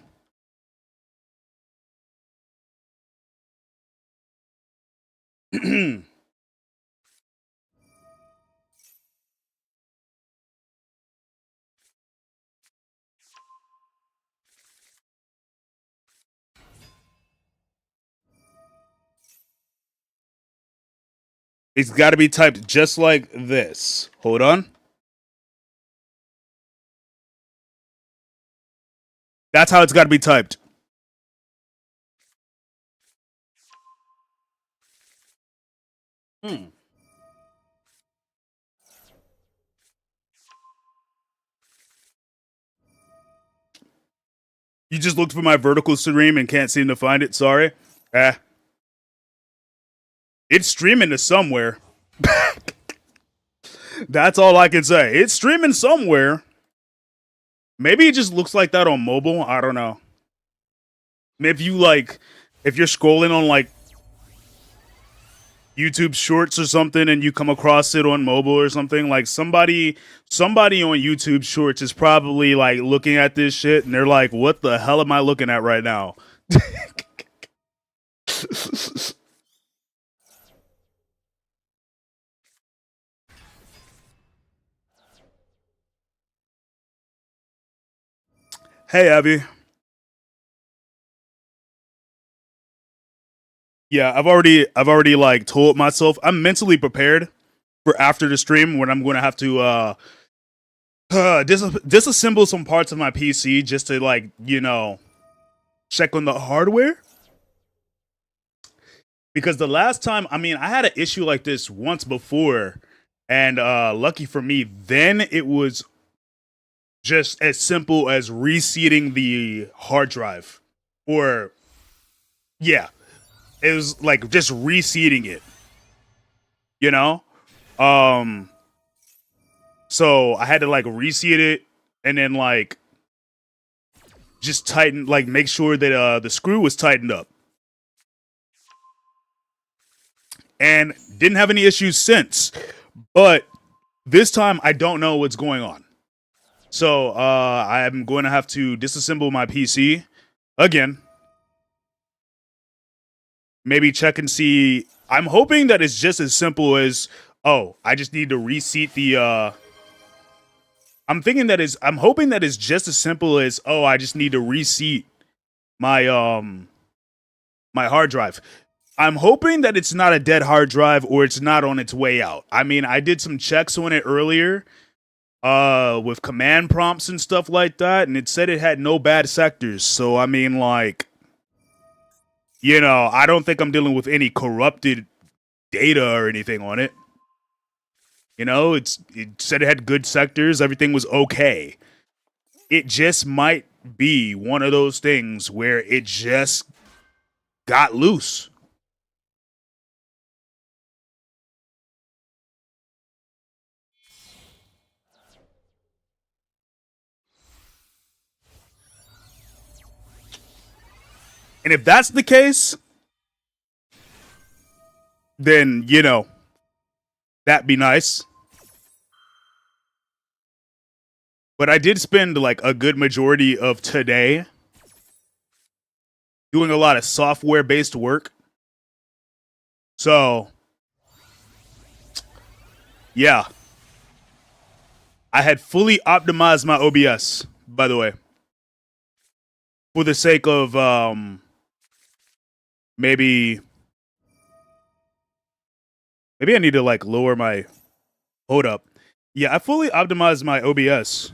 It's got to be typed just like this. Hold on. That's how it's got to be typed. Hmm. You just looked for my vertical stream and can't seem to find it. Sorry. It's streaming to somewhere. That's all I can say. It's streaming somewhere. Maybe it just looks like that on mobile. I don't know. If you're scrolling on like YouTube Shorts or something and you come across it on mobile or something, like somebody on YouTube Shorts is probably like looking at this shit and they're like, what the hell am I looking at right now? Hey, Abby. Yeah, I've already like told myself I'm mentally prepared for after the stream when I'm going to have to disassemble some parts of my PC just to like, check on the hardware. Because the last time, I mean, I had an issue like this once before, and lucky for me, then it was just as simple as reseating the hard drive. Or, yeah, it was like just reseating it, you know? So I had to like reseat it and then like just tighten, like make sure that the screw was tightened up. And didn't have any issues since. But this time I don't know what's going on. So I'm going to have to disassemble my PC again. Maybe check and see. I'm hoping that it's just as simple as, oh, I just need to reseat the I'm hoping that it's just as simple as, oh, I just need to reseat my my hard drive. I'm hoping that it's not a dead hard drive or it's not on its way out. I mean, I did some checks on it earlier with command prompts and stuff like that, and it said it had no bad sectors. So, I mean, like, I don't think I'm dealing with any corrupted data or anything on it. It said it had good sectors. Everything was okay. It just might be one of those things where it just got loose. And if that's the case, then, that'd be nice. But I did spend like a good majority of today doing a lot of software-based work. So, yeah. I had fully optimized my OBS, by the way. For the sake of maybe I need to like lower my hold up. Yeah, I fully optimized my OBS.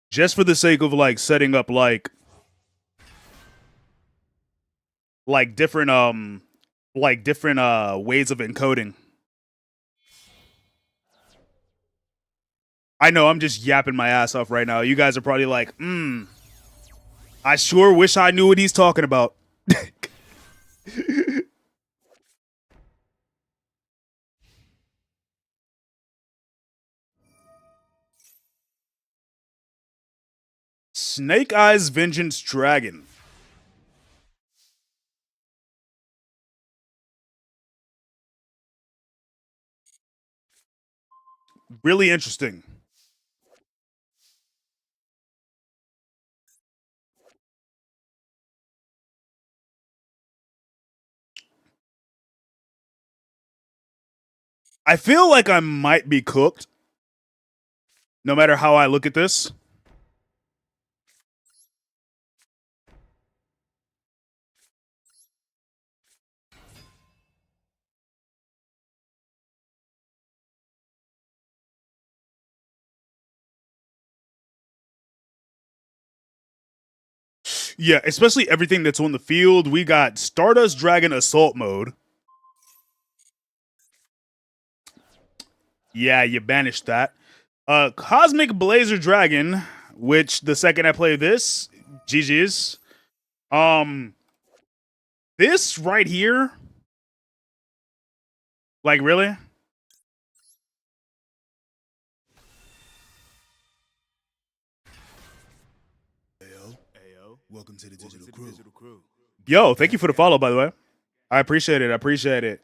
Just for the sake of like setting up like different ways of encoding. I know I'm just yapping my ass off right now. You guys are probably like, I sure wish I knew what he's talking about. Snake Eyes Vengeance Dragon. Really interesting. I feel like I might be cooked, no matter how I look at this. Yeah, especially everything that's on the field. We got Stardust Dragon Assault Mode. Yeah, you banished that. Cosmic Blazer Dragon, which the second I play this, GG's. This right here, like really? Ayo. Welcome to the Digital Crew. Yo, thank you for the follow, by the way. I appreciate it. I appreciate it.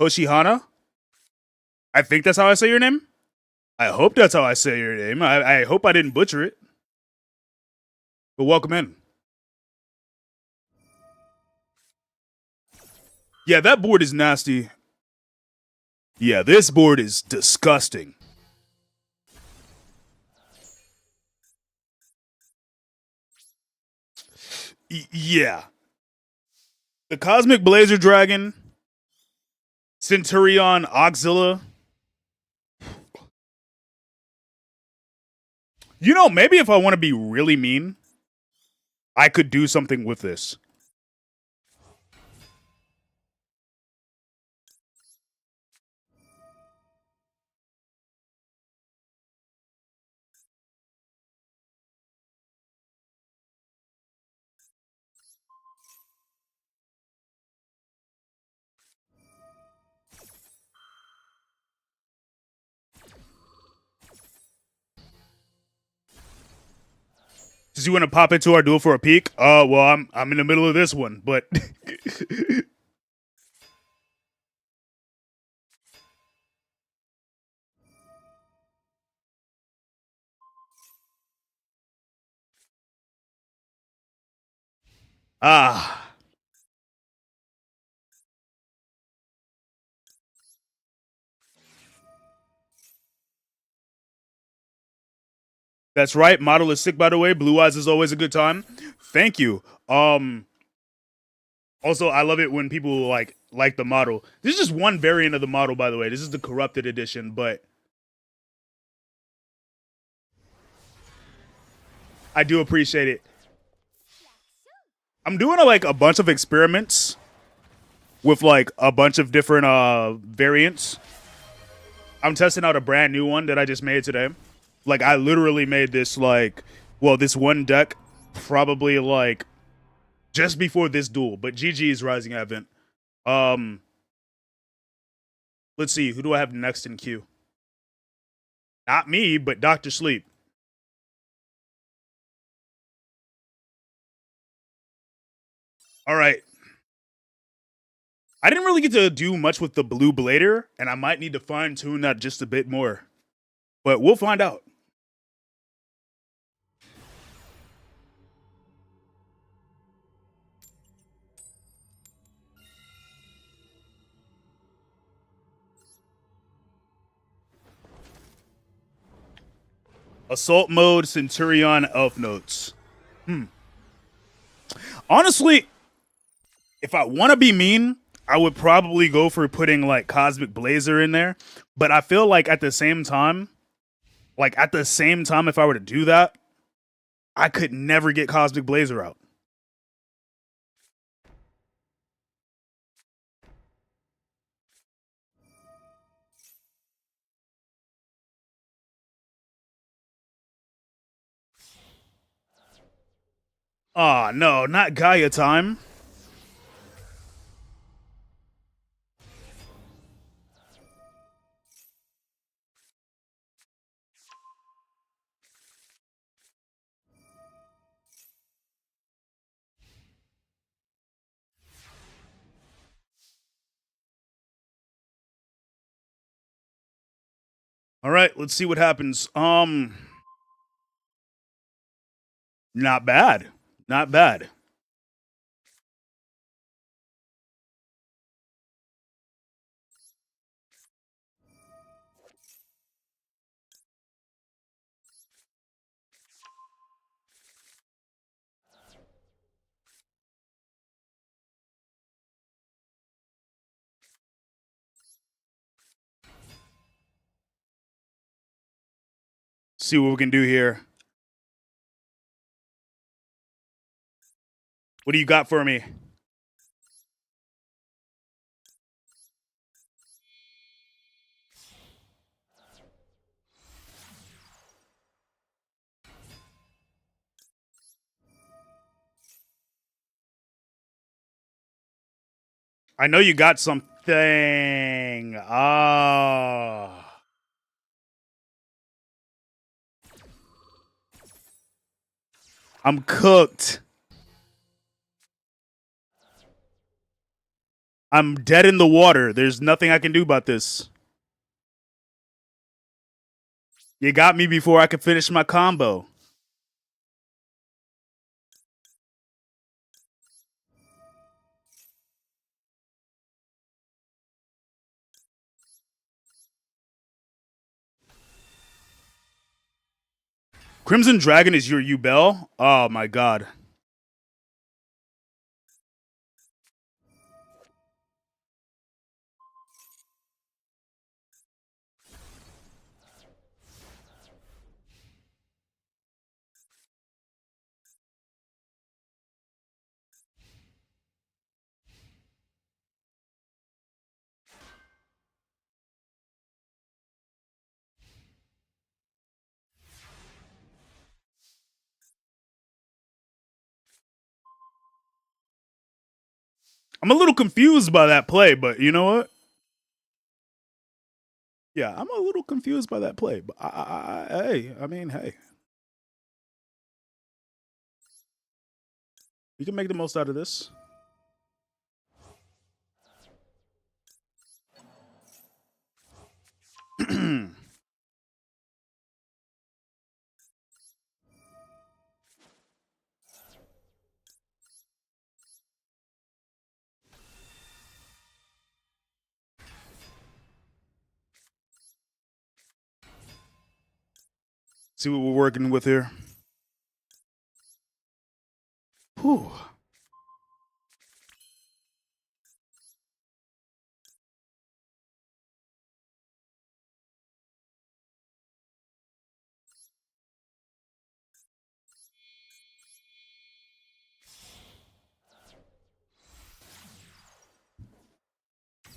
Hoshihana? I think that's how I say your name. I hope that's how I say your name. I hope I didn't butcher it. But welcome in. Yeah, that board is nasty. Yeah, this board is disgusting. Yeah. The Cosmic Blazer Dragon, Centurion Auxilla. You know, maybe if I want to be really mean, I could do something with this. Does you want to pop into our duel for a peek? Well, I'm in the middle of this one, but That's right. Model is sick, by the way. Blue Eyes is always a good time. Thank you. Also, I love it when people like the model. This is just one variant of the model, by the way. This is the corrupted edition, but I do appreciate it. I'm doing like a bunch of experiments with like a bunch of different variants. I'm testing out a brand new one that I just made today. Like I literally made this this one deck probably like just before this duel, but GG's Rising Advent. Let's see, who do I have next in queue? Not me, but Dr. Sleep. All right. I didn't really get to do much with the Blue Blader, and I might need to fine-tune that just a bit more. But we'll find out. Assault Mode, Centurion, Elf Notes. Honestly, if I want to be mean, I would probably go for putting like Cosmic Blazer in there. But I feel like at the same time, if I were to do that, I could never get Cosmic Blazer out. Aw, no, not Gaia time. All right, let's see what happens. Not bad. Not bad. See what we can do here. What do you got for me? I know you got something. Ah. I'm cooked. I'm dead in the water. There's nothing I can do about this. You got me before I could finish my combo. Crimson Dragon is your Ubel? Oh my god. I'm a little confused by that play, but you know what? Yeah, I'm a little confused by that play, but hey, I mean, hey. We can make the most out of this. See what we're working with here. Whew.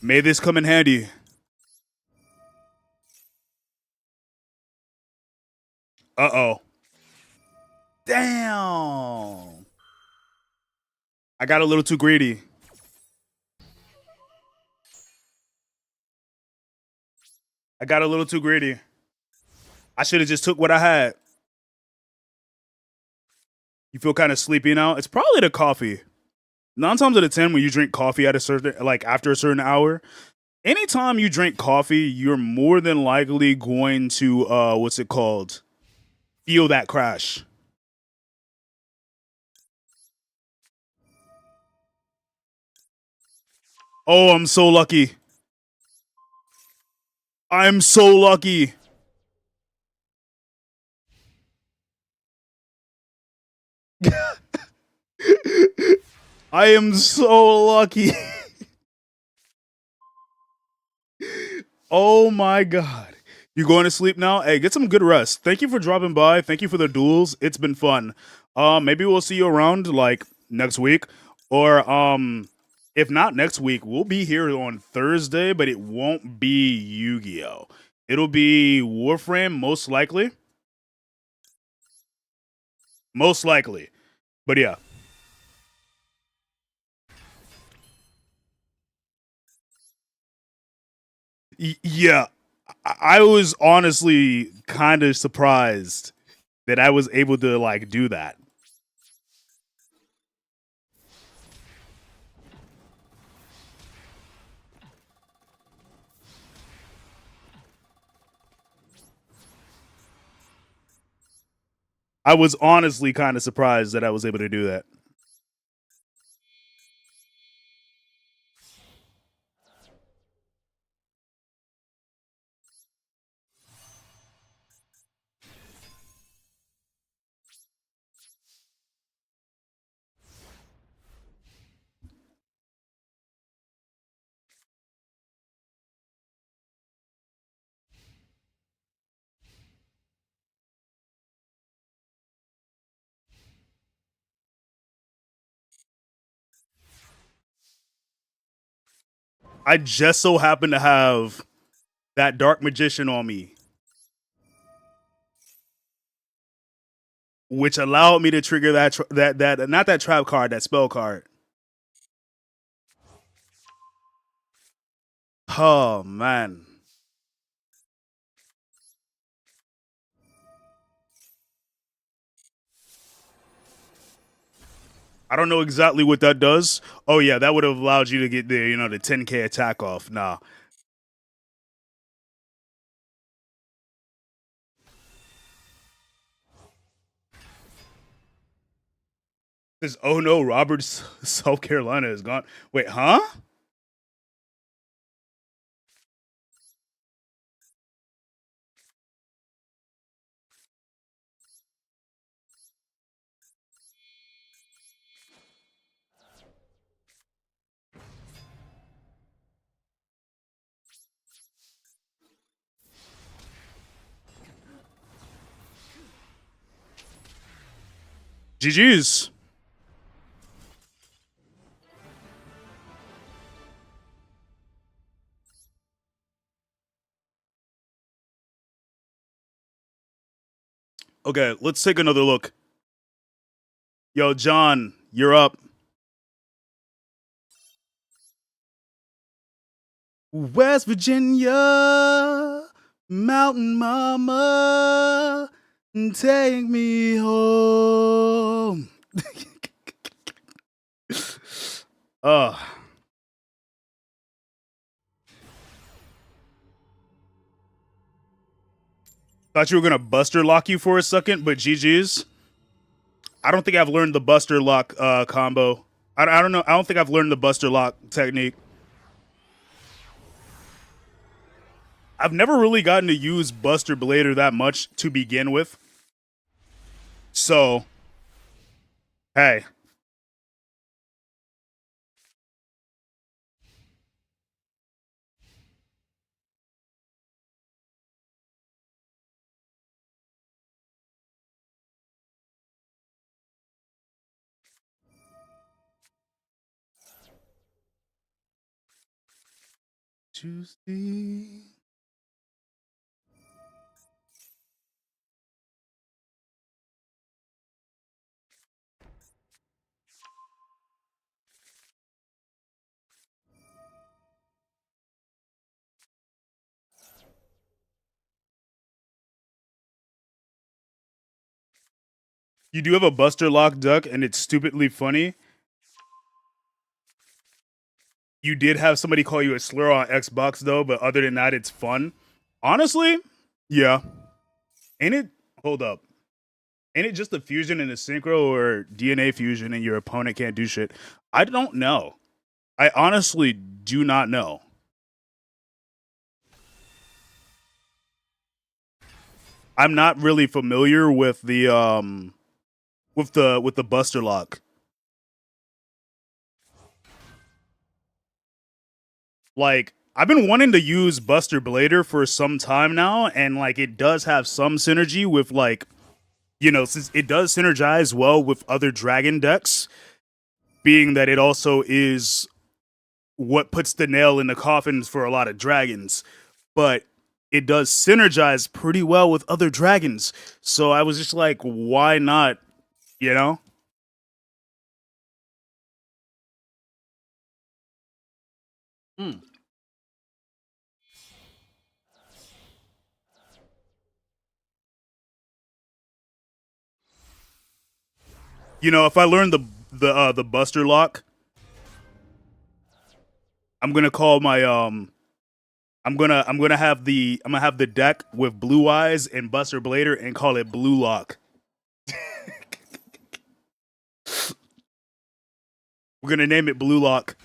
May this come in handy. Uh-oh. Damn. I got a little too greedy. I got a little too greedy. I should have just took what I had. You feel kind of sleepy now? It's probably the coffee. 9 times out of 10, when you drink coffee at a certain, like after a certain hour, anytime you drink coffee, you're more than likely going to, what's it called? Feel that crash. Oh, I'm so lucky. I'm so lucky. I am so lucky. Oh my god. You going to sleep now? Hey, get some good rest. Thank you for dropping by. Thank you for the duels. It's been fun. Maybe we'll see you around like next week. Or if not next week, we'll be here on Thursday, but it won't be Yu-Gi-Oh! It'll be Warframe, most likely. Most likely. But yeah. Yeah, I was honestly kind of surprised that I was able to like do that. I was honestly kind of surprised that I was able to do that. I just so happen to have that dark magician on me, which allowed me to trigger that not that trap card, that spell card. Oh man. I don't know exactly what that does. Oh yeah, that would have allowed you to get the 10k attack off. Nah. Says, oh no, Robert's South Carolina is gone. Wait, huh? GG's. Okay, let's take another look. Yo, John, you're up. West Virginia, Mountain Mama, take me home. uh Thought you were gonna Buster Lock you for a second, but GG's. I don't think I've learned the Buster Lock combo. I don't know. I don't think I've learned the Buster Lock technique. I've never really gotten to use Buster Blader that much to begin with. So, hey. Tuesday. You do have a Buster Lock duck, and it's stupidly funny. You did have somebody call you a slur on Xbox, though, but other than that, it's fun. Honestly, yeah. Ain't it? Hold up. Ain't it just a fusion and a synchro or DNA fusion and your opponent can't do shit? I don't know. I honestly do not know. I'm not really familiar with the Buster Lock. Like, I've been wanting to use Buster Blader for some time now, and like it does have some synergy with since it does synergize well with other dragon decks, being that it also is what puts the nail in the coffins for a lot of dragons. But it does synergize pretty well with other dragons. So I was just like, why not? You know? You know, if I learn the Buster lock, I'm gonna call my I'm gonna have the deck with Blue Eyes and Buster Blader and call it Blue Lock. We're gonna name it Blue Lock.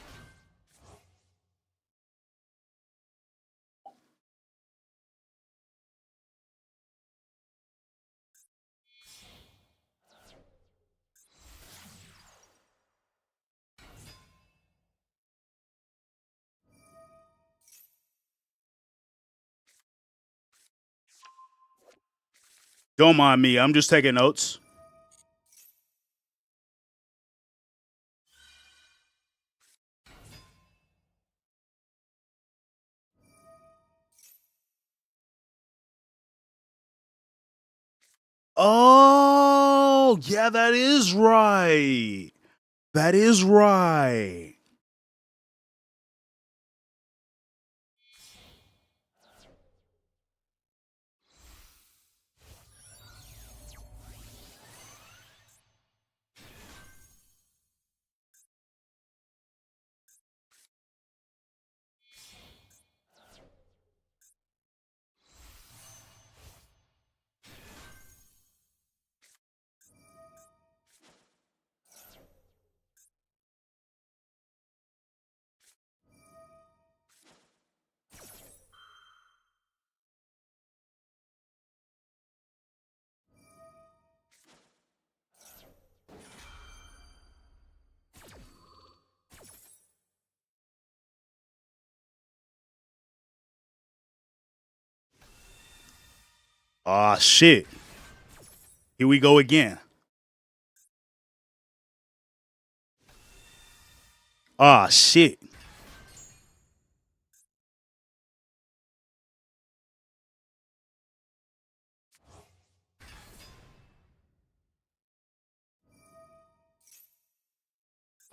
Don't mind me. I'm just taking notes. Oh, yeah, that is right. That is right. Ah, shit. Here we go again. Ah, shit.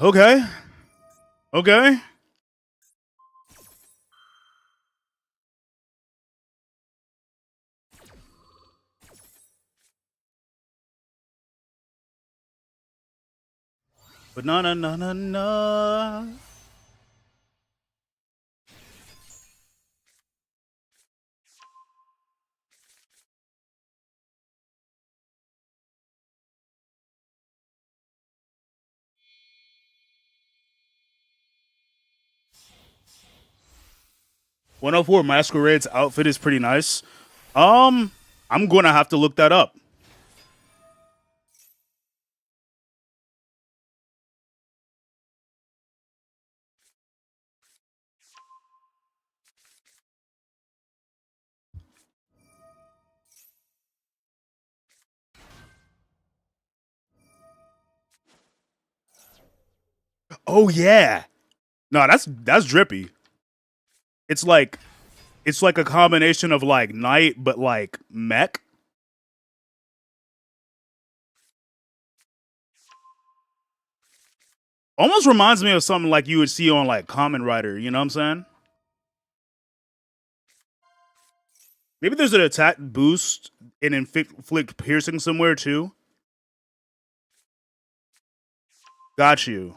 Okay. Okay. But na. 104 Masquerade's outfit is pretty nice. I'm gonna have to look that up. Oh yeah. No, that's drippy. It's like a combination of like knight but like mech. Almost reminds me of something like you would see on like Kamen Rider, you know what I'm saying? Maybe there's an attack boost and inflict piercing somewhere too. Got you.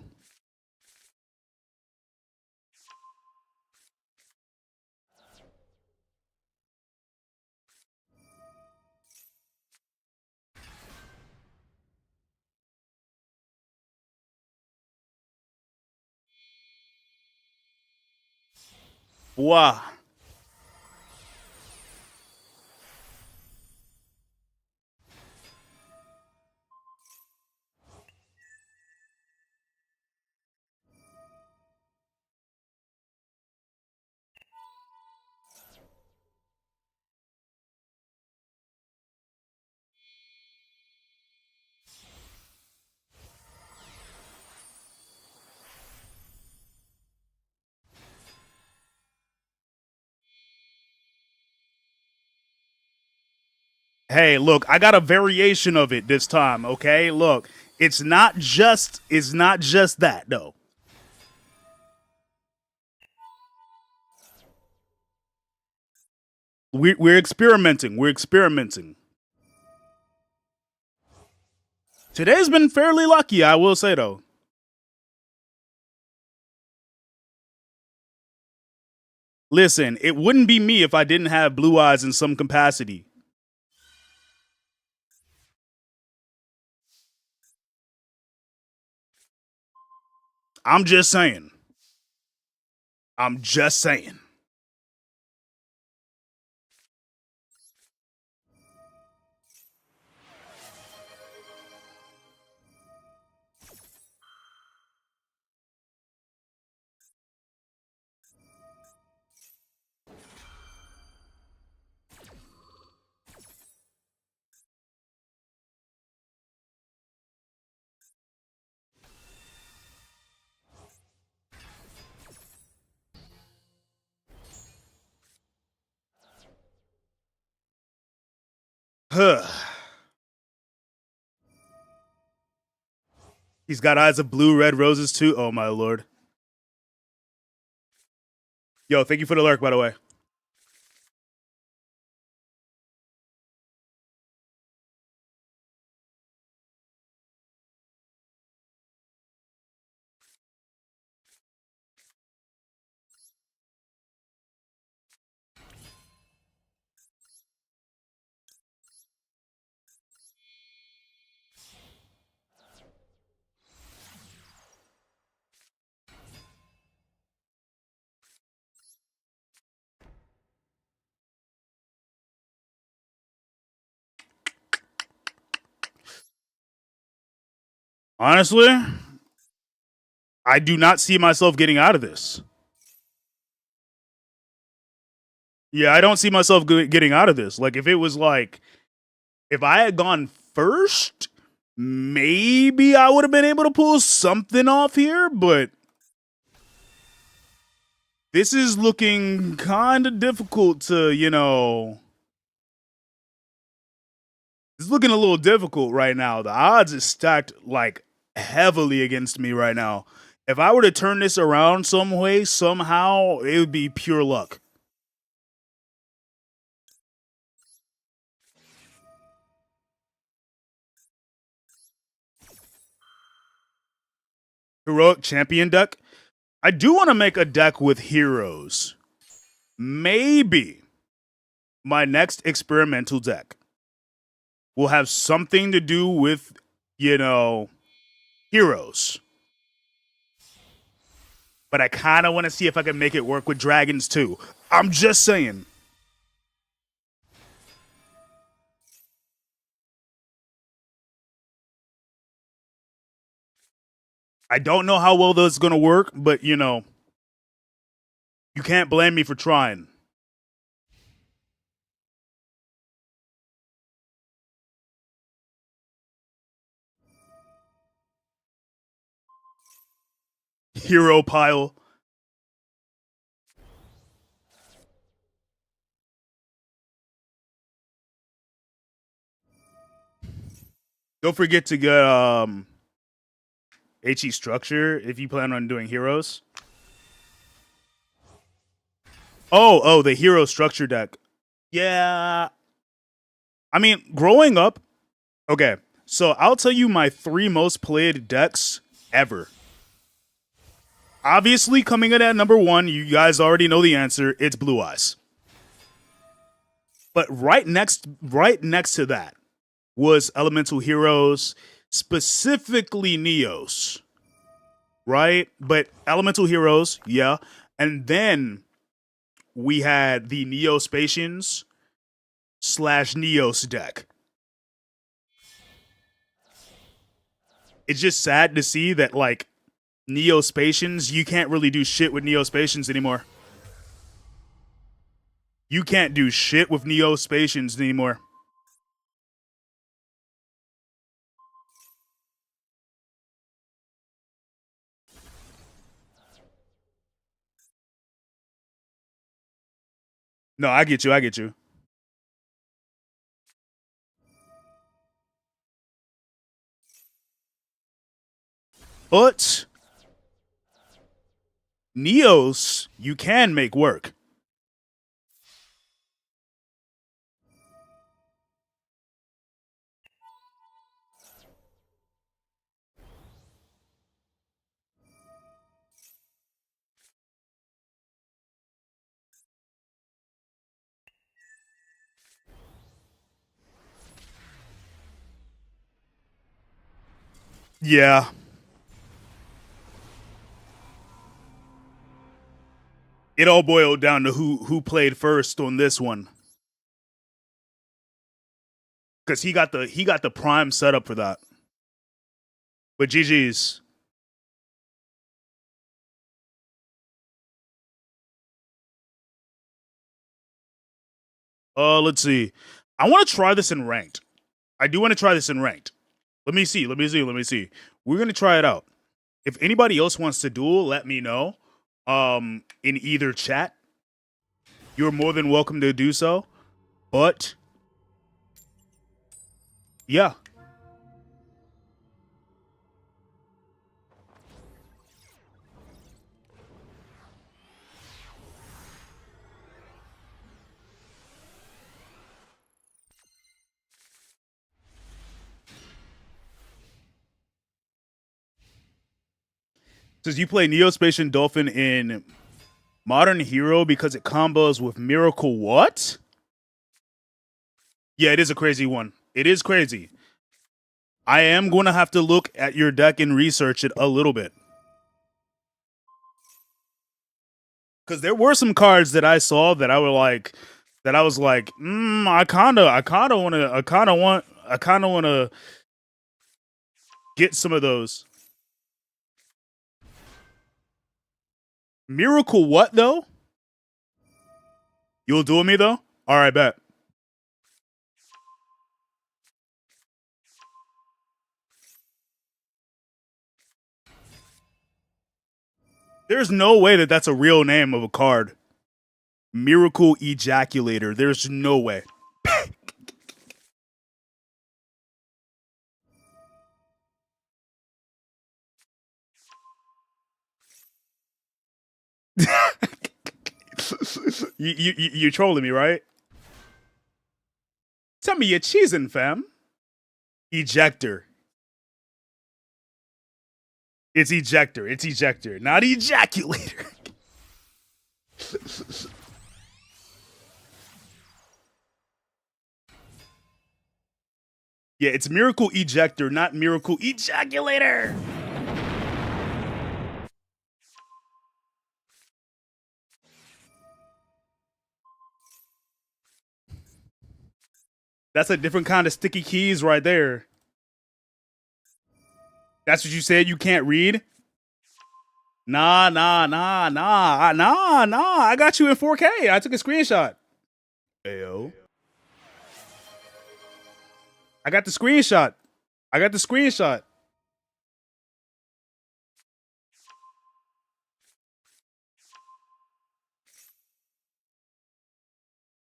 Wow. Hey, look, I got a variation of it this time, okay? Look, it's not just that though. We're experimenting. We're experimenting. Today's been fairly lucky, I will say, though. Listen, it wouldn't be me if I didn't have blue eyes in some capacity. I'm just saying. I'm just saying. Huh. He's got eyes of blue, red roses too. Oh my lord. Yo, thank you for the lurk, by the way. Honestly, I do not see myself getting out of this. Yeah, I don't see myself getting out of this. Like, if it was like, if I had gone first, maybe I would have been able to pull something off here, but this is looking kind of difficult to, you know. It's looking a little difficult right now. The odds is stacked like heavily against me right now. If I were to turn this around some way, somehow, it would be pure luck. Heroic champion deck. I do want to make a deck with heroes. Maybe my next experimental deck will have something to do with, you know, heroes. But I kind of want to see if I can make it work with dragons too. I'm just saying. I don't know how well this is going to work, but, you know, you can't blame me for trying. Hero pile. Don't forget to get HE structure if you plan on doing heroes. Oh, the hero structure deck. Yeah. I mean, growing up, okay, so I'll tell you my 3 most played decks ever. Obviously, coming in at number 1, you guys already know the answer. It's Blue Eyes. But right next to that was Elemental Heroes, specifically Neos. Right? But Elemental Heroes, yeah. And then we had the Neospatians / Neos deck. It's just sad to see that, like, Neospatians, you can't really do shit with Neospatians anymore. You can't do shit with Neospatians anymore. No, I get you. But Neos, you can make work. Yeah. It all boiled down to who played first on this one. Cause he got the prime setup for that. But GG's. Let's see. I want to try this in ranked. I do want to try this in ranked. Let me see. We're gonna try it out. If anybody else wants to duel, let me know. In either chat. You're more than welcome to do so. But yeah. Says you play Neospatian Dolphin in Modern Hero because it combos with Miracle what? Yeah, it is a crazy one. It is crazy. I am going to have to look at your deck and research it a little bit. Because there were some cards that I saw that I was like, I kind of want to get some of those. Miracle what though? You'll duel me though? All right, bet. There's no way that that's a real name of a card. Miracle Ejaculator. There's no way. You're trolling me, right? Tell me you're cheesing, fam. Ejector. It's ejector. It's ejector, not ejaculator. Yeah, it's Miracle Ejector, not Miracle Ejaculator. That's a different kind of sticky keys right there. That's what you said you can't read? Nah. I got you in 4K. I took a screenshot. Ayo. I got the screenshot.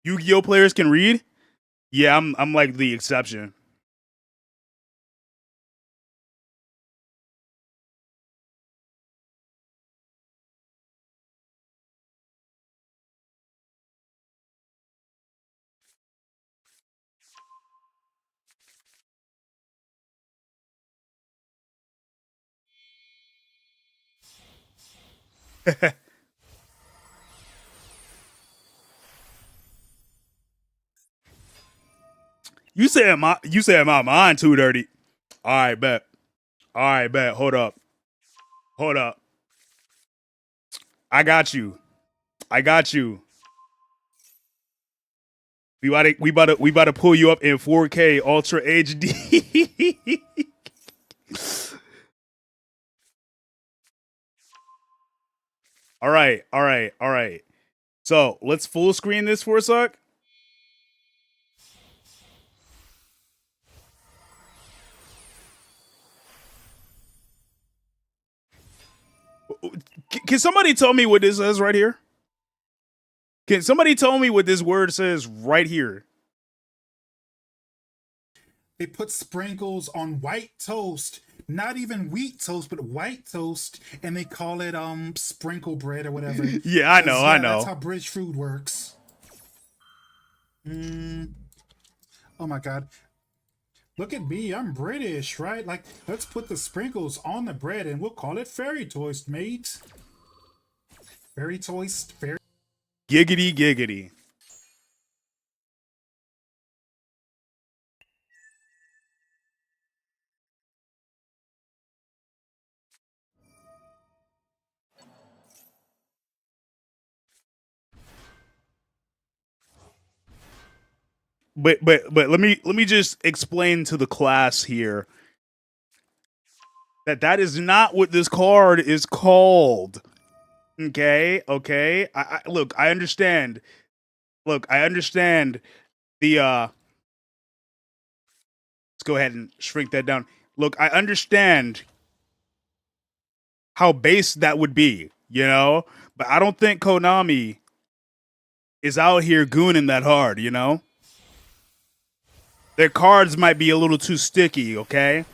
Yu-Gi-Oh players can read? Yeah, I'm like the exception. You said my mind too dirty. All right, bet. Hold up. I got you. We about to pull you up in 4K Ultra HD. All right. So let's full screen this for a sec. Can somebody tell me what this says right here? Can somebody tell me what this word says right here? They put sprinkles on white toast, not even wheat toast, but white toast, and they call it sprinkle bread or whatever. Yeah, I know. That's how British food works. Oh my god. Look at me, I'm British, right? Like, let's put the sprinkles on the bread and we'll call it fairy toast, mate. Fairy toast, fairy. Giggity. but let me just explain to the class here that is not what this card is called. Okay, okay. I look, I understand. Look, I understand the let's go ahead and shrink that down. Look, I understand how base that would be, you know? But I don't think Konami is out here gooning that hard, you know? Their cards might be a little too sticky, okay?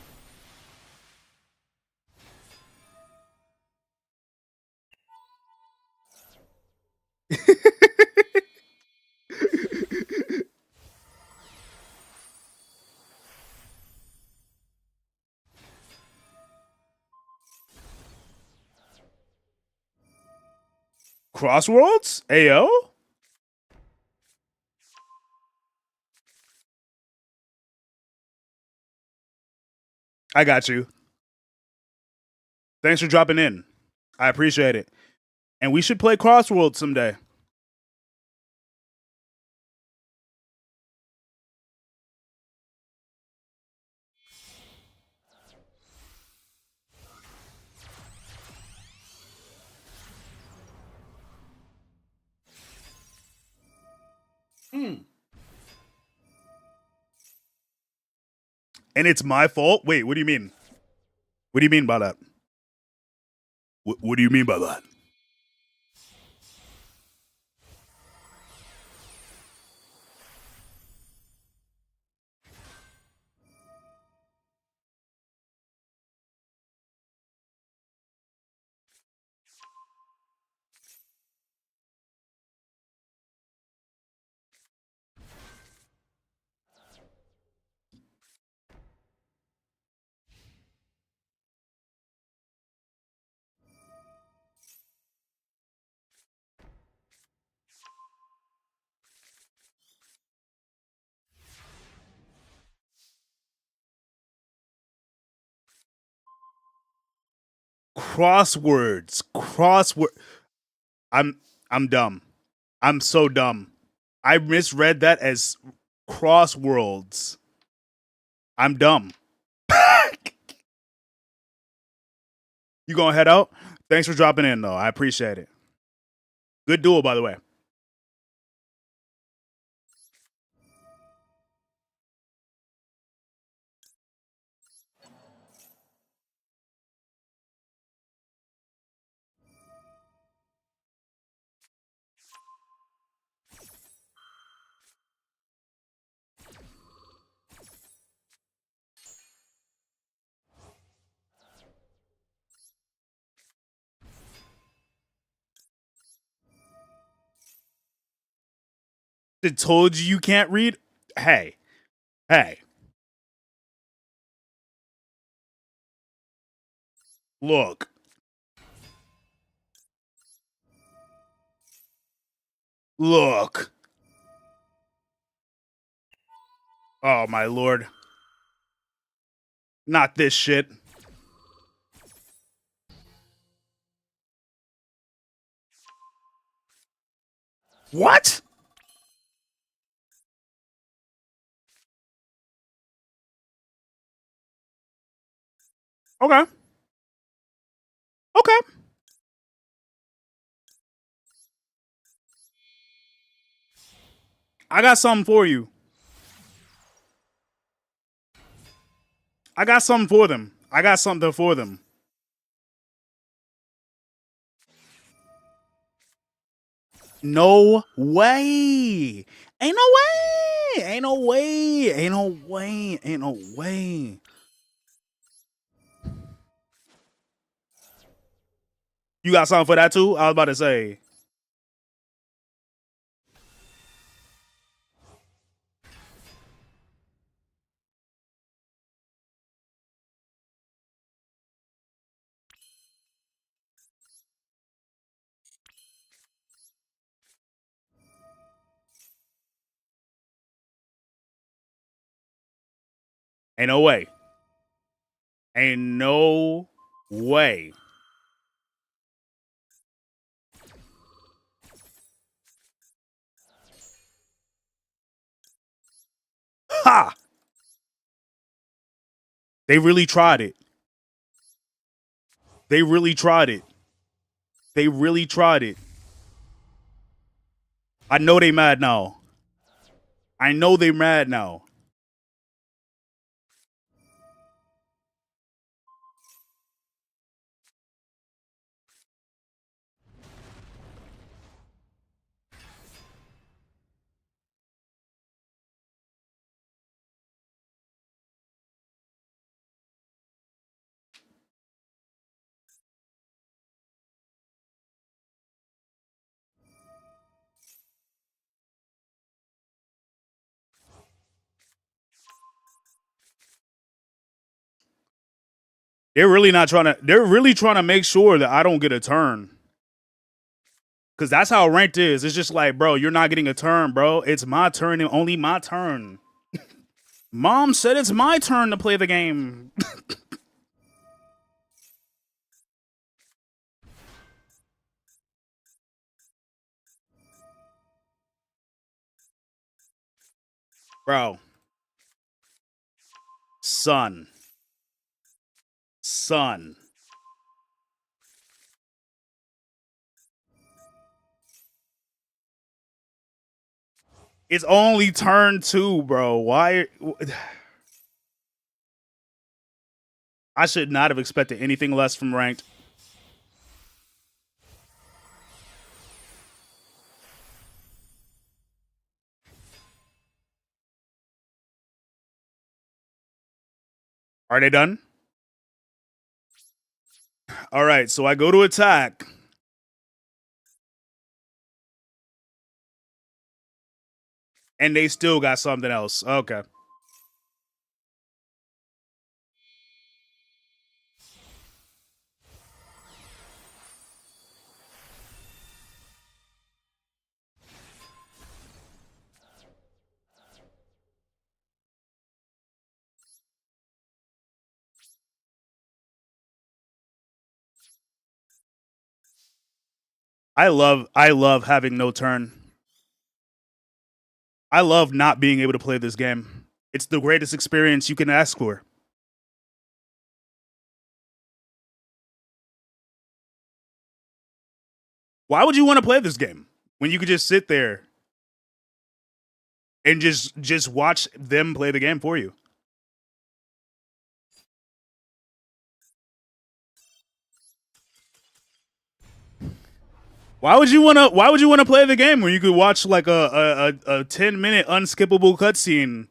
Crossworlds? Ayo? I got you. Thanks for dropping in. I appreciate it. And we should play Crossworlds someday. And it's my fault? Wait, what do you mean? What do you mean by that? What do you mean by that? Crosswords. Crossword. I'm dumb. I'm so dumb. I misread that as Crossworlds. I'm dumb. You gonna head out? Thanks for dropping in, though. I appreciate it. Good duel, by the way. It told you can't read? Hey. Hey. Look. Look. Oh, my lord. Not this shit. What? Okay. Okay. I got something for you. I got something for them. I got something for them. No way. Ain't no way. Ain't no way. Ain't no way. Ain't no way. You got something for that too? I was about to say. Ain't no way. Ain't no way. They really tried it. They really tried it. They really tried it. I know they mad now. I know they mad now. They're really not trying to. They're really trying to make sure that I don't get a turn. Cause that's how ranked is. It's just like, bro, you're not getting a turn, bro. It's my turn and only my turn. Mom said it's my turn to play the game. Bro. Son. It's only turn 2, bro. Why? I should not have expected anything less from ranked. Are they done? All right, so I go to attack. And they still got something else. Okay. I love having no turn. I love not being able to play this game. It's the greatest experience you can ask for. Why would you want to play this game when you could just sit there and just watch them play the game for you? Why would you wanna play the game when you could watch like a 10-minute unskippable cutscene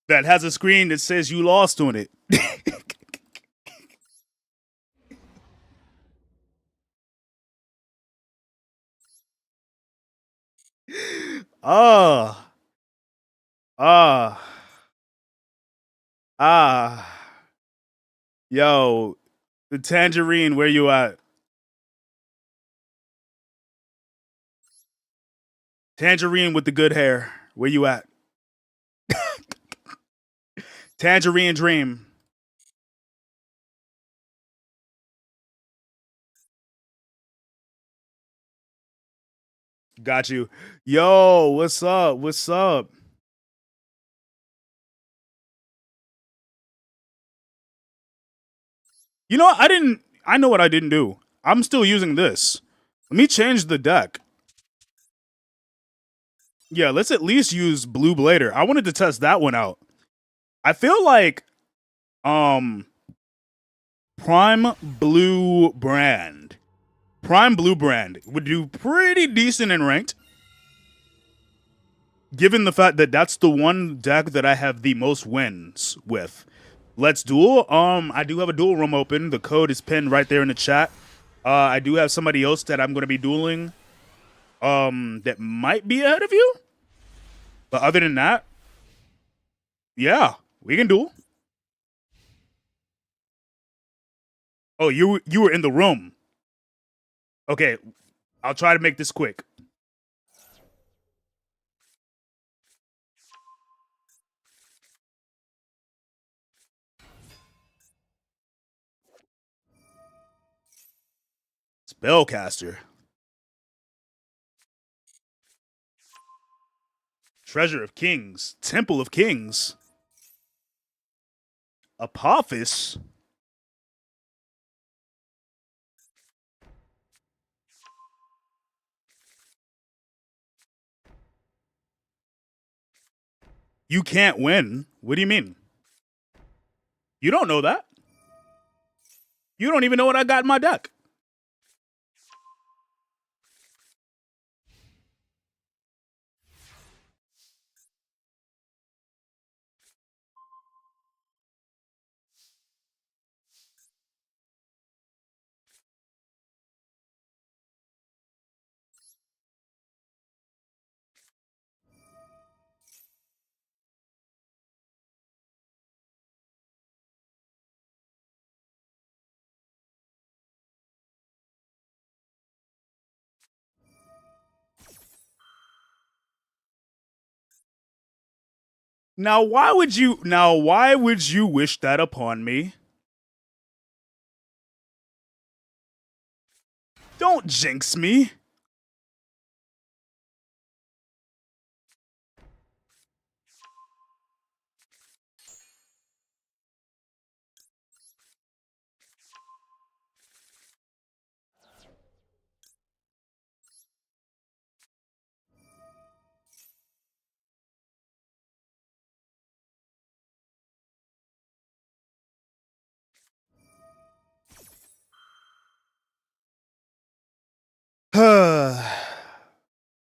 that has a screen that says you lost on it? Ah. Yo, the tangerine, where you at? Tangerine with the good hair, where you at? Tangerine Dream. Got you. Yo, what's up? What's up? You know, I know what I didn't do. I'm still using this. Let me change the deck. Yeah, let's at least use Blue Blader. I wanted to test that one out. I feel like Prime Blue Brand. Prime Blue Brand would do pretty decent in ranked. Given the fact that that's the one deck that I have the most wins with. Let's duel. I do have a duel room open. The code is pinned right there in the chat. I do have somebody else that I'm going to be dueling that might be ahead of you. But other than that, yeah, we can duel. Oh, you were in the room. Okay, I'll try to make this quick. Spellcaster. Treasure of Kings. Temple of Kings. Apophis? You can't win. What do you mean? You don't know that. You don't even know what I got in my deck. Now why would you wish that upon me? Don't jinx me.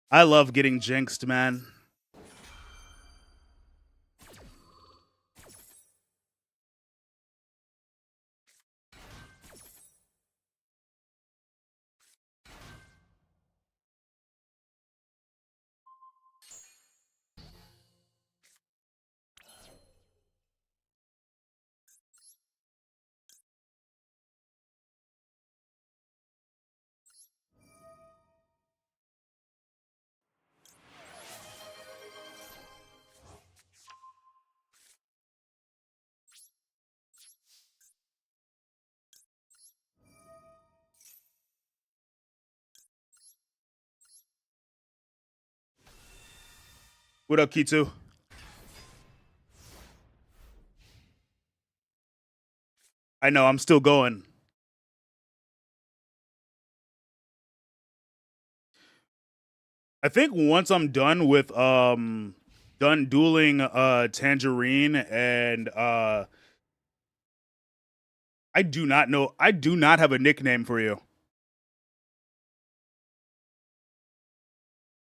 I love getting jinxed, man. What up, Kitu? I know, I'm still going. I think once I'm done with done dueling Tangerine and I do not have a nickname for you.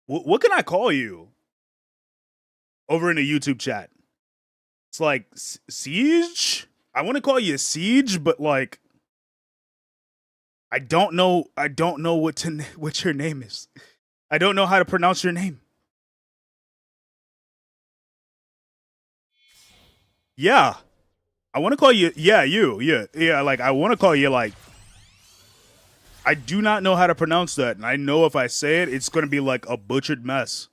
What can I call you? Over in the YouTube chat. It's like Siege? I want to call you Siege, but like I don't know what your name is. I don't know how to pronounce your name. Yeah. I want to call you you. Yeah, like I want to call you like I do not know how to pronounce that, and I know if I say it, it's going to be like a butchered mess.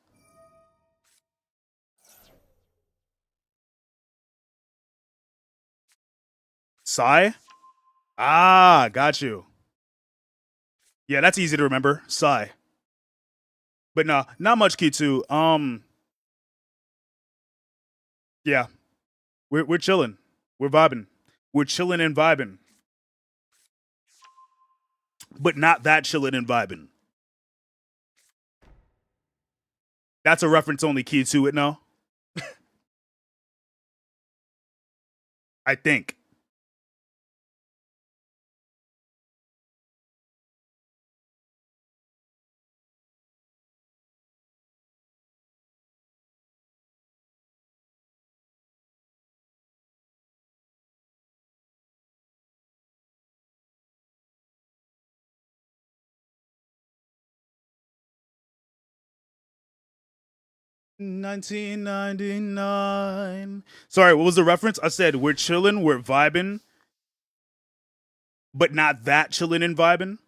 Sai? Ah, got you. Yeah, that's easy to remember. Sai. But no, not much Kitsu. Yeah. We're chilling. We're vibing. We're chilling and vibing. But not that chilling and vibing. That's a reference only Kitsu would know. I think. $19.99. Sorry, what was the reference? I said we're chilling, we're vibing, but not that chilling and vibing.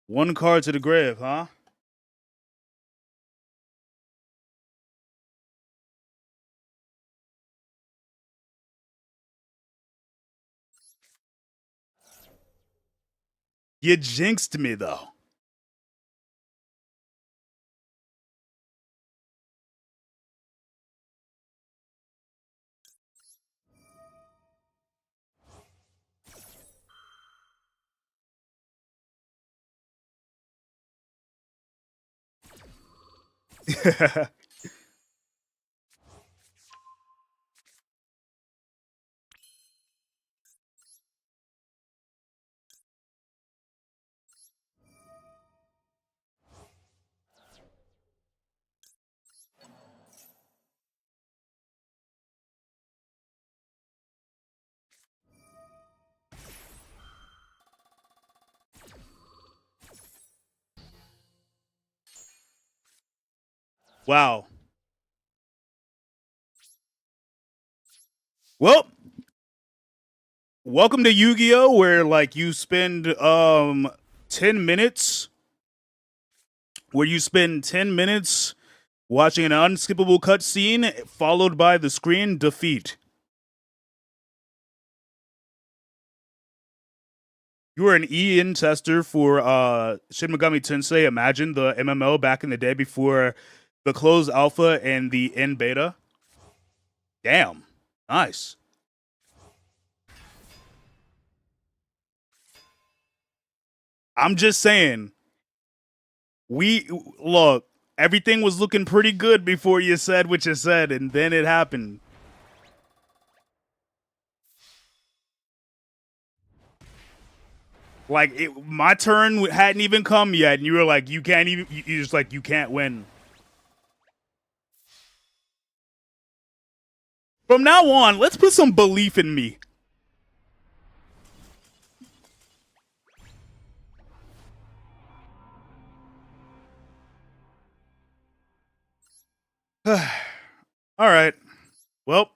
One card to the grave, huh? You jinxed me, though. Wow. Well, welcome to Yu-Gi-Oh, where like you spend 10 minutes watching an unskippable cutscene followed by the screen defeat. You were an EN tester for Shin Megami Tensei Imagine, the MMO back in the day before the closed alpha and the in beta. Damn. Nice. I'm just saying, look, everything was looking pretty good before you said what you said, and then it happened. Like, my turn hadn't even come yet, and you were like, you can't even, you're just like, you can't win. From now on, let's put some belief in me. All right. Well.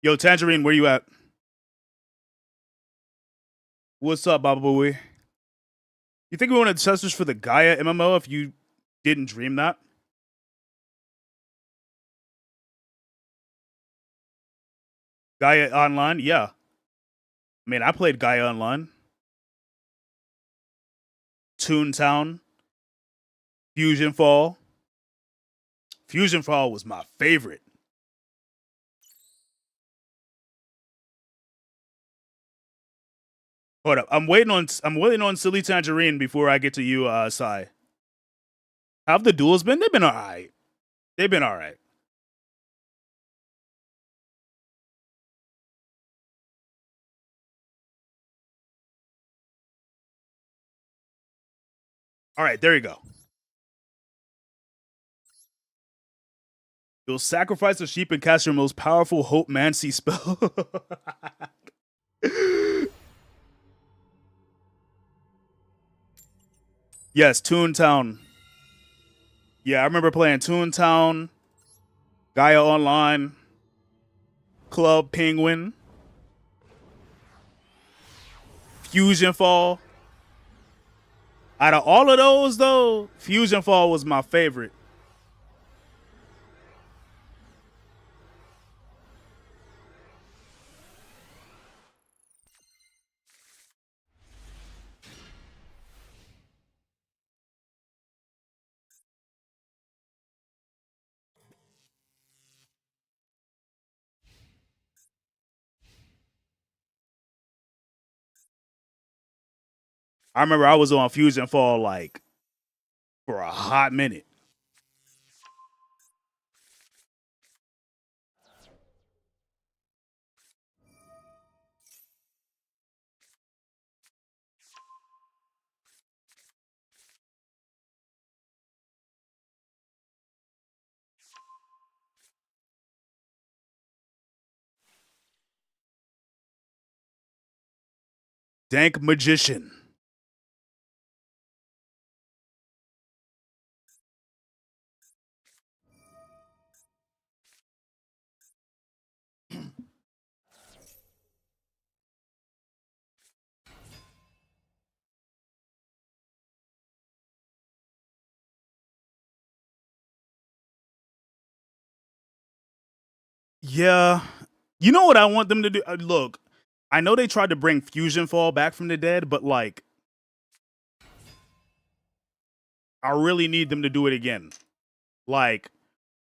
Yo, Tangerine, where you at? What's up, Baba Booey? You think we wanted testers for the Gaia MMO if you didn't dream that? Gaia Online? Yeah. I mean, I played Gaia Online. Toontown. Fusion Fall. Fusion Fall was my favorite. Hold up. I'm waiting on Silly Tangerine before I get to you, Sai. How have the duels been? They've been alright. They've been alright. Alright, there you go. You'll sacrifice a sheep and cast your most powerful Hope Mancy spell. Yes, Toontown. Yeah, I remember playing Toontown, Gaia Online, Club Penguin, Fusion Fall. Out of all of those, though, Fusion Fall was my favorite. I remember I was on Fusion Fall like for a hot minute. Dank Magician. Yeah. You know what I want them to do? Look, I know they tried to bring Fusion Fall back from the dead, but like, I really need them to do it again. Like,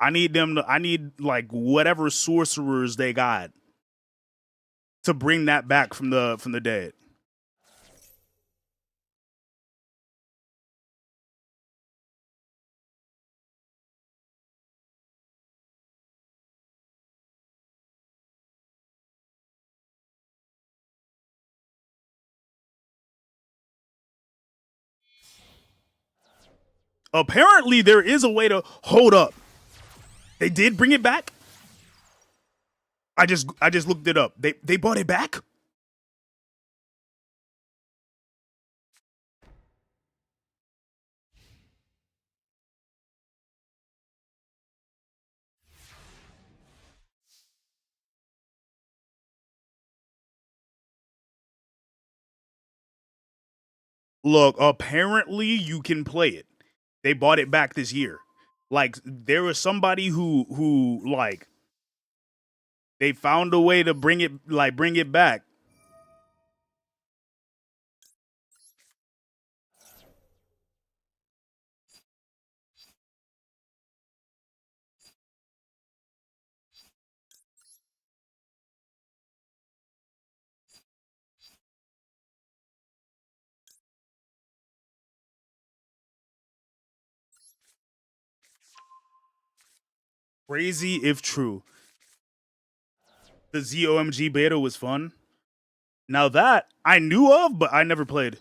I need like whatever sorcerers they got to bring that back from the dead. Apparently, there is a way to hold up. They did bring it back. I just looked it up. They brought it back. Look, apparently you can play it. They bought it back this year. Like there was somebody who like they found a way to bring it back. Crazy if true. The ZOMG beta was fun. Now that I knew of, but I never played.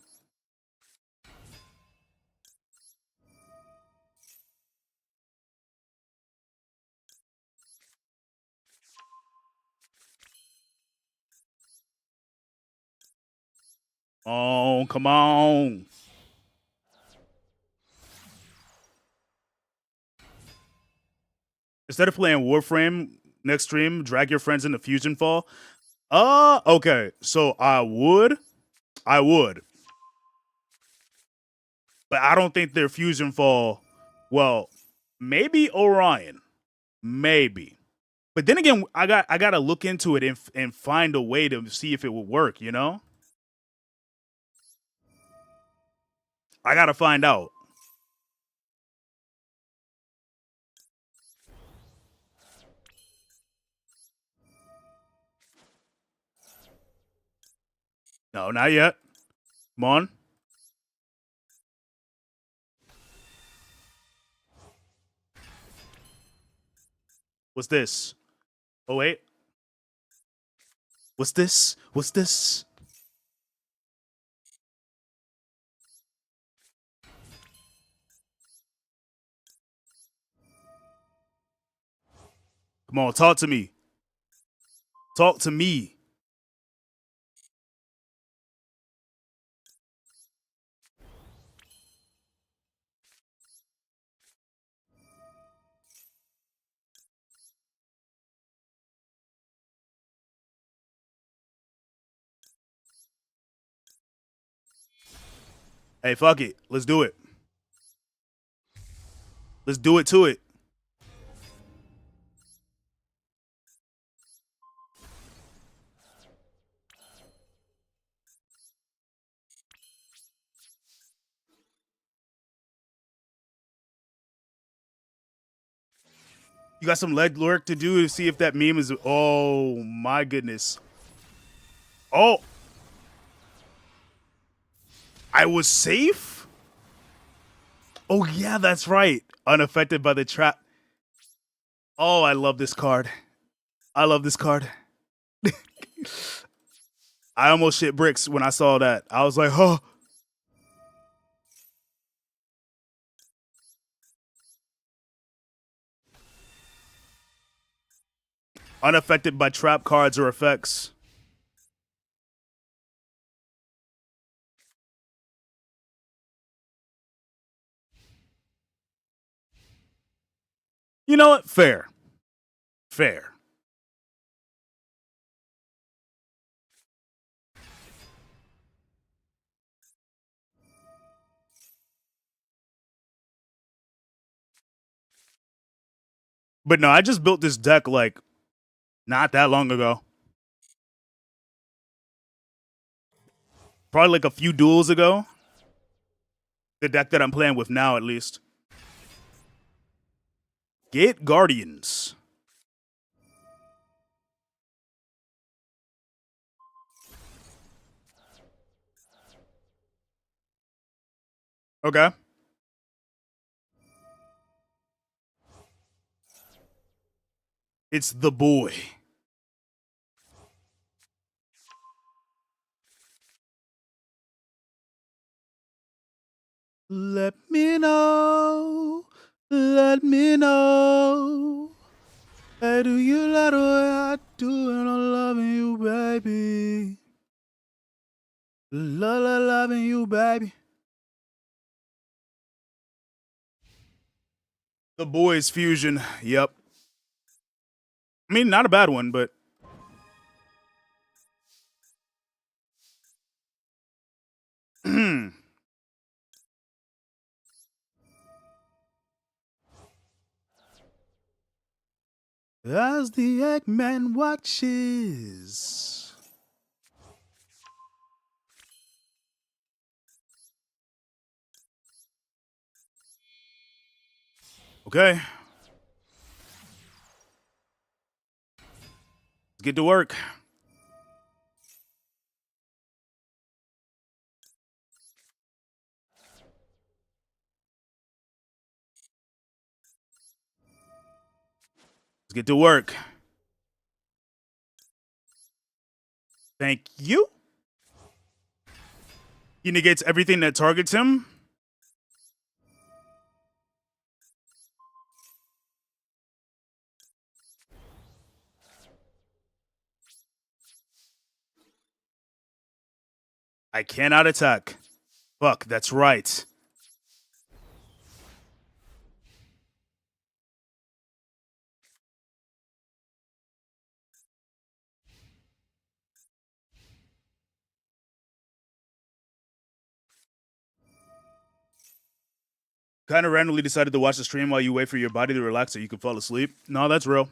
Oh, come on. Instead of playing Warframe next stream, drag your friends into Fusion Fall. Okay. So I would. But I don't think they're Fusion Fall. Well, maybe Orion. Maybe. But then again, I gotta look into it and find a way to see if it would work, you know? I gotta find out. No, not yet. Come on. What's this? Oh, wait. What's this? What's this? Come on, talk to me. Talk to me. Hey, fuck it. Let's do it. Let's do it to it. You got some leg work to do to see if that meme is. Oh my goodness. Oh, I was safe? Oh yeah, that's right. Unaffected by the trap. Oh, I love this card. I love this card. I almost shit bricks when I saw that. I was like, oh. Unaffected by trap cards or effects. You know what? Fair. Fair. But no, I just built this deck like Not that long ago. Probably like a few duels ago. The deck that I'm playing with now, at least. Get Guardians. Okay. It's the boy. Let me know. Let me know. Hey, do you like the way I do and I'm loving you, baby? Loving you, baby. The boys fusion. Yep. I mean, not a bad one, but as the Eggman watches. Okay. Let's get to work. Let's get to work. Thank you. He negates everything that targets him. I cannot attack. Fuck, that's right. Kind of randomly decided to watch the stream while you wait for your body to relax so you can fall asleep. No, that's real.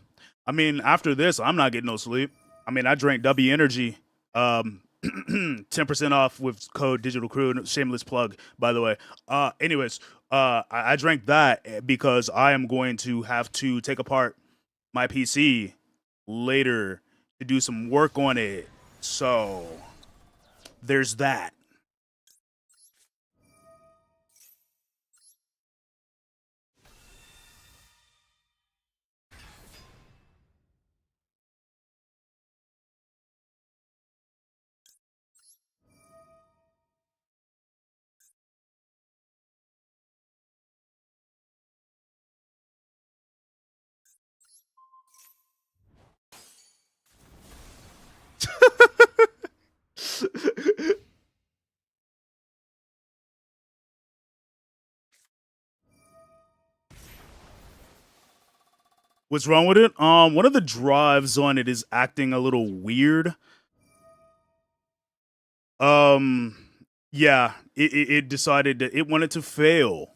I mean, after this, I'm not getting no sleep. I mean, I drank dubby energy. 10% off with code Digital Crew. Shameless plug, by the way. Anyways, I drank that because I am going to have to take apart my PC later to do some work on it. So there's that. What's wrong with it? One of the drives on it is acting a little weird. Yeah, it decided that it wanted to fail.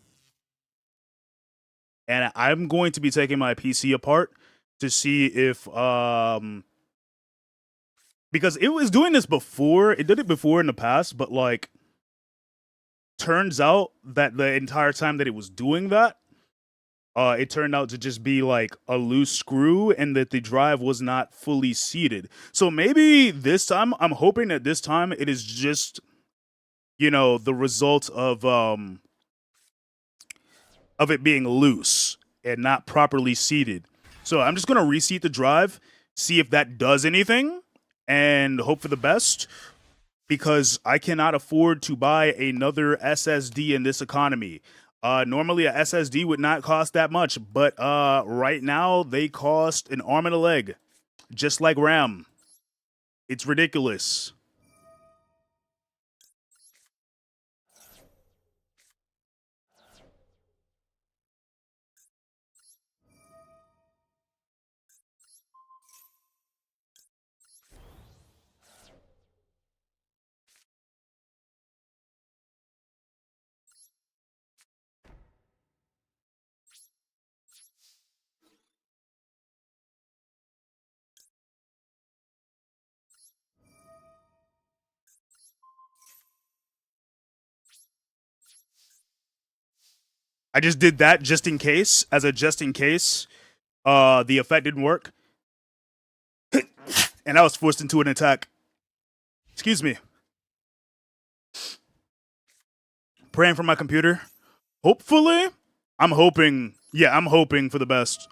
And I'm going to be taking my PC apart to see if because it was doing this before. It did it before in the past, but like turns out that the entire time that it was doing that, it turned out to just be like a loose screw and that the drive was not fully seated. So maybe this time, I'm hoping that this time it is just, you know, the result of it being loose and not properly seated. So I'm just gonna reseat the drive, see if that does anything, and hope for the best. Because I cannot afford to buy another SSD in this economy. Normally a SSD would not cost that much, but right now they cost an arm and a leg, just like RAM. It's ridiculous. I just did that just in case, as a just in case the effect didn't work. And I was forced into an attack. Excuse me. Praying for my computer. Hopefully. I'm hoping for the best.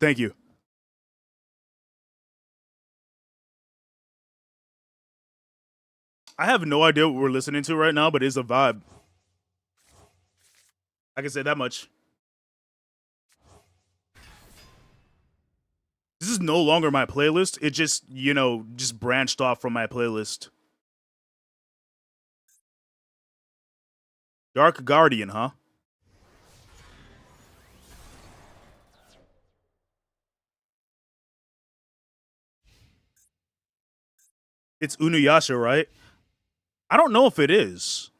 Thank you. I have no idea what we're listening to right now, but it's a vibe. I can say that much. This is no longer my playlist. It just, just branched off from my playlist. Dark Guardian, huh? It's Inuyasha, right? I don't know if it is.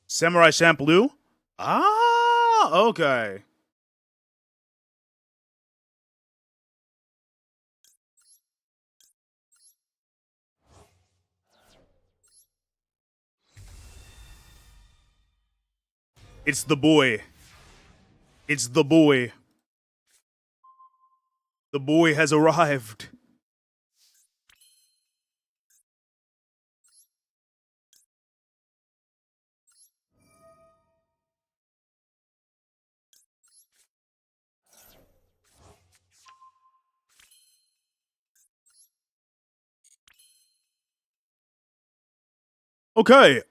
Samurai Champloo? Ah, okay. It's the boy. It's the boy. The boy has arrived. Okay,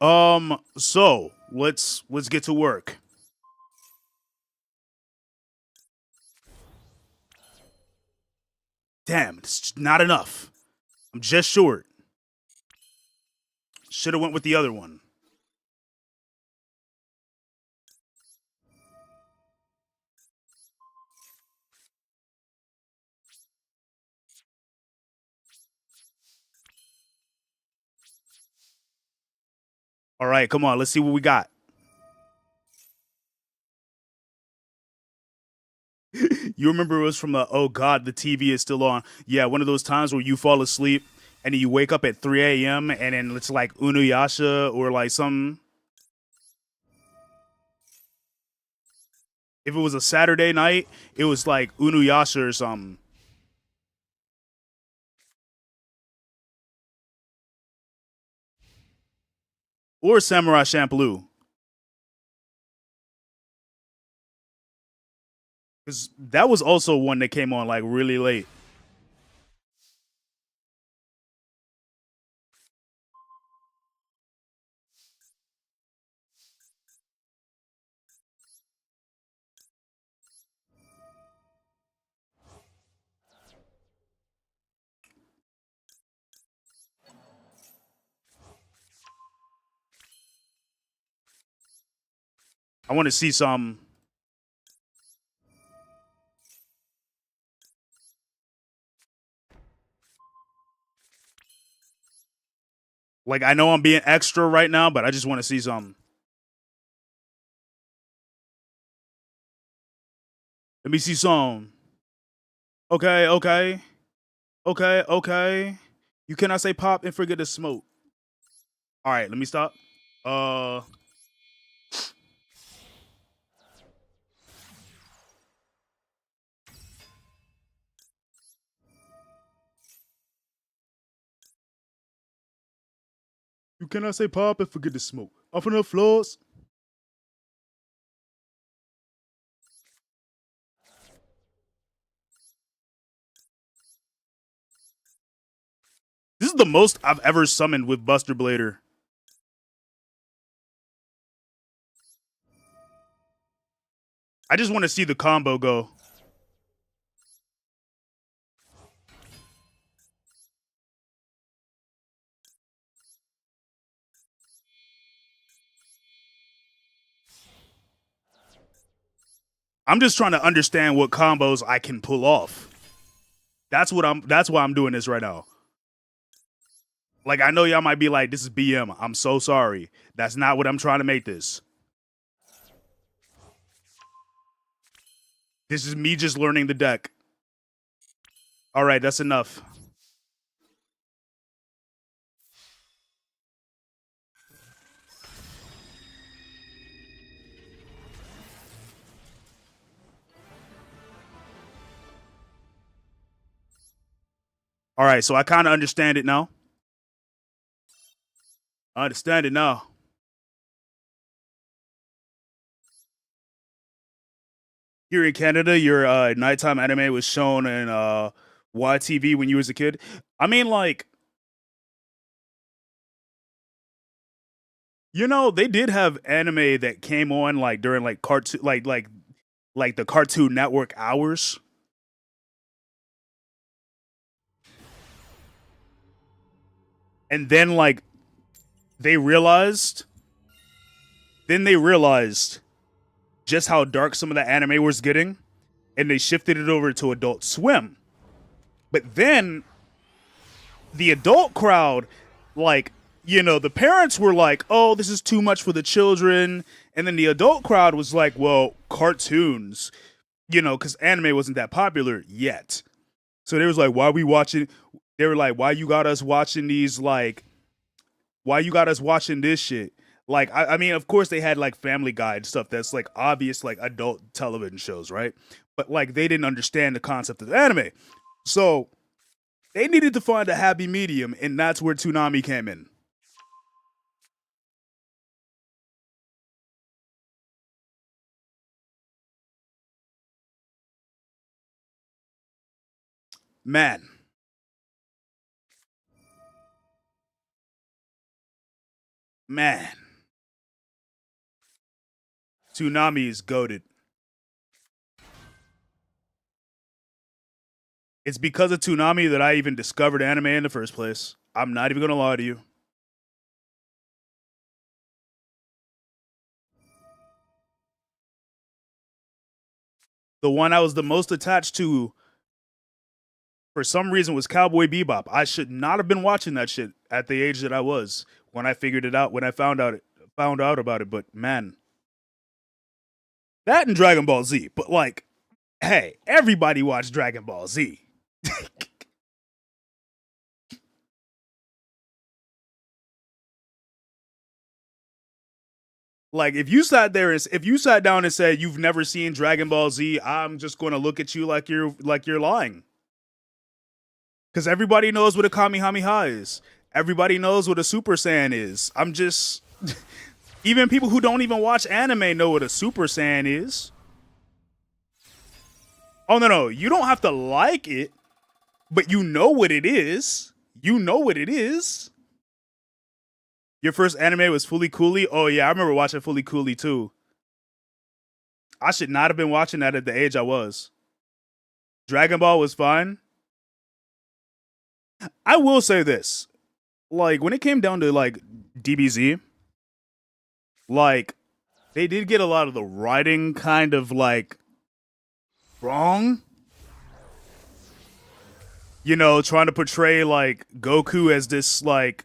so let's get to work. Damn, it's not enough. I'm just short. Should have went with the other one. All right, come on, let's see what we got. You remember it was from the, oh God, the TV is still on. Yeah, one of those times where you fall asleep and then you wake up at 3 a.m. and then it's like Inuyasha or like some. If it was a Saturday night, it was like Inuyasha or something. Or Samurai Champloo. Because that was also one that came on like really late. I want to see some. Like, I know I'm being extra right now, but I just want to see some. Let me see some. Okay, okay. Okay, okay. You cannot say pop and forget to smoke. All right, let me stop. You cannot say pop and forget to smoke. Off on the floors. This is the most I've ever summoned with Buster Blader. I just want to see the combo go. I'm just trying to understand what combos I can pull off. That's why I'm doing this right now. Like, I know y'all might be like, this is BM. I'm so sorry. That's not what I'm trying to make this. This is me just learning the deck. All right, that's enough. All right, so I kind of understand it now. I understand it now. Here in Canada, your nighttime anime was shown in YTV when you was a kid. I mean, like, you know, they did have anime that came on like during like cartoon, like the Cartoon Network hours. And then like they realized just how dark some of the anime was getting, and they shifted it over to Adult Swim. But then the adult crowd, like, you know, the parents were like, oh, this is too much for the children. And then the adult crowd was like, well, cartoons, you know, because anime wasn't that popular yet. So they was like, why are we watching? They were like, why you got us watching these, like, why you got us watching this shit? Like, I mean, of course they had like Family Guy and stuff that's like obvious, like adult television shows, right? But like they didn't understand the concept of anime. So they needed to find a happy medium, and that's where Toonami came in. Man. Man. Toonami is goated. It's because of Toonami that I even discovered anime in the first place. I'm not even going to lie to you. The one I was the most attached to, for some reason, was Cowboy Bebop. I should not have been watching that shit at the age that I was when I figured it out, when I found out about it. But man, that and Dragon Ball Z. But like, hey, everybody watched Dragon Ball Z. Like, if you sat down and said you've never seen Dragon Ball Z, I'm just going to look at you like you're lying. Because everybody knows what a Kamehameha is. Everybody knows what a Super Saiyan is. I'm just... Even people who don't even watch anime know what a Super Saiyan is. Oh, no. You don't have to like it, but you know what it is. You know what it is. Your first anime was Fully Cooley? Oh, yeah, I remember watching Fully Cooley, too. I should not have been watching that at the age I was. Dragon Ball was fine. I will say this. Like, when it came down to, like, DBZ, like, they did get a lot of the writing kind of, like, wrong. You know, trying to portray, like, Goku as this, like,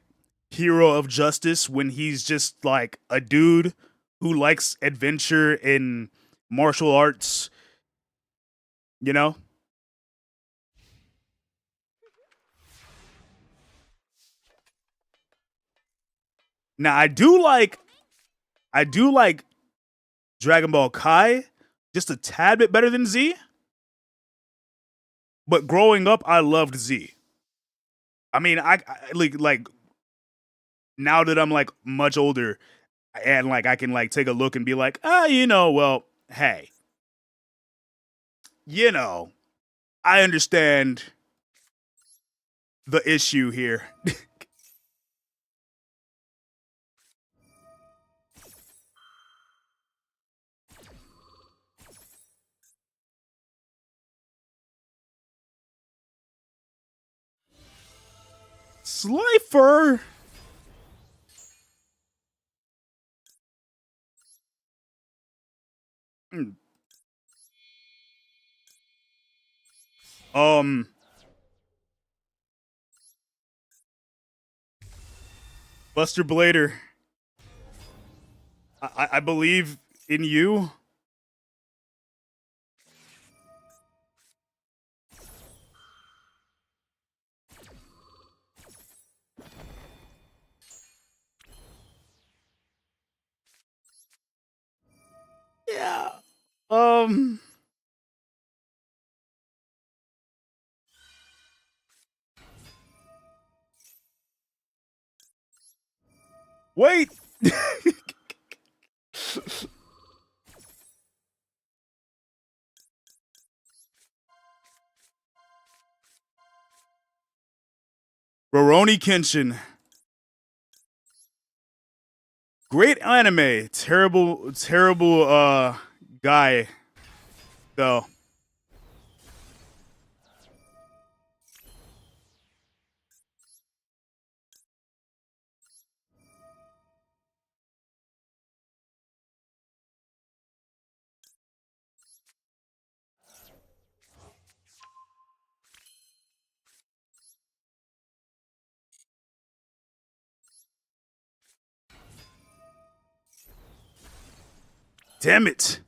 hero of justice when he's just like a dude who likes adventure in martial arts, you know? Now I do like Dragon Ball Kai just a tad bit better than Z. But growing up I loved Z. I mean, I like now that I'm like much older and like I can like take a look and be like, you know, well, hey, you know, I understand the issue here. Slifer. Buster Blader. I believe in you. Yeah. Wait. Rurouni Kenshin. Great anime. Terrible guy though. Damn it.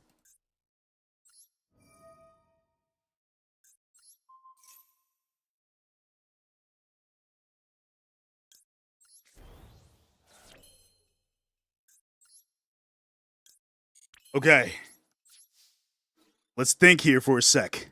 Okay. Let's think here for a sec.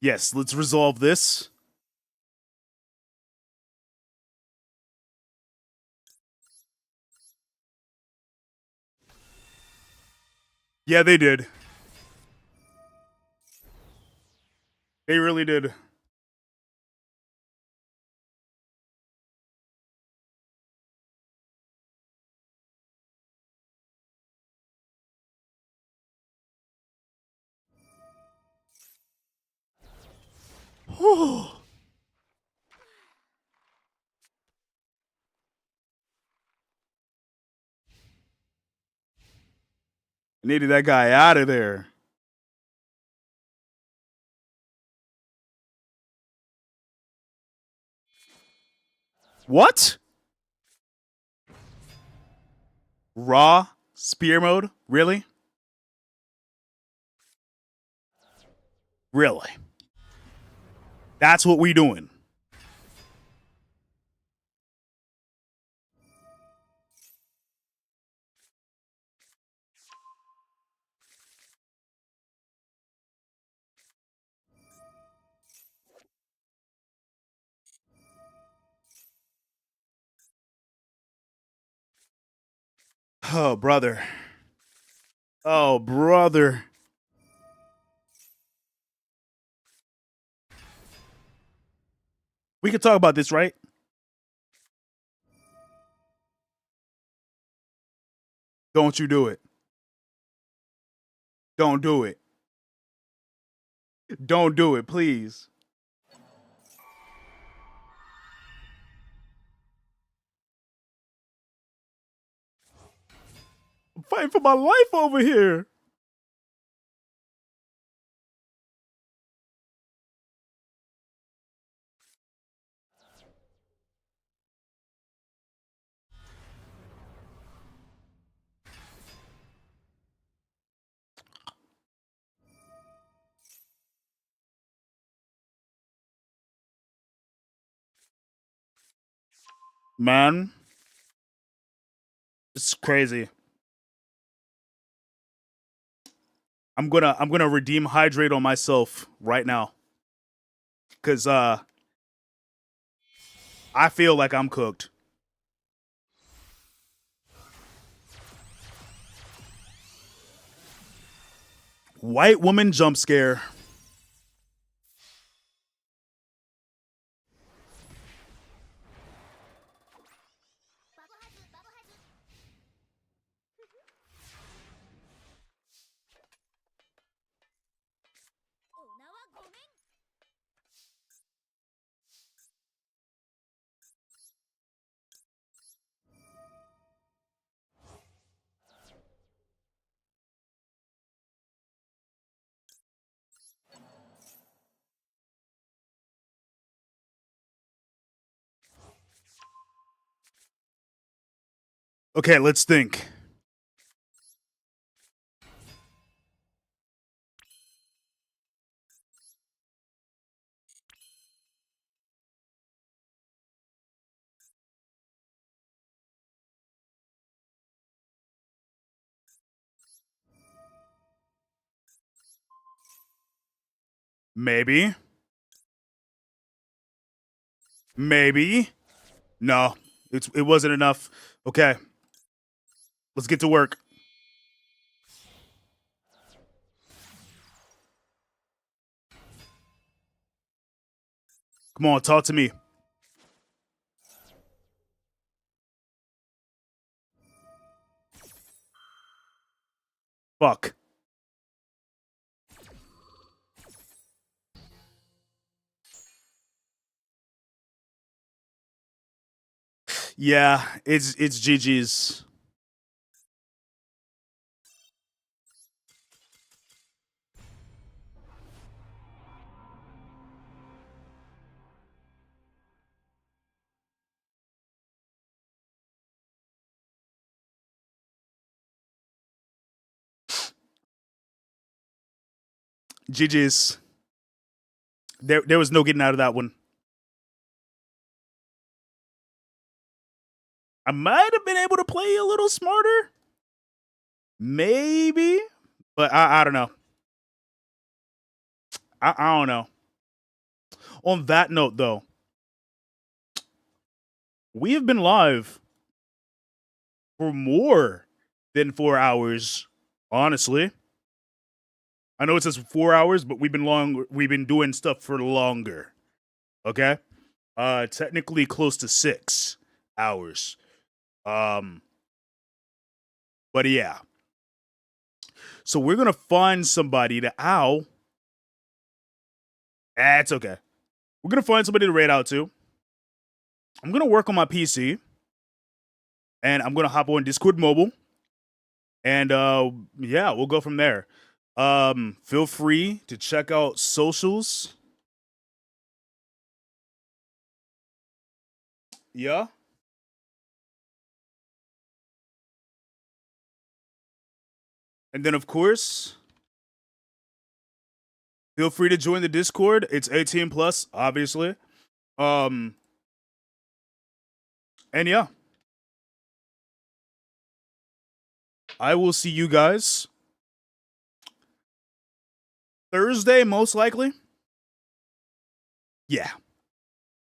Yes, let's resolve this. Yeah, they did. They really did. Needed that guy out of there. What? Raw spear mode? Really? Really? That's what we doing. Oh, brother. Oh, brother. We can talk about this, right? Don't you do it. Don't do it. Don't do it, please. I'm fighting for my life over here. Man, it's crazy. I'm gonna redeem hydrate on myself right now. Cause I feel like I'm cooked. White woman jump scare. Okay, let's think. Maybe. Maybe. No, it wasn't enough. Okay. Let's get to work. Come on, talk to me. Fuck. Yeah, it's GG's. GG's. There was no getting out of that one. I might have been able to play a little smarter. Maybe. But I don't know. I don't know. On that note, though, we have been live for more than 4 hours, honestly. I know it says 4 hours, but we've been doing stuff for longer. Okay? Technically close to 6 hours. But yeah. So we're gonna find somebody to it's okay. We're gonna find somebody to raid out to. I'm gonna work on my PC. And I'm gonna hop on Discord mobile. And yeah, we'll go from there. Feel free to check out socials. Yeah. And then of course, feel free to join the Discord. It's 18 plus, obviously. And yeah. I will see you guys Thursday, most likely. Yeah.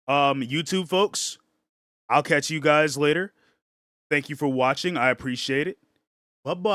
YouTube folks, I'll catch you guys later. Thank you for watching. I appreciate it. Bye-bye.